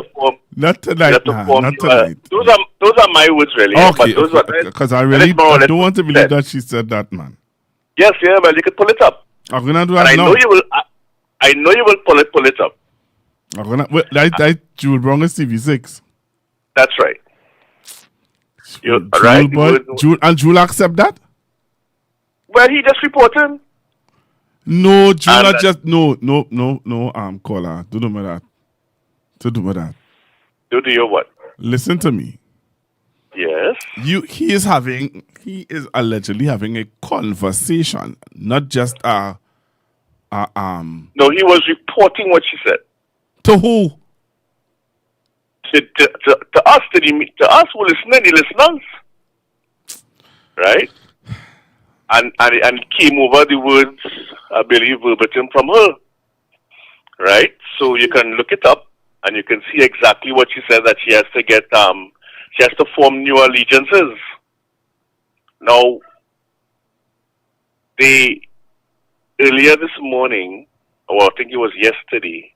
Not tonight. Not tonight. Those are my words, really. Okay, but those are because I don't want to believe that she said that, man. Yes, yeah, well, you can pull it up. I'm gonna do And that I now. know you will. I know you will pull it up. I'm gonna that Jules Brown is TV6. That's right. Jules accept that? Well, he just reported. No, Jules just no. Caller, do me that. Do your what? Listen to me. Yes. He is allegedly having a conversation, not just No, he was reporting what she said. To who? To us, to us who listen, the listeners, right? And came over the words, I believe, verbatim from her, right? So you can look it up and you can see exactly what she said, that she has to get she has to form new allegiances. Now, earlier this morning, or I think it was yesterday,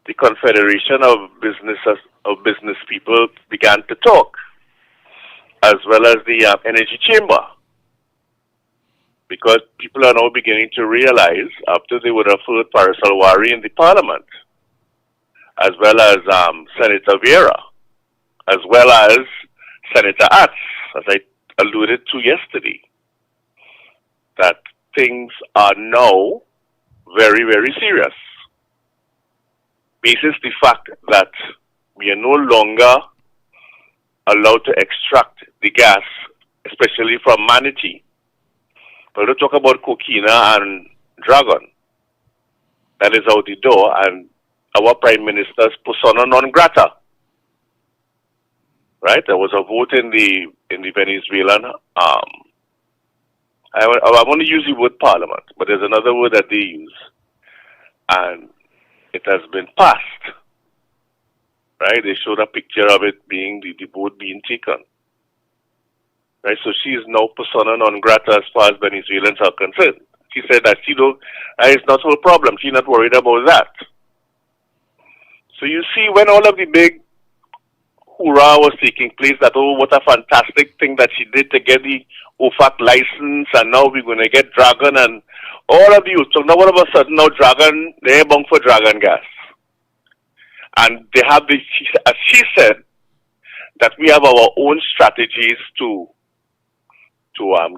the Confederation of Business People began to talk, as well as the Energy Chamber, because people are now beginning to realize, after they would have heard Parasalwari in the Parliament, as well as Senator Vera, as well as Senator Atz, as I alluded to yesterday, that things are now very, very serious. Basis the fact that we are no longer allowed to extract the gas, especially from Manatee. But we'll talk about Coquina and Dragon. That is out the door, and our Prime Minister's persona non grata. Right? There was a vote in the Venezuelan. I want to use the word parliament, but there's another word that they use, and it has been passed. Right? They showed a picture of it being the vote being taken. Right? So she is now persona non grata as far as Venezuelans are concerned. She said that it's not her problem. She's not worried about that. So you see, when all of the big hoorah was taking place, that, oh, what a fantastic thing that she did to get the OFAC license, and now we're going to get Dragon and all of you. So now all of a sudden, now Dragon, they're bound for Dragon gas. And they have this, as she said, that we have our own strategies to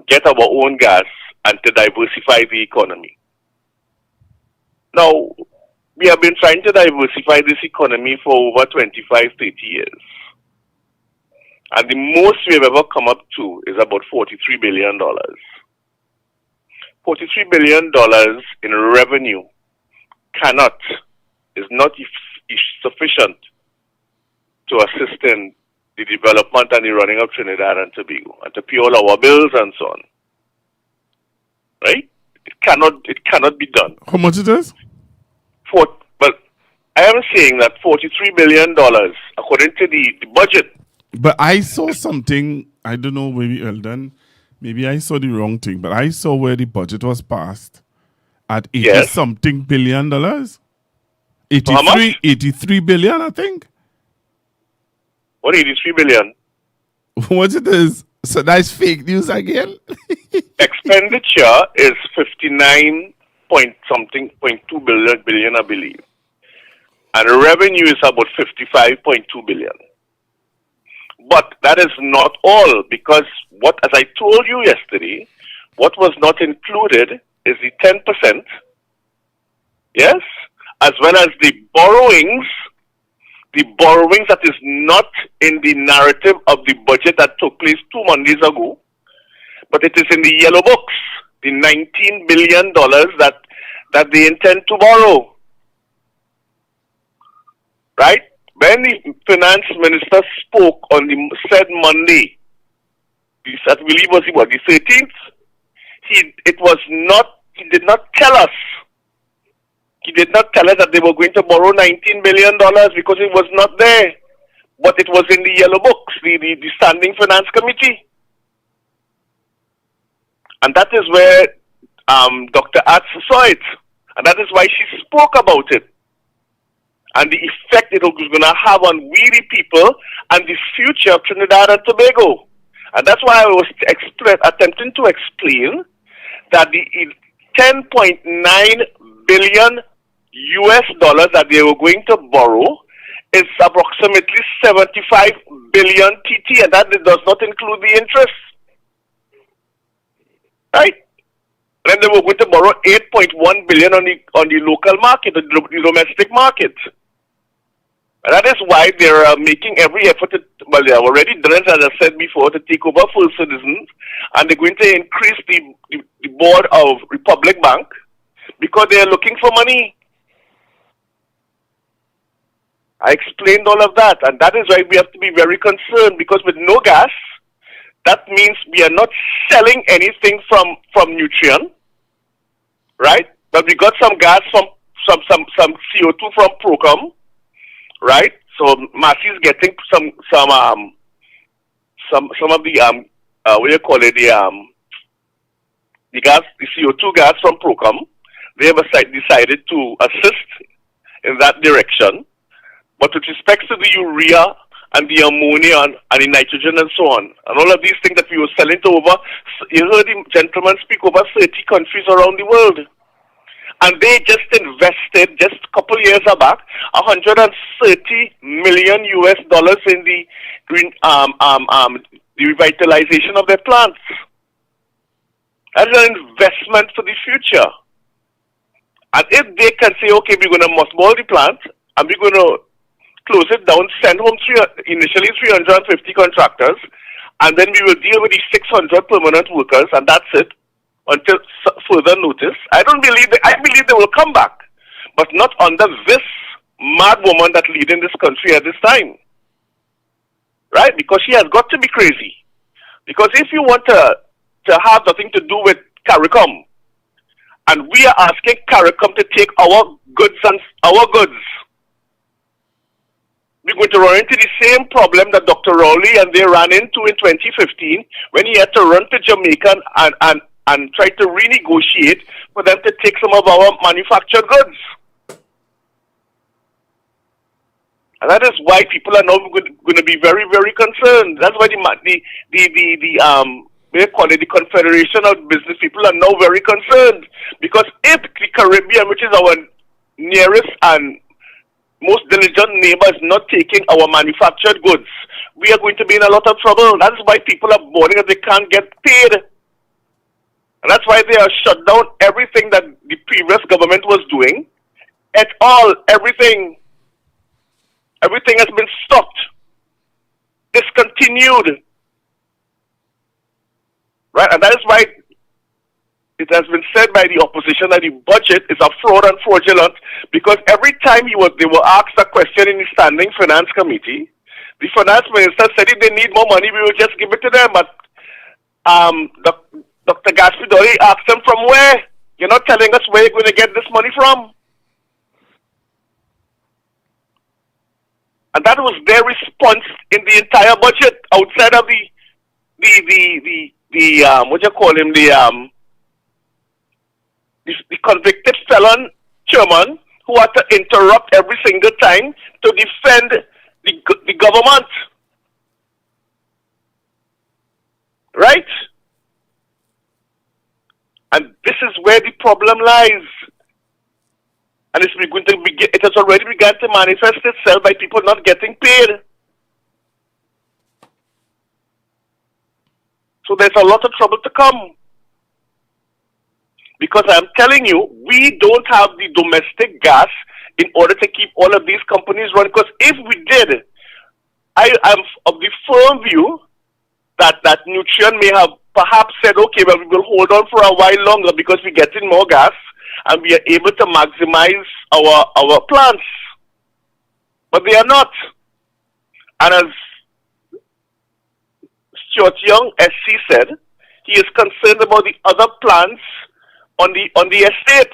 get our own gas and to diversify the economy. Now, we have been trying to diversify this economy for over 25, 30 years. And the most we have ever come up to is about $43 billion. $43 billion in revenue is not sufficient to assist in the development and the running of Trinidad and Tobago, and to pay all our bills and so on. Right? It cannot be done. How much it is? But I am saying that $43 billion, according to the budget. But I saw something, I don't know, maybe Eldon, maybe I saw the wrong thing, but I saw where the budget was passed at 80-something billion dollars. 83 billion, I think. What, 83 billion? What it is? So that's fake news again? Expenditure is 59.2 billion, I believe. And revenue is about 55.2 billion. But that is not all, because what, as I told you yesterday, what was not included is the 10%, yes, as well as the borrowings that is not in the narrative of the budget that took place 2 Mondays ago, but it is in the yellow books, the $19 billion that they intend to borrow. Right? When the finance minister spoke on the said Monday, I believe was the 13th, he did not tell us. He did not tell us that they were going to borrow $19 billion because it was not there. But it was in the yellow books, the Standing Finance Committee. And that is where Dr. Atz saw it. And that is why she spoke about it. And the effect it was going to have on we people and the future of Trinidad and Tobago. And that's why I was attempting to explain that the 10.9 billion US dollars that they were going to borrow is approximately 75 billion TT, and that does not include the interest. Right? Then they were going to borrow 8.1 billion on the local market, the domestic market. And that is why they are making every effort they have already done it, as I said before, to take over full citizens, and they're going to increase the board of Republic Bank because they are looking for money. I explained all of that, and that is why we have to be very concerned, because with no gas, that means we are not selling anything from Nutrien, right? But we got some gas from some CO2 from Procom, right? So Massey is getting some of the what do you call it, the gas, the CO2 gas from Procom. They have decided to assist in that direction. But with respect to the urea and the ammonia and the nitrogen and so on, and all of these things that we were selling to over, you heard the gentleman speak, over 30 countries around the world. And they just invested, just a couple years back, $130 million US dollars in the revitalization of their plants. That's an investment for the future. And if they can say, okay, we're going to mothball the plant, and we're going to close it down, send home initially 350 contractors, and then we will deal with the 600 permanent workers, and that's it, until further notice. I believe they will come back, but not under this mad woman that's leading this country at this time. Right? Because she has got to be crazy. Because if you want to have nothing to do with CARICOM, and we are asking CARICOM to take our goods, we're going to run into the same problem that Dr. Rowley and they ran into in 2015 when he had to run to Jamaica and try to renegotiate for them to take some of our manufactured goods. And that is why people are now going to be very, very concerned. That's why the Confederation of Business People are now very concerned. Because if the Caribbean, which is our nearest and most diligent neighbor, is not taking our manufactured goods, we are going to be in a lot of trouble. That is why people are boarding and they can't get paid. And that's why they have shut down everything that the previous government was doing. At all, everything has been stopped, discontinued. Right? And that is why it has been said by the opposition that the budget is a fraud and fraudulent, because every time they were asked a question in the Standing Finance Committee, the finance minister said if they need more money, we will just give it to them. But Dr. Gaspidori asked them, from where? You're not telling us where you're going to get this money from. And that was their response in the entire budget, outside of the convicted felon chairman who had to interrupt every single time to defend the government. Right? And this is where the problem lies. And it has already begun to manifest itself by people not getting paid. So there's a lot of trouble to come. Because I'm telling you, we don't have the domestic gas in order to keep all of these companies running. Because if we did, I am of the firm view that Nutrien may have perhaps said, okay, well, we will hold on for a while longer because we're getting more gas and we are able to maximize our plants. But they are not. And as Stuart Young, SC, said, he is concerned about the other plants on the estate.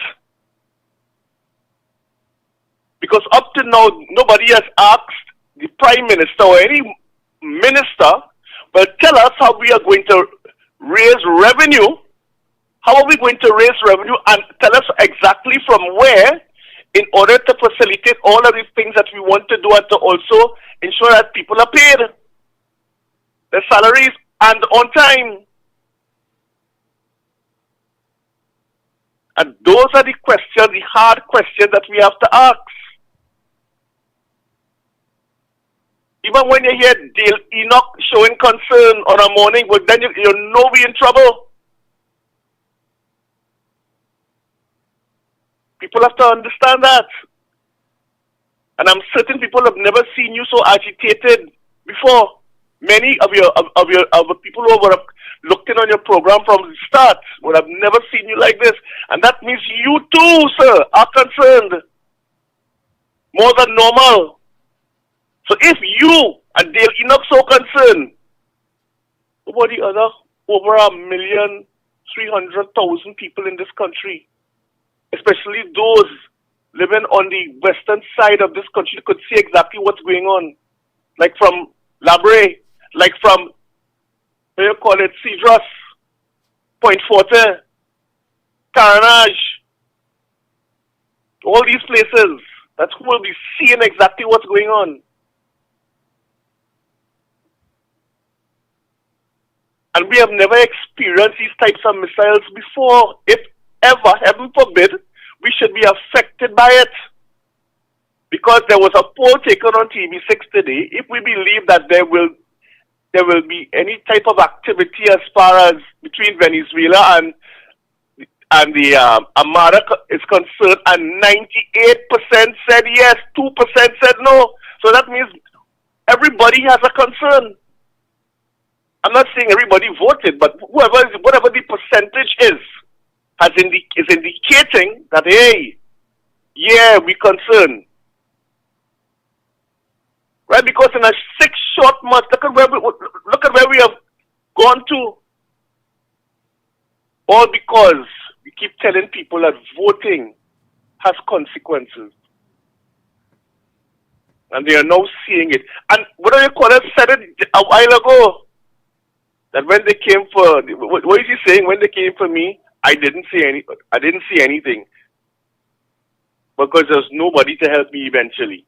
Because up to now, nobody has asked the Prime Minister or any minister, well, tell us how we are going to raise revenue. How are we going to raise revenue, and tell us exactly from where in order to facilitate all of these things that we want to do and to also ensure that people are paid their salaries and on time. And those are the questions, the hard questions that we have to ask. Even when you hear Dale Enoch showing concern on a morning, but then you know we're in trouble. People have to understand that. And I'm certain people have never seen you so agitated before. Many of the people who have looked in on your program from the start would have never seen you like this. And that means you too, sir, are concerned. More than normal. So if you and Dale Enoch so concerned, about the other over 1,300,000 people in this country, especially those living on the western side of this country, could see exactly what's going on. Like from Labre, like from, what do you call it, Cedros, Point Forte, Caranage, all these places. That's who will be seeing exactly what's going on. And we have never experienced these types of missiles before. If ever, heaven forbid, we should be affected by it. Because there was a poll taken on TV6 today. If we believe that there will be any type of activity as far as between Venezuela and the Armada is concerned, and 98% said yes, 2% said no. So that means everybody has a concern. I'm not saying everybody voted, but whatever the percentage is indicating that, hey, yeah, we're concerned. Right? Because in a 6 short months, look at where we have gone to. All because we keep telling people that voting has consequences. And they are now seeing it. And what do you call it? Said it a while ago. That when they came for, what is he saying? When they came for me, I didn't see anything. Because there's nobody to help me eventually.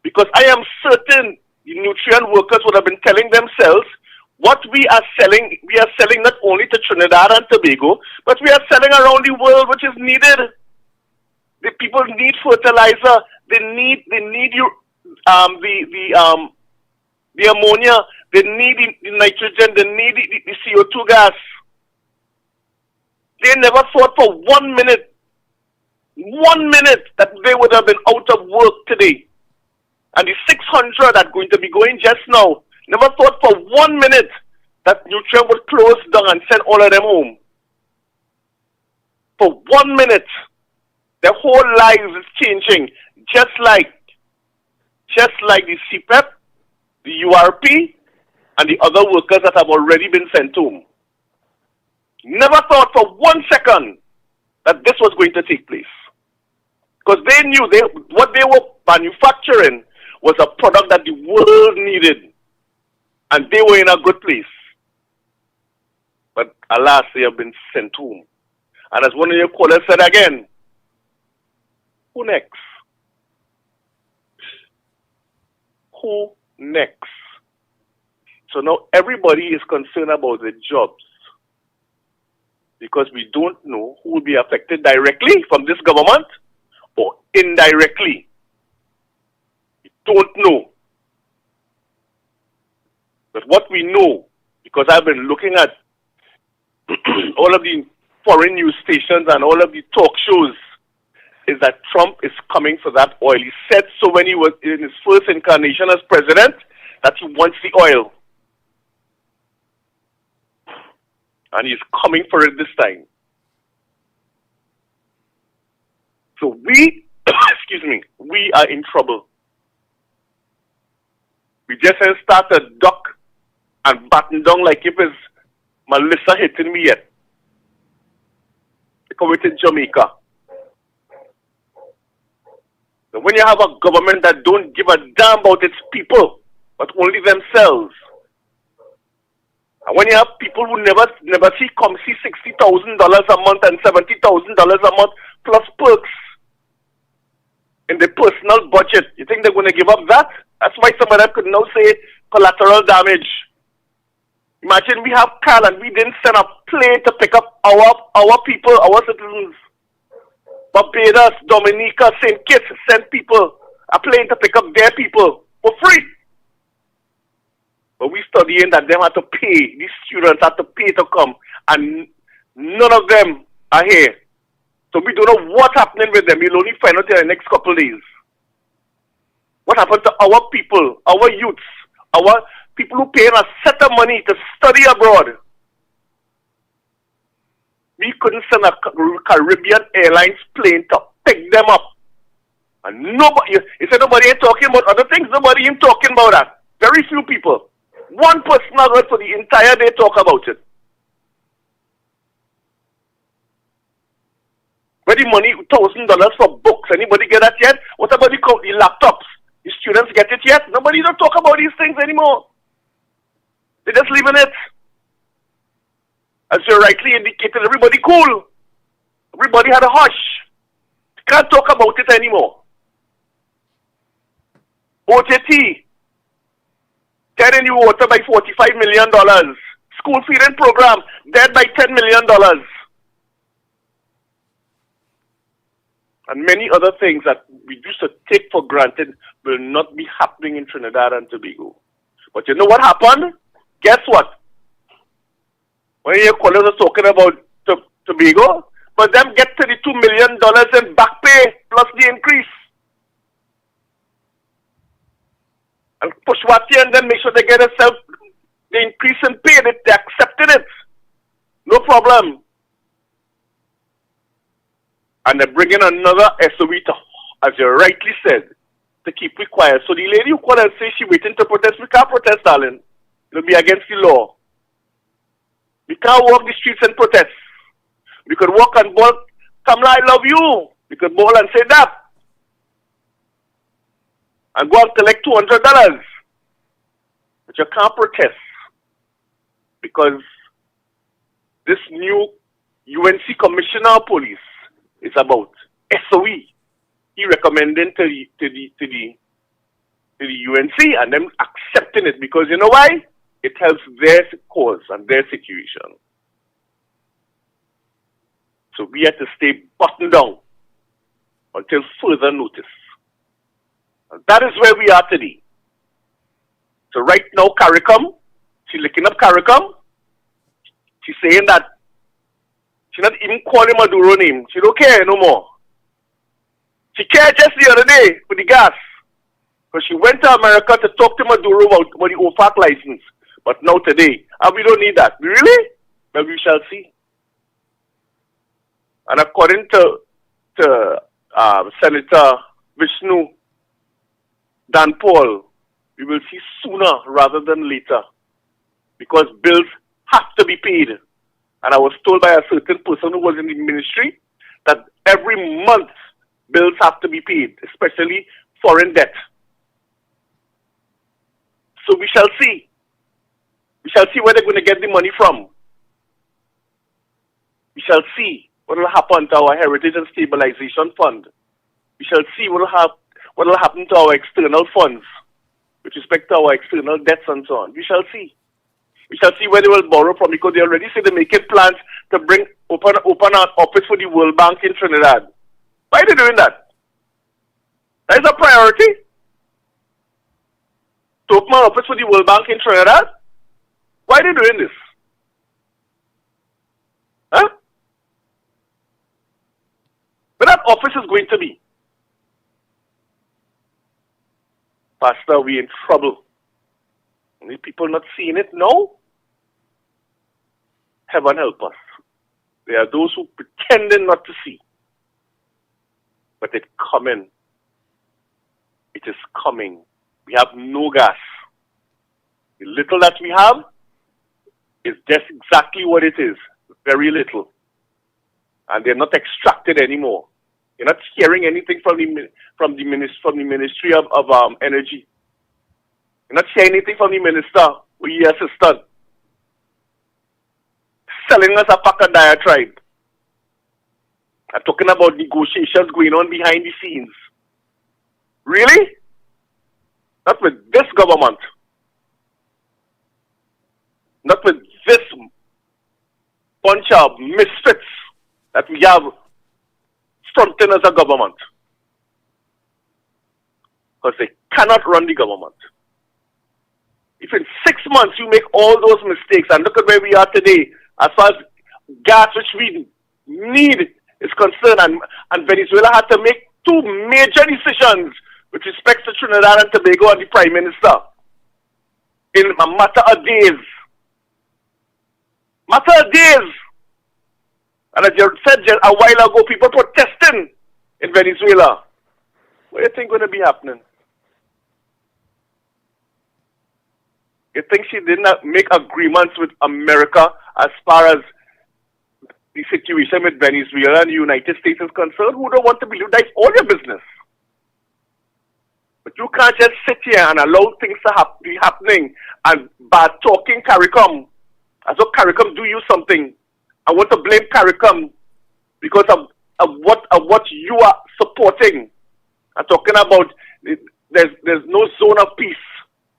Because I am certain the Nutrien workers would have been telling themselves, what we are selling not only to Trinidad and Tobago, but we are selling around the world, which is needed. The people need fertilizer. They need the ammonia. They need the nitrogen. They need the CO2 gas. They never thought for 1 minute that they would have been out of work today. And the 600 that are going to be going just now, never thought for 1 minute that Nutrien would close down and send all of them home. For 1 minute, their whole lives is changing, just like the CPEP, the URP, and the other workers that have already been sent home. Never thought for 1 second that this was going to take place. Because they knew what they were manufacturing was a product that the world needed. And they were in a good place. But alas, they have been sent home. And as one of your callers said again, who next? Who next? So now everybody is concerned about the jobs. Because we don't know who will be affected directly from this government or indirectly. We don't know. But what we know because I've been looking at all of the foreign news stations and all of the talk shows, is that Trump is coming for that oil. He said so when he was in his first incarnation as president that he wants the oil. And he's coming for it this time. So we, excuse me, we are in trouble. We just ain't start to duck and batten down like if it's Melissa hitting me yet. Because we're in Jamaica. So when you have a government that don't give a damn about its people, but only themselves, and when you have people who never see $60,000 a month and $70,000 a month plus perks in their personal budget, you think they're going to give up that? That's why some of them could now say collateral damage. Imagine we have Cal and we didn't send a plane to pick up our people, our citizens. Barbados, Dominica, St. Kitts sent people a plane to pick up their people for free. But we studying that them have to pay, these students have to pay to come, and none of them are here. So we don't know what's happening with them. We'll only find out in the next couple of days. What happened to our people, our youths, our people who pay a set of money to study abroad? We couldn't send a Caribbean Airlines plane to pick them up. And nobody, you said nobody ain't talking about other things, nobody ain't talking about that. Very few people. One person I heard for the entire day talk about it. Where the money, $1,000 for books, anybody get that yet? What about the laptops? The students get it yet? Nobody don't talk about these things anymore. They're just leaving it. As you rightly indicated, everybody cool. Everybody had a hush. Can't talk about it anymore. OJT, dead in the water by $45 million. School feeding program, dead by $10 million. And many other things that we used to take for granted will not be happening in Trinidad and Tobago. But you know what happened? Guess what? When your colleagues are talking about Tobago, but them get $32 million in back pay plus the increase. And push Wati and then make sure they get themselves the increase in pay. They accepted it. No problem. And they're bringing another SOE to, as you rightly said, to keep it quiet. So the lady who called and say she waiting to protest, we can't protest, darling. It'll be against the law. We can't walk the streets and protest. We could walk and bawl, Kamla, I love you. We could bawl and say that. And go and collect $200. But you can't protest. Because this new UNC Commissioner of Police is about SOE. He recommending to the UNC and them accepting it because you know why? It helps their cause and their situation. So we have to stay buttoned down until further notice. And that is where we are today. So right now, CARICOM, she's looking up CARICOM. She's saying that she's not even calling Maduro name. She don't care no more. She cared just the other day for the gas. Because she went to America to talk to Maduro about the OFAC license. But now today, we don't need that. Really? Well, we shall see. And according to Senator Vishnu Dan Paul, we will see sooner rather than later. Because bills have to be paid. And I was told by a certain person who was in the ministry that every month bills have to be paid, especially foreign debt. So we shall see. We shall see where they're going to get the money from. We shall see what will happen to our Heritage and Stabilization Fund. We shall see what will happen to our external funds with respect to our external debts and so on. We shall see. We shall see where they will borrow from because they already say they're making plans to open an office for the World Bank in Trinidad. Why are they doing that? That is a priority. To open an office for the World Bank in Trinidad? Why are they doing this? Huh? Where that office is going to be? Pastor, we in trouble. Only people not seeing it now? Heaven help us. There are those who pretending not to see. But it's coming. It is coming. We have no gas. The little that we have is just exactly what it is. Very little. And they're not extracted anymore. You're not hearing anything from the Ministry of Energy. You're not hearing anything from the minister or your assistant. Selling us a pack of diatribe. I'm talking about negotiations going on behind the scenes. Really? Not with this government. Not with this bunch of misfits that we have fronting as a government. Because they cannot run the government. If in 6 months you make all those mistakes, and look at where we are today, as far as gas which we need is concerned, and Venezuela had to make 2 major decisions with respect to Trinidad and Tobago and the Prime Minister in a matter of days. Matter of days. And as you said a while ago, people protesting in Venezuela. What do you think going to be happening? You think she did not make agreements with America as far as the situation with Venezuela and the United States is concerned? Who don't want to believe that's all your business? But you can't just sit here and allow things to be happening and bad talking CARICOM. As though CARICOM do you something. I want to blame CARICOM because of what you are supporting. I'm talking about there's no zone of peace.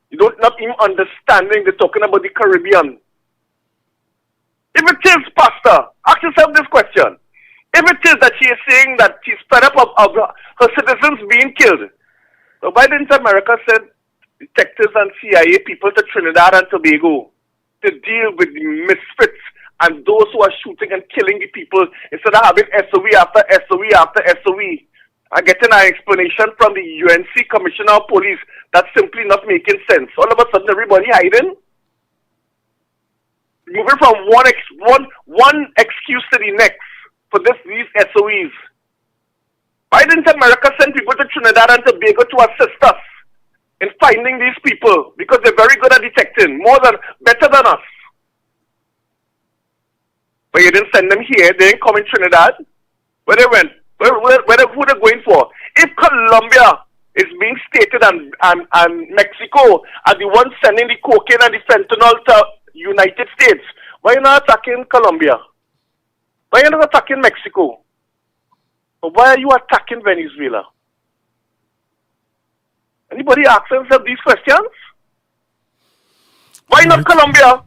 You don't not even understanding they're talking about the Caribbean. If it is, Pastor, ask yourself this question. If it is that she is saying that she's fed up of her citizens being killed, so why didn't America send detectives and CIA people to Trinidad and Tobago to deal with the misfits and those who are shooting and killing the people instead of having SOE after SOE after SOE? I'm getting an explanation from the UNC Commissioner of Police that's simply not making sense. All of a sudden, everybody hiding. Moving from one excuse to the next for these SOEs. Why didn't America send people to Trinidad and Tobago to assist us in finding these people? Because they're very good at detecting, better than us. But you didn't send them here. They didn't come in Trinidad. Where they went? Who they're going for? If Colombia is being stated and Mexico are the ones sending the cocaine and the fentanyl to United States, why are you not attacking Colombia? Why are you not attacking Mexico? But why are you attacking Venezuela? Anybody ask themselves these questions? Why not Colombia?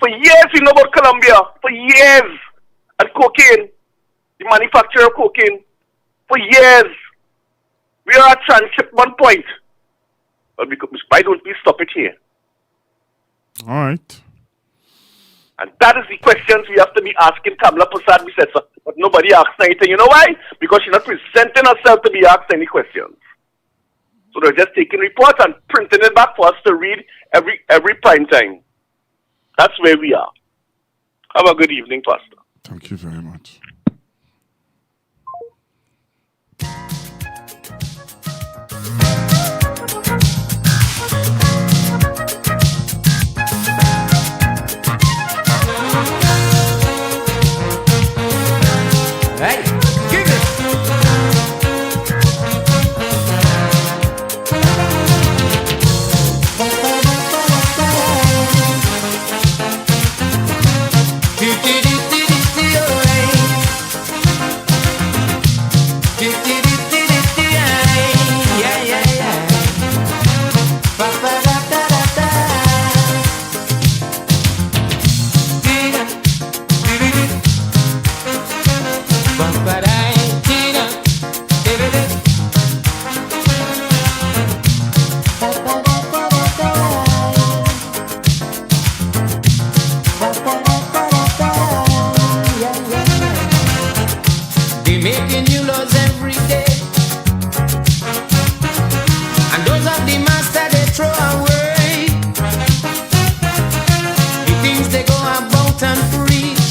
For years we know about Colombia. For years. And cocaine. The manufacture of cocaine. For years. We are at transshipment point. Well, why don't we stop it here? All right. And that is the questions we have to be asking Kamala Prasad Bisesa. But nobody asks anything. You know why? Because she's not presenting herself to be asked any questions. So they're just taking reports and printing it back for us to read every prime time. That's where we are. Have a good evening, Pastor. Thank you very much. Hey, give it. and preach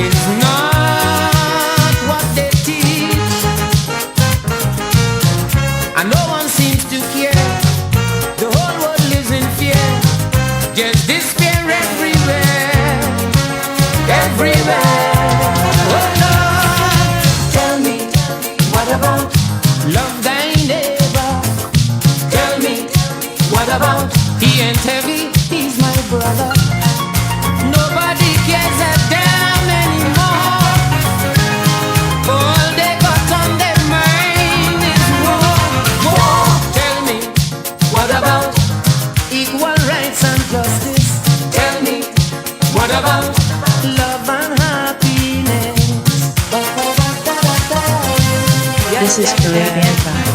is not what they teach, and no one seems to care. The whole world lives in fear, just despair everywhere, everywhere. Oh Lord, tell me, what about love thy neighbor? Tell me, what about he ain't heavy, he's my brother. Nobody cares a damn anymore. All they got on their mind is war, war. Tell me, what about equal rights and justice? Tell me, what about love and happiness? This is Caribbean Vibe.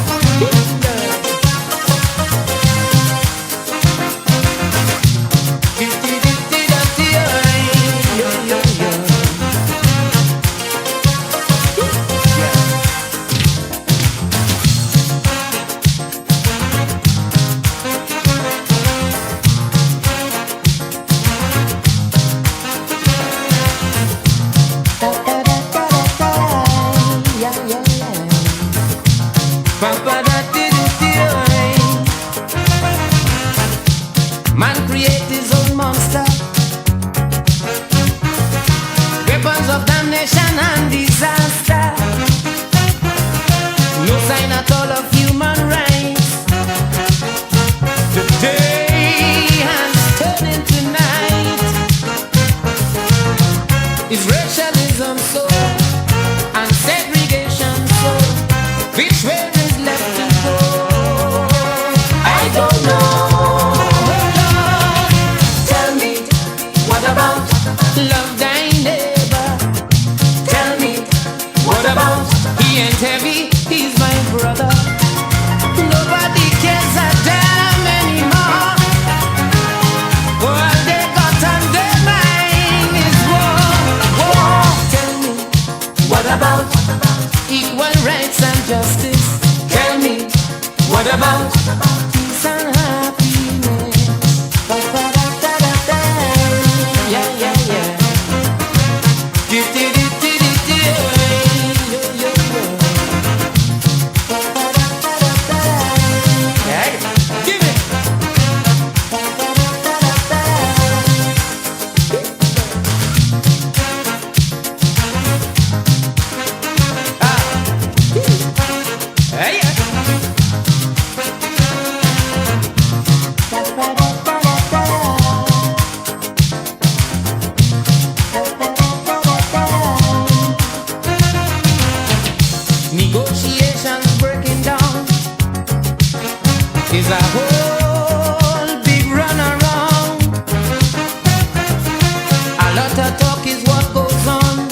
Man create his own monster, weapons of damnation and disaster. No sign at all of human rights. The day has turned into night. Is racialism so, and segregation so? Which way is left to go? I don't know. Love thy neighbor. Tell me, what about he ain't heavy, he's my brother. Nobody cares a damn anymore. All they got on their mind is war, war. Tell me, what about equal rights and justice? Tell me, what about peace and happiness? Yeah, yeah, yeah. Negotiations breaking down is a whole big run around. A lot of talk is what goes on,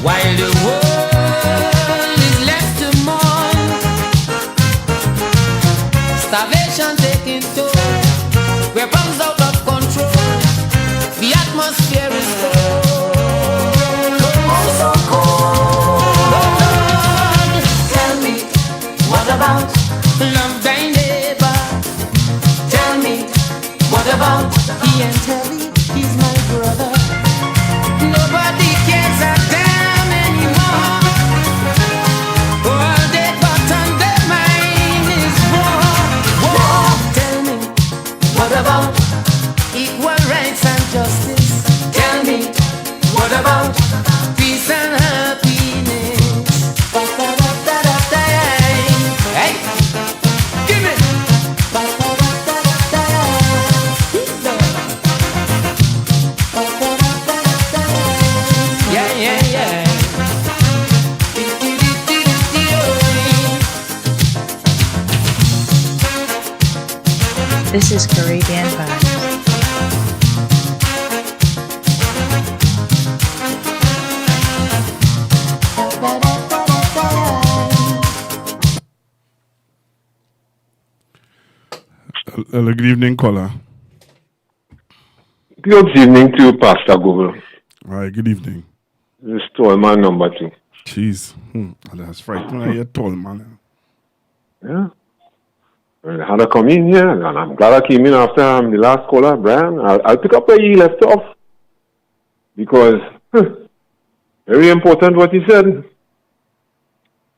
while the world is left to mourn. Starvation taking toll, weapons out of control, the atmosphere is cold. So cold. What about love thy neighbor? Tell me, what about he ain't heavy, he's my brother. Nobody cares a damn anymore. All they got on their mind is war, war. Tell me, what about equal rights and justice? Tell me, what about peace and happiness? Hey, give it. Yeah, yeah, yeah. This is Caribbean Vibe. Hello, good evening, caller. Good evening to you, Pastor Google. All right, good evening. This is tall man number 2. Jeez. That's frightening. I hear tall man. Yeah. And I had to come in here, and I'm glad I came in after the last caller, Brian. I'll pick up where he left off. Because, very important what he said.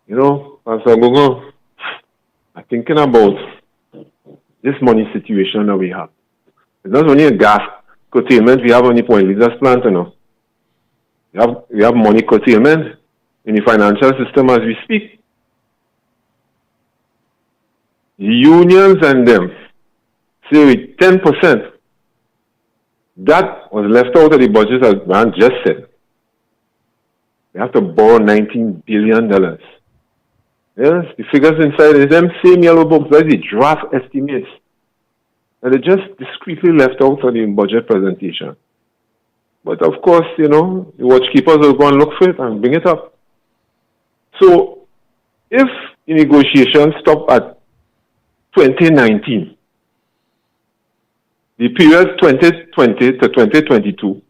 You know, Pastor Gogo, I'm thinking about this money situation that we have. It's not only a gas curtailment we have on the point leaders plant, you know. We have money curtailment in the financial system as we speak. The unions and them say with 10%. That was left out of the budget, as Brian just said. We have to borrow $19 billion. Yes, the figures inside is them same yellow books, that's the draft estimates. And they just discreetly left out of the budget presentation. But of course, you know, the watchkeepers will go and look for it and bring it up. So, if the negotiations stop at 2019, the period 2020 to 2022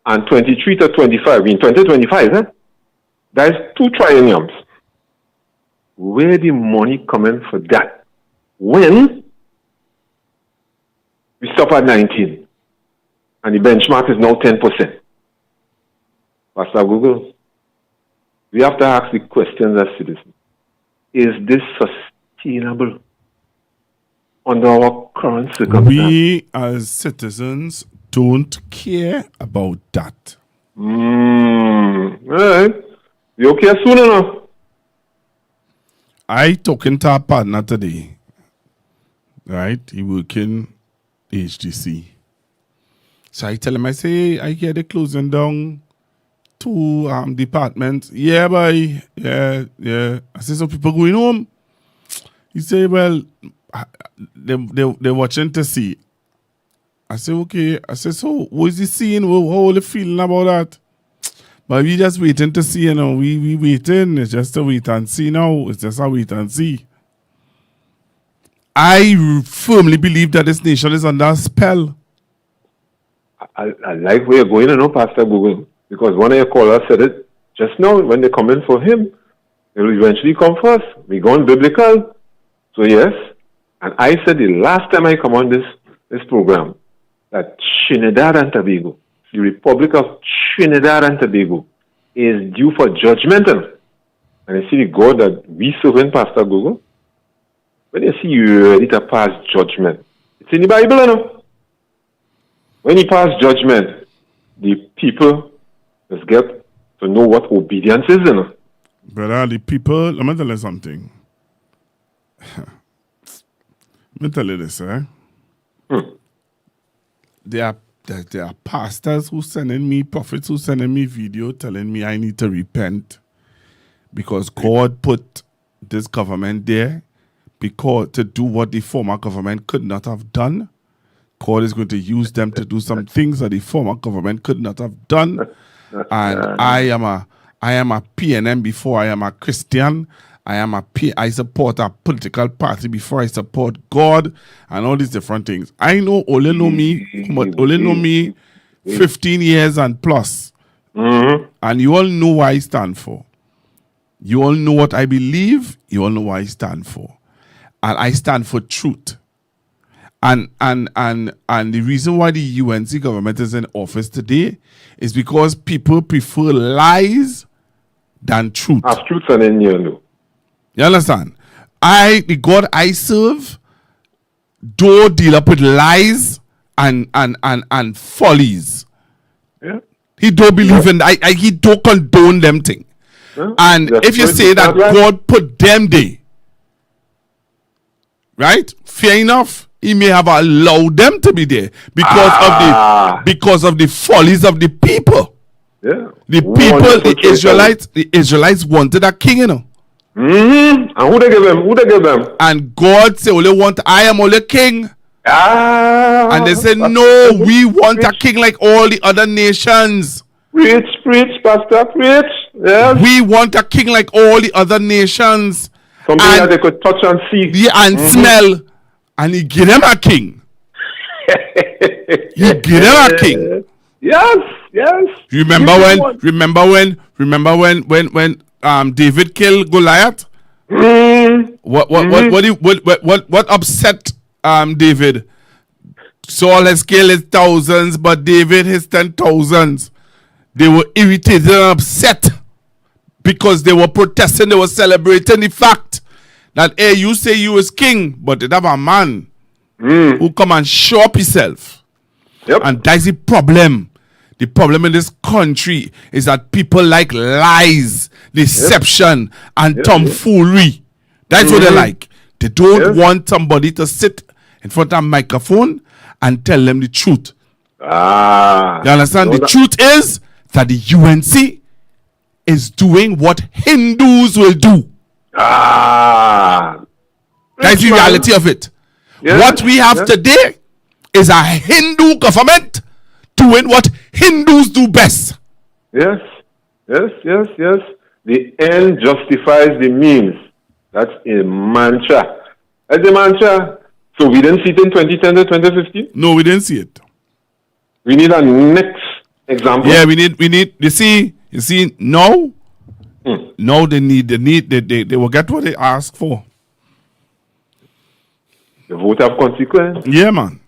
and 23 to 25, in 2025, that is 2 trienniums. Where the money coming for that? When we stop at 19 and the benchmark is now 10%. Pastor Google, we have to ask the questions as citizens. Is this sustainable under our current circumstances? We as citizens don't care about that. All right. You okay soon enough? I talking to a partner today. Right? He working HDC. So I tell him, I say, I hear they closing down 2 departments. Yeah, boy. Yeah. I say, so people going home. He say, well, they're watching to see. I say, okay. I say, so what is he seeing? How are they feeling about that? But we just waiting to see, you know. We waiting. It's just a wait and see now. It's just a wait and see. I firmly believe that this nation is under a spell. I like where you're going, you know, Pastor Google. Because one of your callers said it just now. When they come in for him, they will eventually come first. We're going biblical. So yes. And I said the last time I come on this program that Trinidad and Tobago, the Republic of Trinidad and Tobago, is due for judgment. And I see the God that we serve in, Pastor Google. When you see you ready to pass judgment, it's in the Bible, you know. When you pass judgment, the people must get to know what obedience is, you know. Brother, the people, let me tell you something. Let me tell you this, There are pastors who sending me, prophets who sending me video telling me I need to repent because God put this government there because to do what the former government could not have done. God is going to use them to do some things that the former government could not have done. And I am a PNM before I am a Christian. I support a political party before I support God and all these different things. I know Ole know me 15 years and plus. Mm-hmm. And you all know what I stand for. You all know what I believe. You all know what I stand for. And I stand for truth. And the reason why the UNC government is in office today is because people prefer lies than truth. As truth and in you. You understand? The God I serve, don't deal up with lies and follies. Yeah. He don't believe in he don't condone them thing. Yeah. And if you say that God put them there, right? Fair enough. He may have allowed them to be there because of the follies of the people. Yeah. The people, the Israelites wanted a king, you know. Mm-hmm. And who they give them? And God say, I am only king. And they said, no, we want a king like all the other nations. Preach, Pastor, preach. Yes. We want a king like all the other nations. Something that they could touch and see. Yeah, and smell. And he gave them a king. He gave them a king. Yes. Remember when David killed Goliath? What upset David? Saul has killed his thousands, but David his 10,000s. They were irritated and upset because they were protesting, they were celebrating the fact that, hey, you say you is king, but they have a man who come and show up himself. Yep. And that's the problem. The problem in this country is that people like lies, deception, and tomfoolery. That's what they like. They don't want somebody to sit in front of a microphone and tell them the truth. You understand? The truth is that the UNC is doing what Hindus will do. That's the reality of it. What we have today is a Hindu government doing what Hindus do best. Yes. The end justifies the means. That's a mantra. That's a mantra. So we didn't see it in 2010 to 2015? No, we didn't see it. We need a next example. Yeah, we need. You see now. Now they will get what they ask for. The vote have consequence. Yeah, man.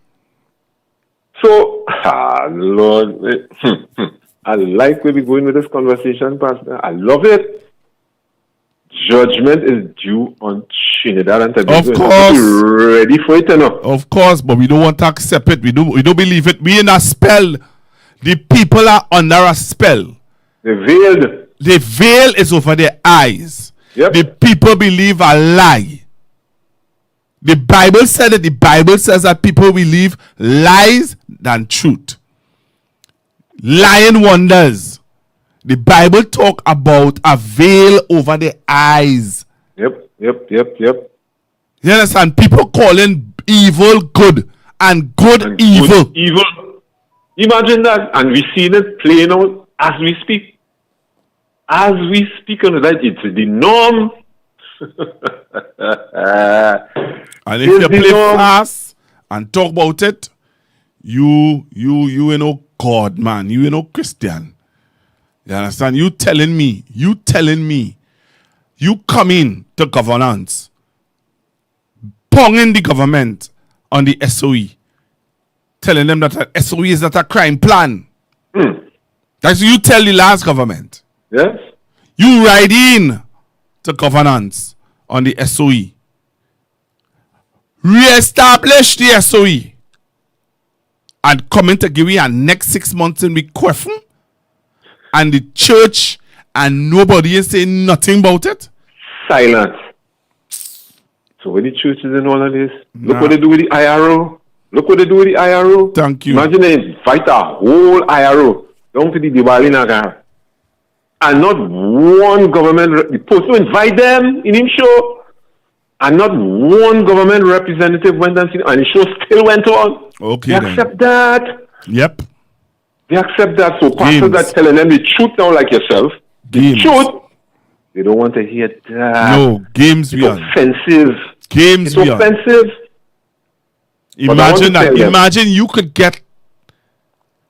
So, Lord, I like where we're going with this conversation, Pastor. I love it. Judgment is due on Trinidad and Tobago. Of course. We're ready for it enough. Of course, but we don't want to accept it. We don't believe it. We in a spell. The people are under a spell. They're veiled. The veil is over their eyes. Yep. The people believe a lie. The Bible said that. The Bible says that people believe lies than truth. Lying wonders. The Bible talk about a veil over the eyes. Yep. You understand? People calling evil good and good evil. Good evil. Imagine that. And we see it playing out as we speak. As we speak on that, it's the norm. And if you play fast and talk about it, you know God, man. You know Christian. You understand? You telling me, you come in to governance, ponging the government on the SOE, telling them that a SOE is not a crime plan. That's what you tell the last government. Yes. You ride in to governance on the SOE. Re-establish the SOE. And come in to give you a next 6 months in the question. And the church and nobody is saying nothing about it. Silence. So when the church is in all of this, look what they do with the IRO. Thank you. Imagine they invite a whole IRO down to the Diwali Nagar. And not one government, the post to invite them in his show. And not one government representative went and the show still went on. Okay. They accept that. Yep. They accept that. So pastors are telling them the truth now, like yourself. The truth. They don't want to hear that. No, games it's beyond. Offensive. Games it's beyond. offensive. Imagine that. Imagine you could get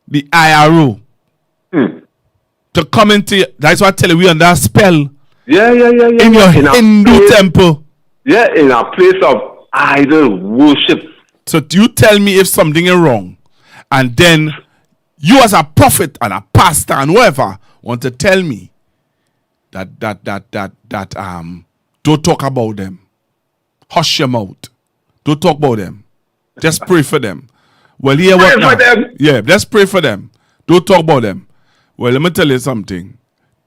the IRO to come into. That's why I tell you, we under a spell. Yeah. In your Hindu temple. Yeah, in a place of idol worship. So you tell me if something is wrong, and then you as a prophet and a pastor and whoever want to tell me that don't talk about them. Hush your mouth. Don't talk about them. Just pray for them. Well, here what now? Yeah, let's pray for them. Don't talk about them. Well, let me tell you something.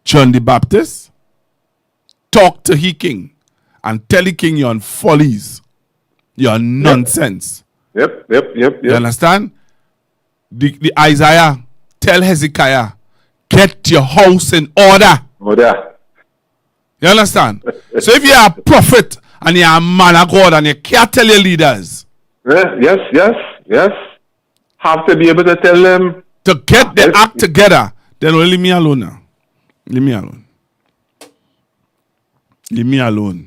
John the Baptist talk to he king and tell the king you're on follies. You're on nonsense. Yep. You understand? The Isaiah tell Hezekiah, get your house in order. You understand? So if you're a prophet and you're a man of God and you can't tell your leaders. Yes. Have to be able to tell them. To get their act together. Then leave me alone now. Leave me alone.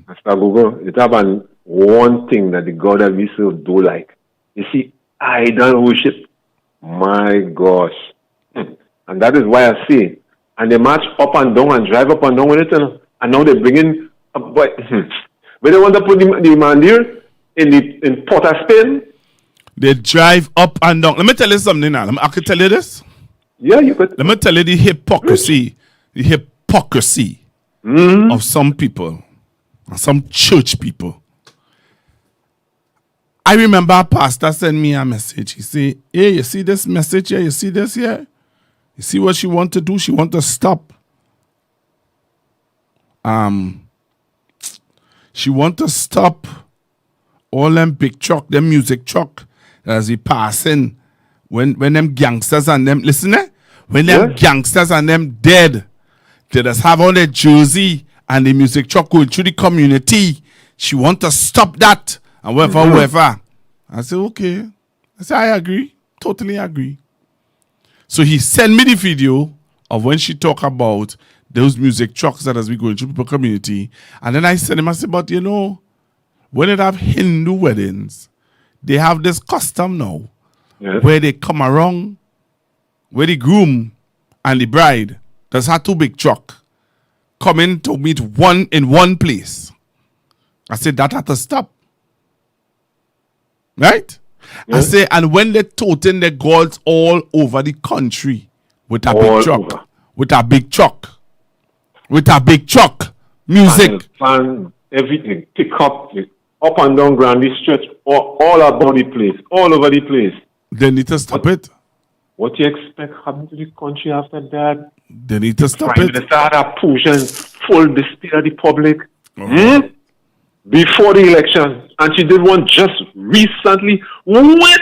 Mr. Google, it's about one thing that the God that we serve do like. You see, idol worship. My gosh. And that is why I say, and they march up and down and drive up and down with it. And now they're bringing But when they want to put the man there in Port of Spain, they drive up and down. Let me tell you something now. I can tell you this. Yeah, you could. Let me tell you the hypocrisy of some people, some church people. I remember a pastor sent me a message. He said, hey, you see this message here? You see this here? You see what she want to do? She want to stop. She want to stop all them big truck, them music truck as he passing when them gangsters and them, listen when them gangsters and them dead, they just have on their jersey and the music truck going through the community. She want to stop that and whatever. I said, okay. I said, I agree. Totally agree. So he sent me the video of when she talk about those music trucks that has been going through the community. And then I sent him, I said, but you know, when they have Hindu weddings, they have this custom now where they come around, where the groom and the bride does have two big truck coming to meet in one place. I said, that had to stop. Right? I say, and when they're toting their gods all over the country with a big truck, with a big truck, music, and everything, pick up and down Grandy Stretch, all about the place, all over the place. They need to stop it. What you expect happen to the country after that? They need to stop Prime it. Minister had a push and full display of the public before the election, and she did one just recently with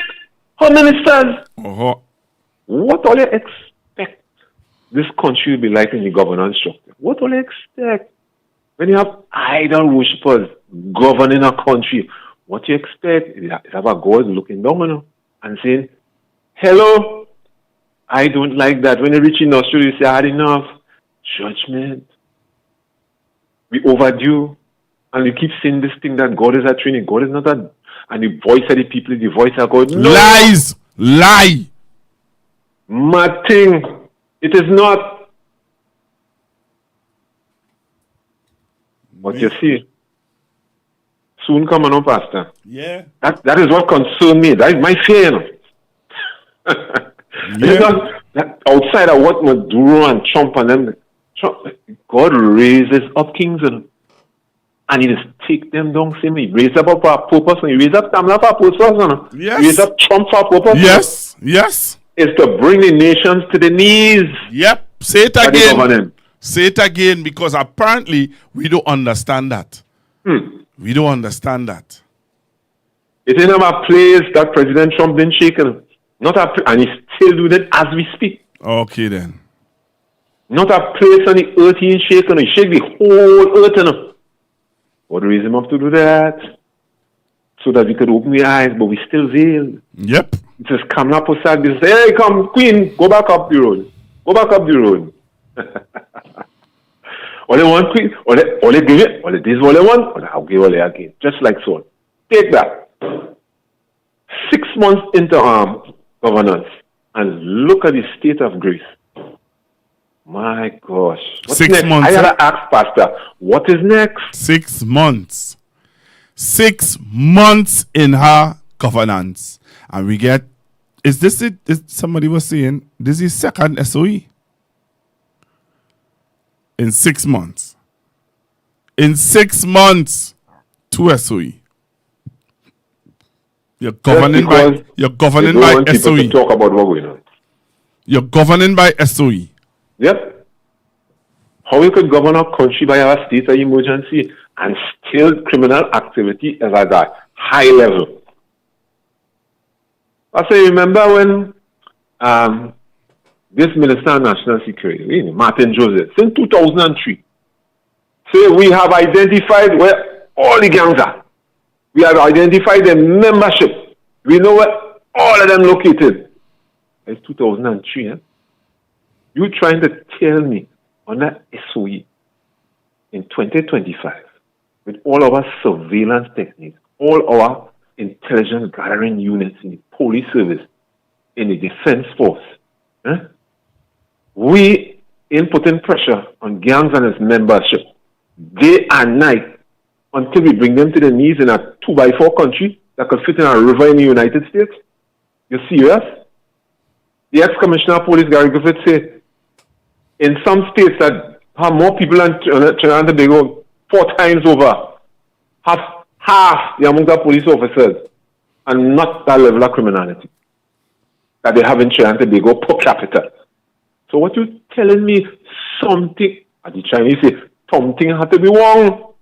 her ministers. What all you expect this country will be like in the governance structure? What all you expect when you have idol worshippers governing a country? What you expect is have a God looking down on you and saying, hello, I don't like that. When you reach in Australia, you say, I had enough. Judgment. We overdue. And you keep saying this thing that God is a Trinity. God is not a... And the voice of the people is the voice of God. No. Lies! Lie! Mad thing. It is not. But you see, soon come on, Pastor. Yeah. That is what concerns me. That is my fear. You know? It's not that outside of what Maduro and Trump and them. God raises up kings and he just take them down. Same way. He raised up a purpose. He raised up Tamla for a purpose. Yes. He raised up Trump for a purpose. Yes. Yes. It's to bring the nations to the knees. Yep. Say it again. Say it again, because apparently we don't understand that. We don't understand that. It ain't a place that President Trump been shaken. And he's still doing it as we speak. Okay then. Not a place on the earth he ain't shaken. He shake the whole earth. What raised him up to do that? So that we could open the eyes, but we still veiled. Yep. It says, come up, Posad. They say, hey, come, Queen, go back up the road. Go back up the road. All they want, Queen, all they give it, all this is all they want, or I'll give all they again. Just like so. Take that. 6 months into governance, and look at the state of grace. My gosh. What's 6 next? months. I gotta ask, Pastor, what is next? 6 months. 6 months in her governance. And we get, is this it? Somebody was saying, this is second SOE. In 6 months. In 6 months, 2 SOE. You're governing by SOE. To talk about what going on. You're governing by SOE. Yep. How you could govern a country by a state of emergency and still criminal activity is at a high level. I say, remember when this Minister of National Security, Martin Joseph, since 2003, say we have identified where all the gangs are. We have identified the membership. We know where all of them located. It's 2003, eh? You trying to tell me on that SOE in 2025, with all our surveillance techniques, all our intelligence gathering units in the police service, in the defense force, we ain't putting pressure on gangs and its membership day and night until we bring them to their knees in a 2x4 country that could fit in a river in the United States? You serious? The ex-commissioner of police, Gary Griffith, said in some states that have more people in Trinidad and Tobago 4 times over, have half the amount of police officers and not that level of criminality that they have in Trinidad and Tobago per capita. So what you telling me, something, as the Chinese say, something had to be wrong.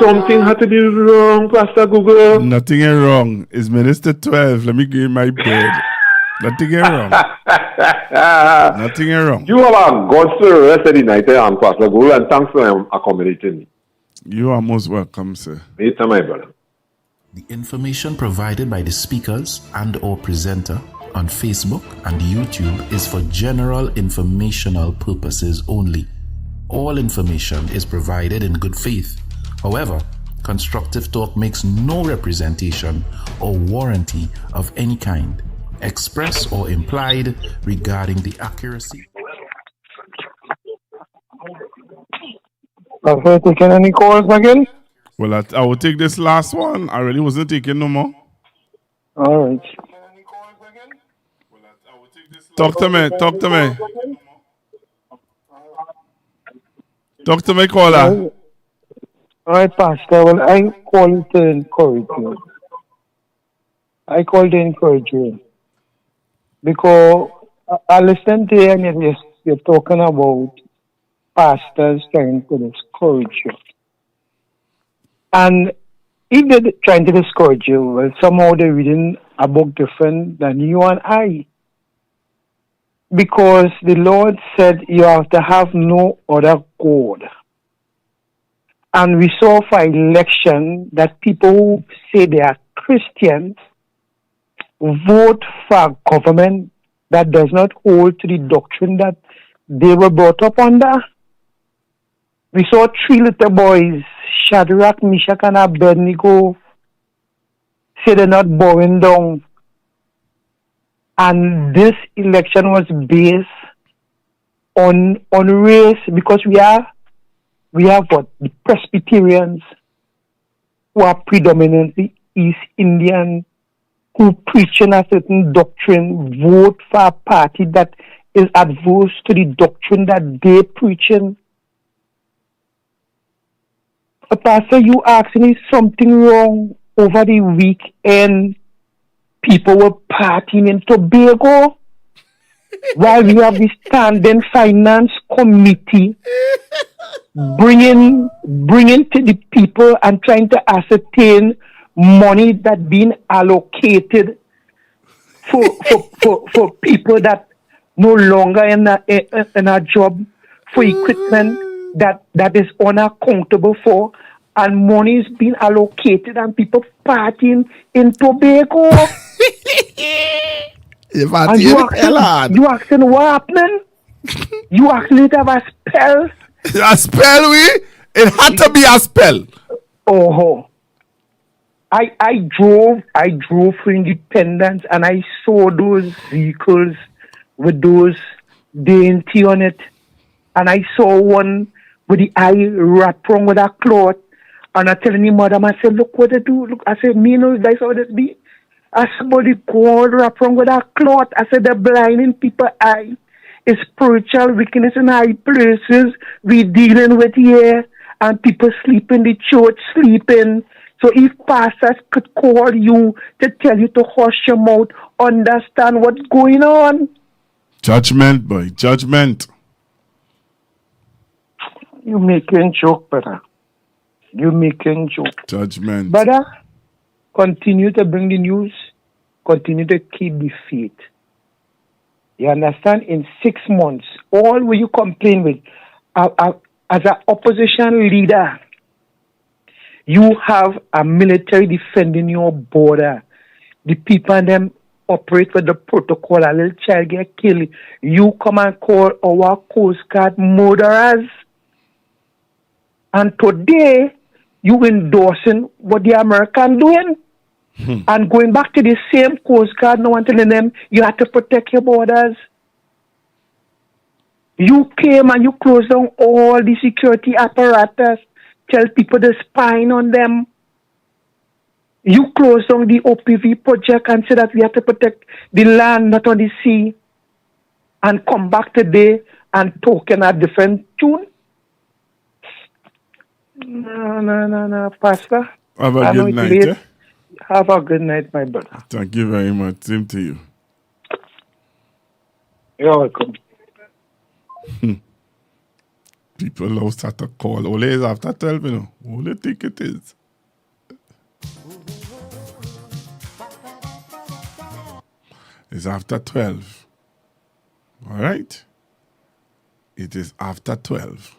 Something had to be wrong, Pastor Google. Nothing is wrong. It's Minister 12. Let me give my bed. Nothing is wrong. Nothing is wrong. You have a God for the rest of the night, Pastor Google, and thanks for accommodating me. You are most welcome, sir. Later, my brother. The information provided by the speakers and or presenter on Facebook and YouTube is for general informational purposes only. All information is provided in good faith. However, Constructive Talk makes no representation or warranty of any kind, express or implied, regarding the accuracy. Have you taken any calls again? Well, I will take this last one. I really wasn't taking no more. All right. Talk to me. Talk to me. Talk to me, caller. All right, Pastor. Well, I called to encourage you. Because I listened to you and you're talking about pastors trying to discourage you. And if they're trying to discourage you, well, somehow they're reading a book different than you and I. Because the Lord said you have to have no other God. And we saw for election that people who say they are Christians vote for a government that does not hold to the doctrine that they were brought up under. We saw 3 little boys, Shadrach, Meshach, and Abednego, say they're not bowing down. And this election was based on race, because we have what? The Presbyterians, who are predominantly East Indian, who preaching a certain doctrine, vote for a party that is adverse to the doctrine that they're preaching. Pastor, you asked me something wrong over the weekend. People were partying in Tobago while we have the standing finance committee bringing to the people and trying to ascertain money that being allocated for people that no longer in a job, for equipment that is unaccountable for, and money is being allocated and people partying in Tobago. And you asking what happening? You asking to have a spell? A spell, it had to be a spell. Oh, I drove for Independence and I saw those vehicles with those dainty on it, and I saw one with the eye wrapped around with a cloth. And I telling the madam, I said, look what they do. Look, I said, me know that's how this be. I said, but the gold wrapped around with a cloth. I said, they're blinding people's eye. It's spiritual wickedness in high places we dealing with here, and people sleep in the church, sleeping. So if pastors could call you to tell you to hush your mouth, understand what's going on. Judgment, boy, judgment. You making joke, brother. You making joke. Judgment. Brother, continue to bring the news. Continue to keep the faith. You understand? In 6 months, all will you complain with, as an opposition leader, you have a military defending your border. The people and them operate with the protocol. A little child get killed. You come and call our Coast Guard murderers. And today, you endorsing what the American doing. And going back to the same Coast Guard now and telling them you have to protect your borders. You came and you closed down all the security apparatus, tell people to spying on them. You closed down the OPV project and said that we have to protect the land, not on the sea, and come back today and talking a different tune. No, Pastor. Have a I know good it's night. late. Eh? Have a good night, my brother. Thank you very much. Same to you. You're welcome. People now start to call. Ole is after 12, you know. Ole think it is. It's after 12. All right? It is after 12.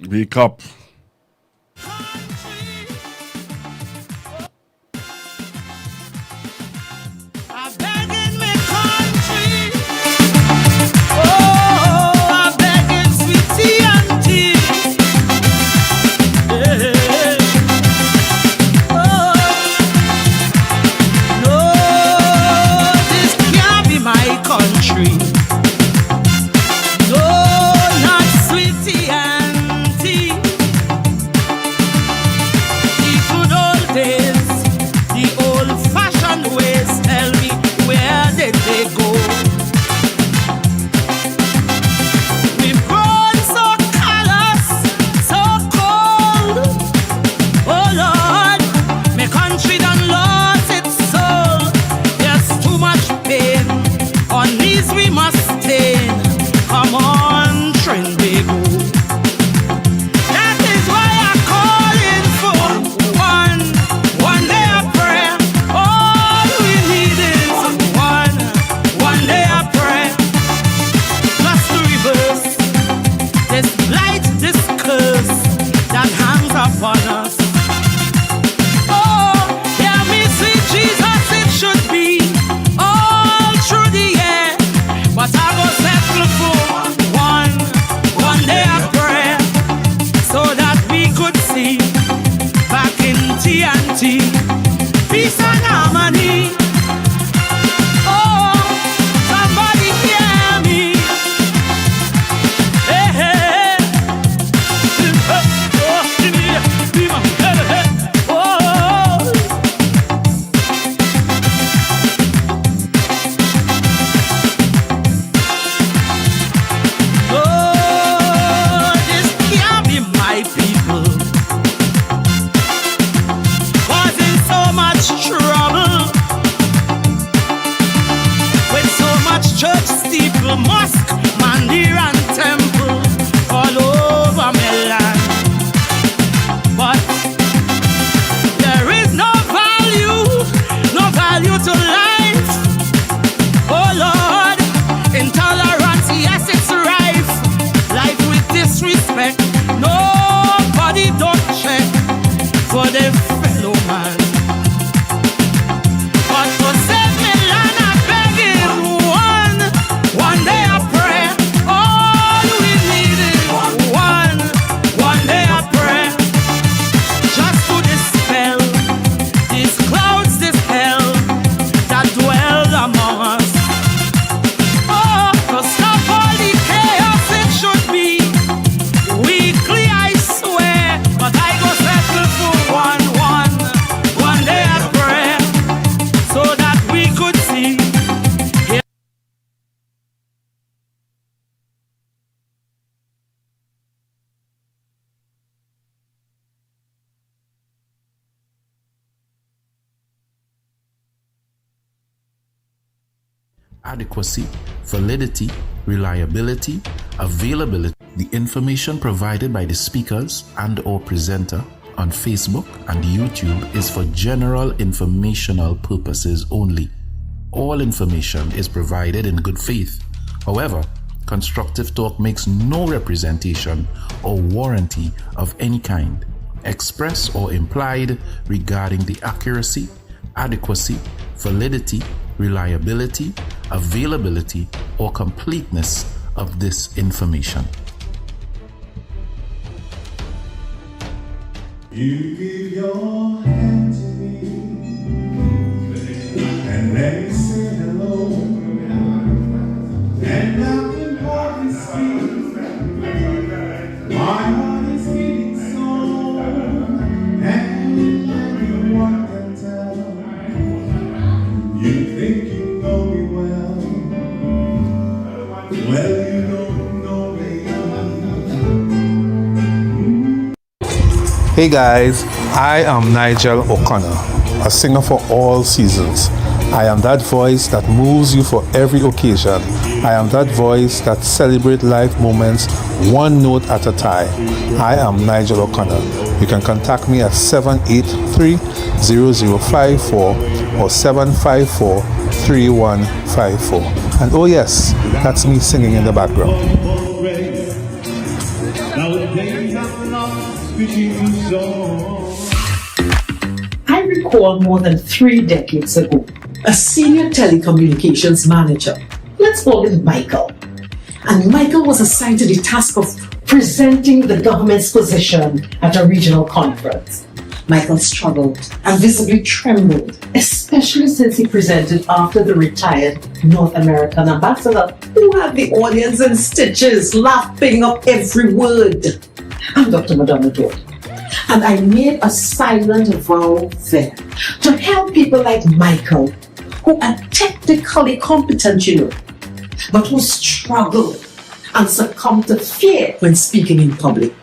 Wake up. Adequacy, validity, reliability, availability. The information provided by the speakers and or presenter on Facebook and YouTube is for general informational purposes only. All information is provided in good faith. However, Constructive Talk makes no representation or warranty of any kind, express or implied, regarding the accuracy, adequacy, validity, reliability, availability, or completeness of this information. You give your hand to me. Hey guys, I am Nigel O'Connor, a singer for all seasons. I am that voice that moves you for every occasion. I am that voice that celebrates life moments one note at a time. I am Nigel O'Connor. You can contact me at 783-0054 or 754-3154. And oh yes, that's me singing in the background. I recall more than 3 decades ago, a senior telecommunications manager, let's call him Michael. And Michael was assigned to the task of presenting the government's position at a regional conference. Michael struggled and visibly trembled, especially since he presented after the retired North American ambassador, who had the audience in stitches, laughing up every word. I'm Dr. Madonna Dodd, and I made a silent vow then to help people like Michael, who are technically competent, but who struggle and succumb to fear when speaking in public.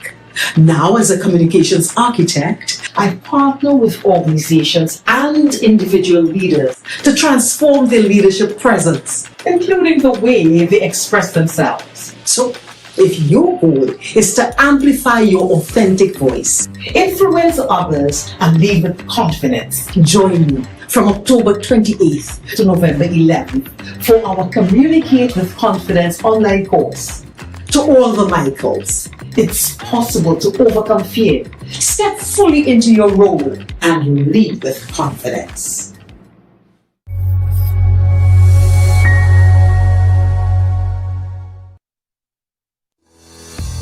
Now, as a communications architect, I partner with organizations and individual leaders to transform their leadership presence, including the way they express themselves. So, if your goal is to amplify your authentic voice, influence others, and lead with confidence, join me from October 28th to November 11th for our Communicate with Confidence online course. To all the Michaels, it's possible to overcome fear, step fully into your role, and lead with confidence.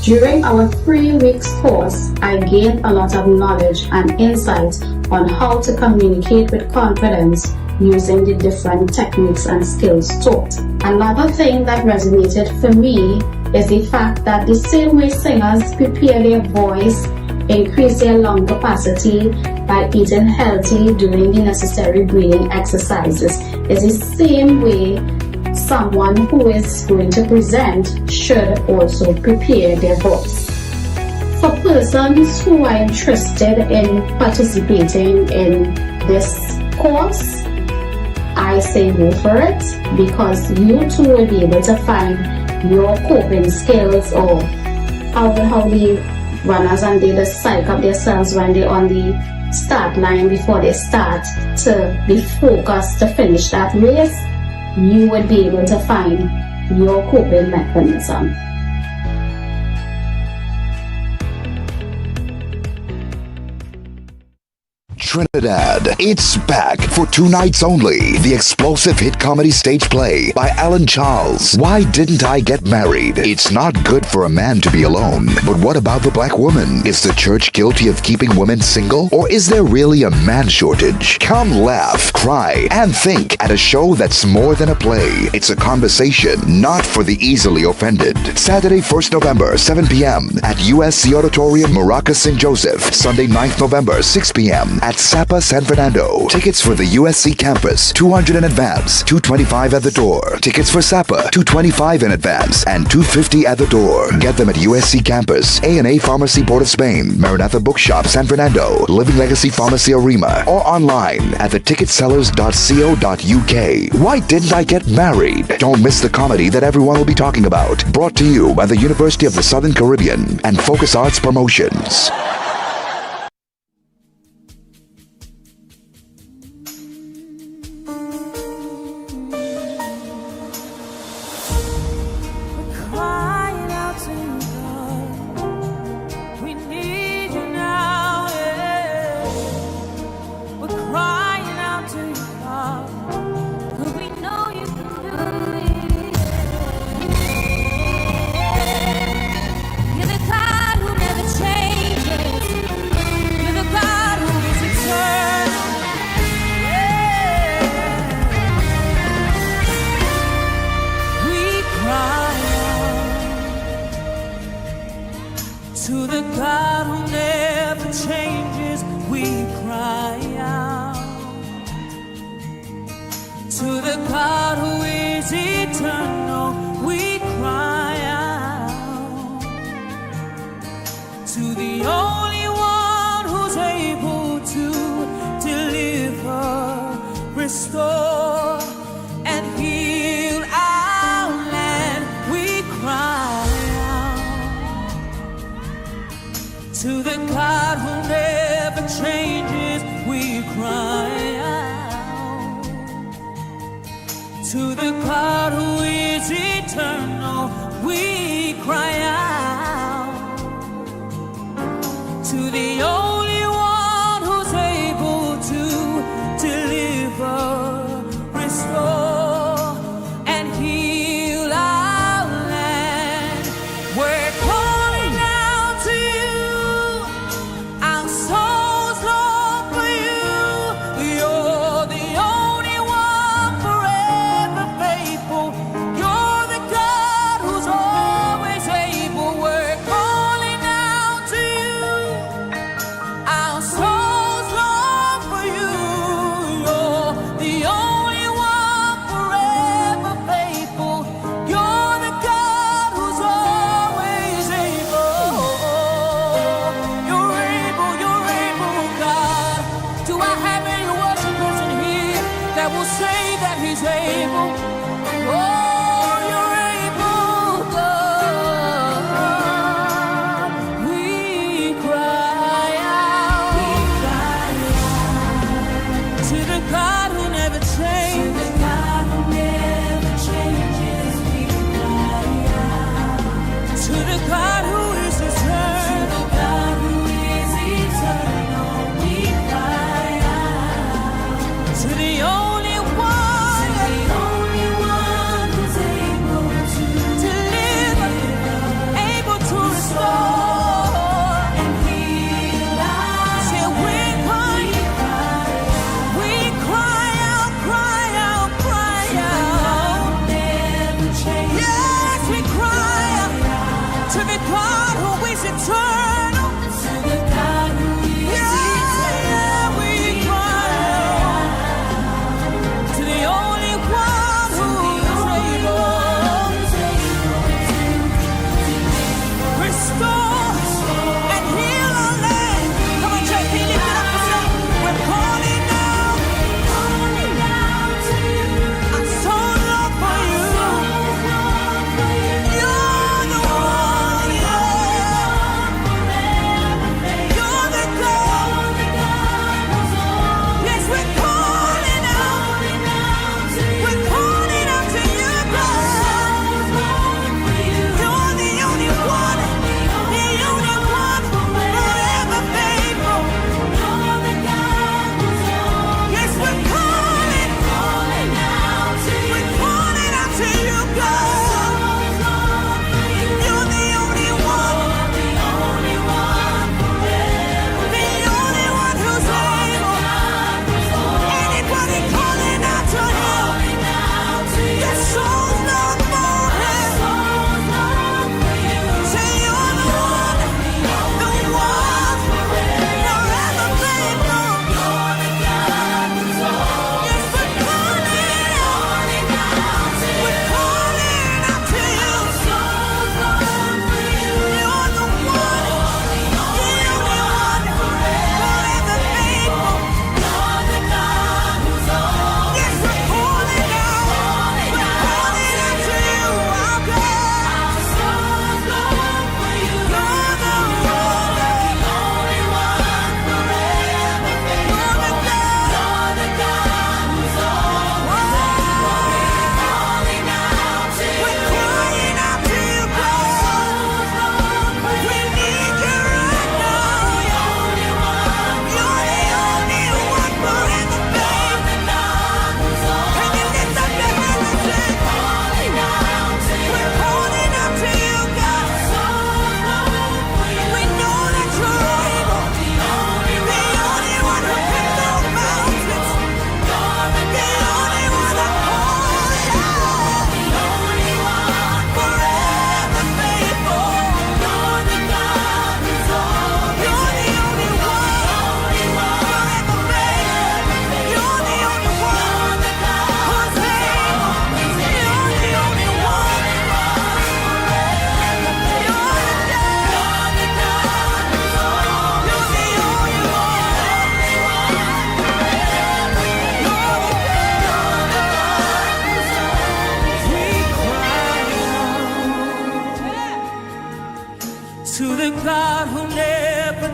During our 3 weeks course, I gained a lot of knowledge and insight on how to communicate with confidence using the different techniques and skills taught. Another thing that resonated for me is the fact that the same way singers prepare their voice, increase their lung capacity by eating healthy, doing the necessary breathing exercises, is the same way someone who is going to present should also prepare their voice. For persons who are interested in participating in this course, I say go for it, because you too will be able to find your coping skills, or how the runners and they just psych up themselves when they're on the start line before they start to be focused to finish that race. You would be able to find your coping mechanism. Trinidad. It's back for 2 nights only. The explosive hit comedy stage play by Alan Charles. Why Didn't I Get Married? It's not good for a man to be alone. But what about the black woman? Is the church guilty of keeping women single? Or is there really a man shortage? Come laugh, cry, and think at a show that's more than a play. It's a conversation, not for the easily offended. Saturday, 1st November, 7 p.m. at USC Auditorium, Maracas, St. Joseph. Sunday, 9th November, 6 p.m. at Sapa, San Fernando. Tickets for the USC campus, $200 in advance, $225 at the door. Tickets for Sapa, $225 in advance, and $250 at the door. Get them at USC campus, A&A Pharmacy, Port of Spain, Maranatha Bookshop, San Fernando, Living Legacy Pharmacy, Arima, or online at theticketsellers.co.uk. Why Didn't I Get Married? Don't miss the comedy that everyone will be talking about. Brought to you by the University of the Southern Caribbean and Focus Arts Promotions. To the God who never changes, we cry out. To the God who is eternal, we cry out. To the only one restore and heal our land. We cry out to the God who never changes. We cry out to the God who is eternal. We cry out to the only one who's able to deliver, restore, and heal our land. We're calling out to you, our souls long for you. You're the only one forever faithful. You're the God who's always able. We're calling out to you,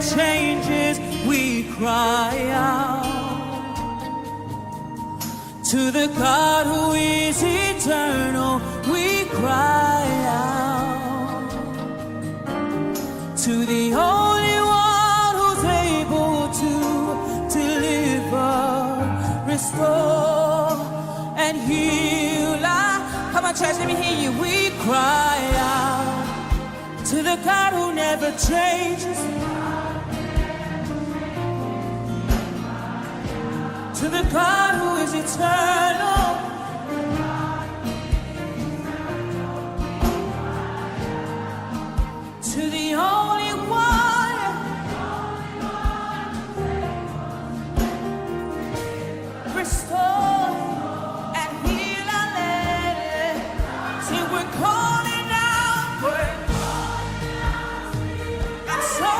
changes, we cry out. To the God who is eternal, we cry out. To the only one who's able to deliver, restore, and heal. Come on, church, let me hear you. We cry out to the God who never changes, to the God who is eternal, to the only one, restore and heal our land. See, we're calling out, and so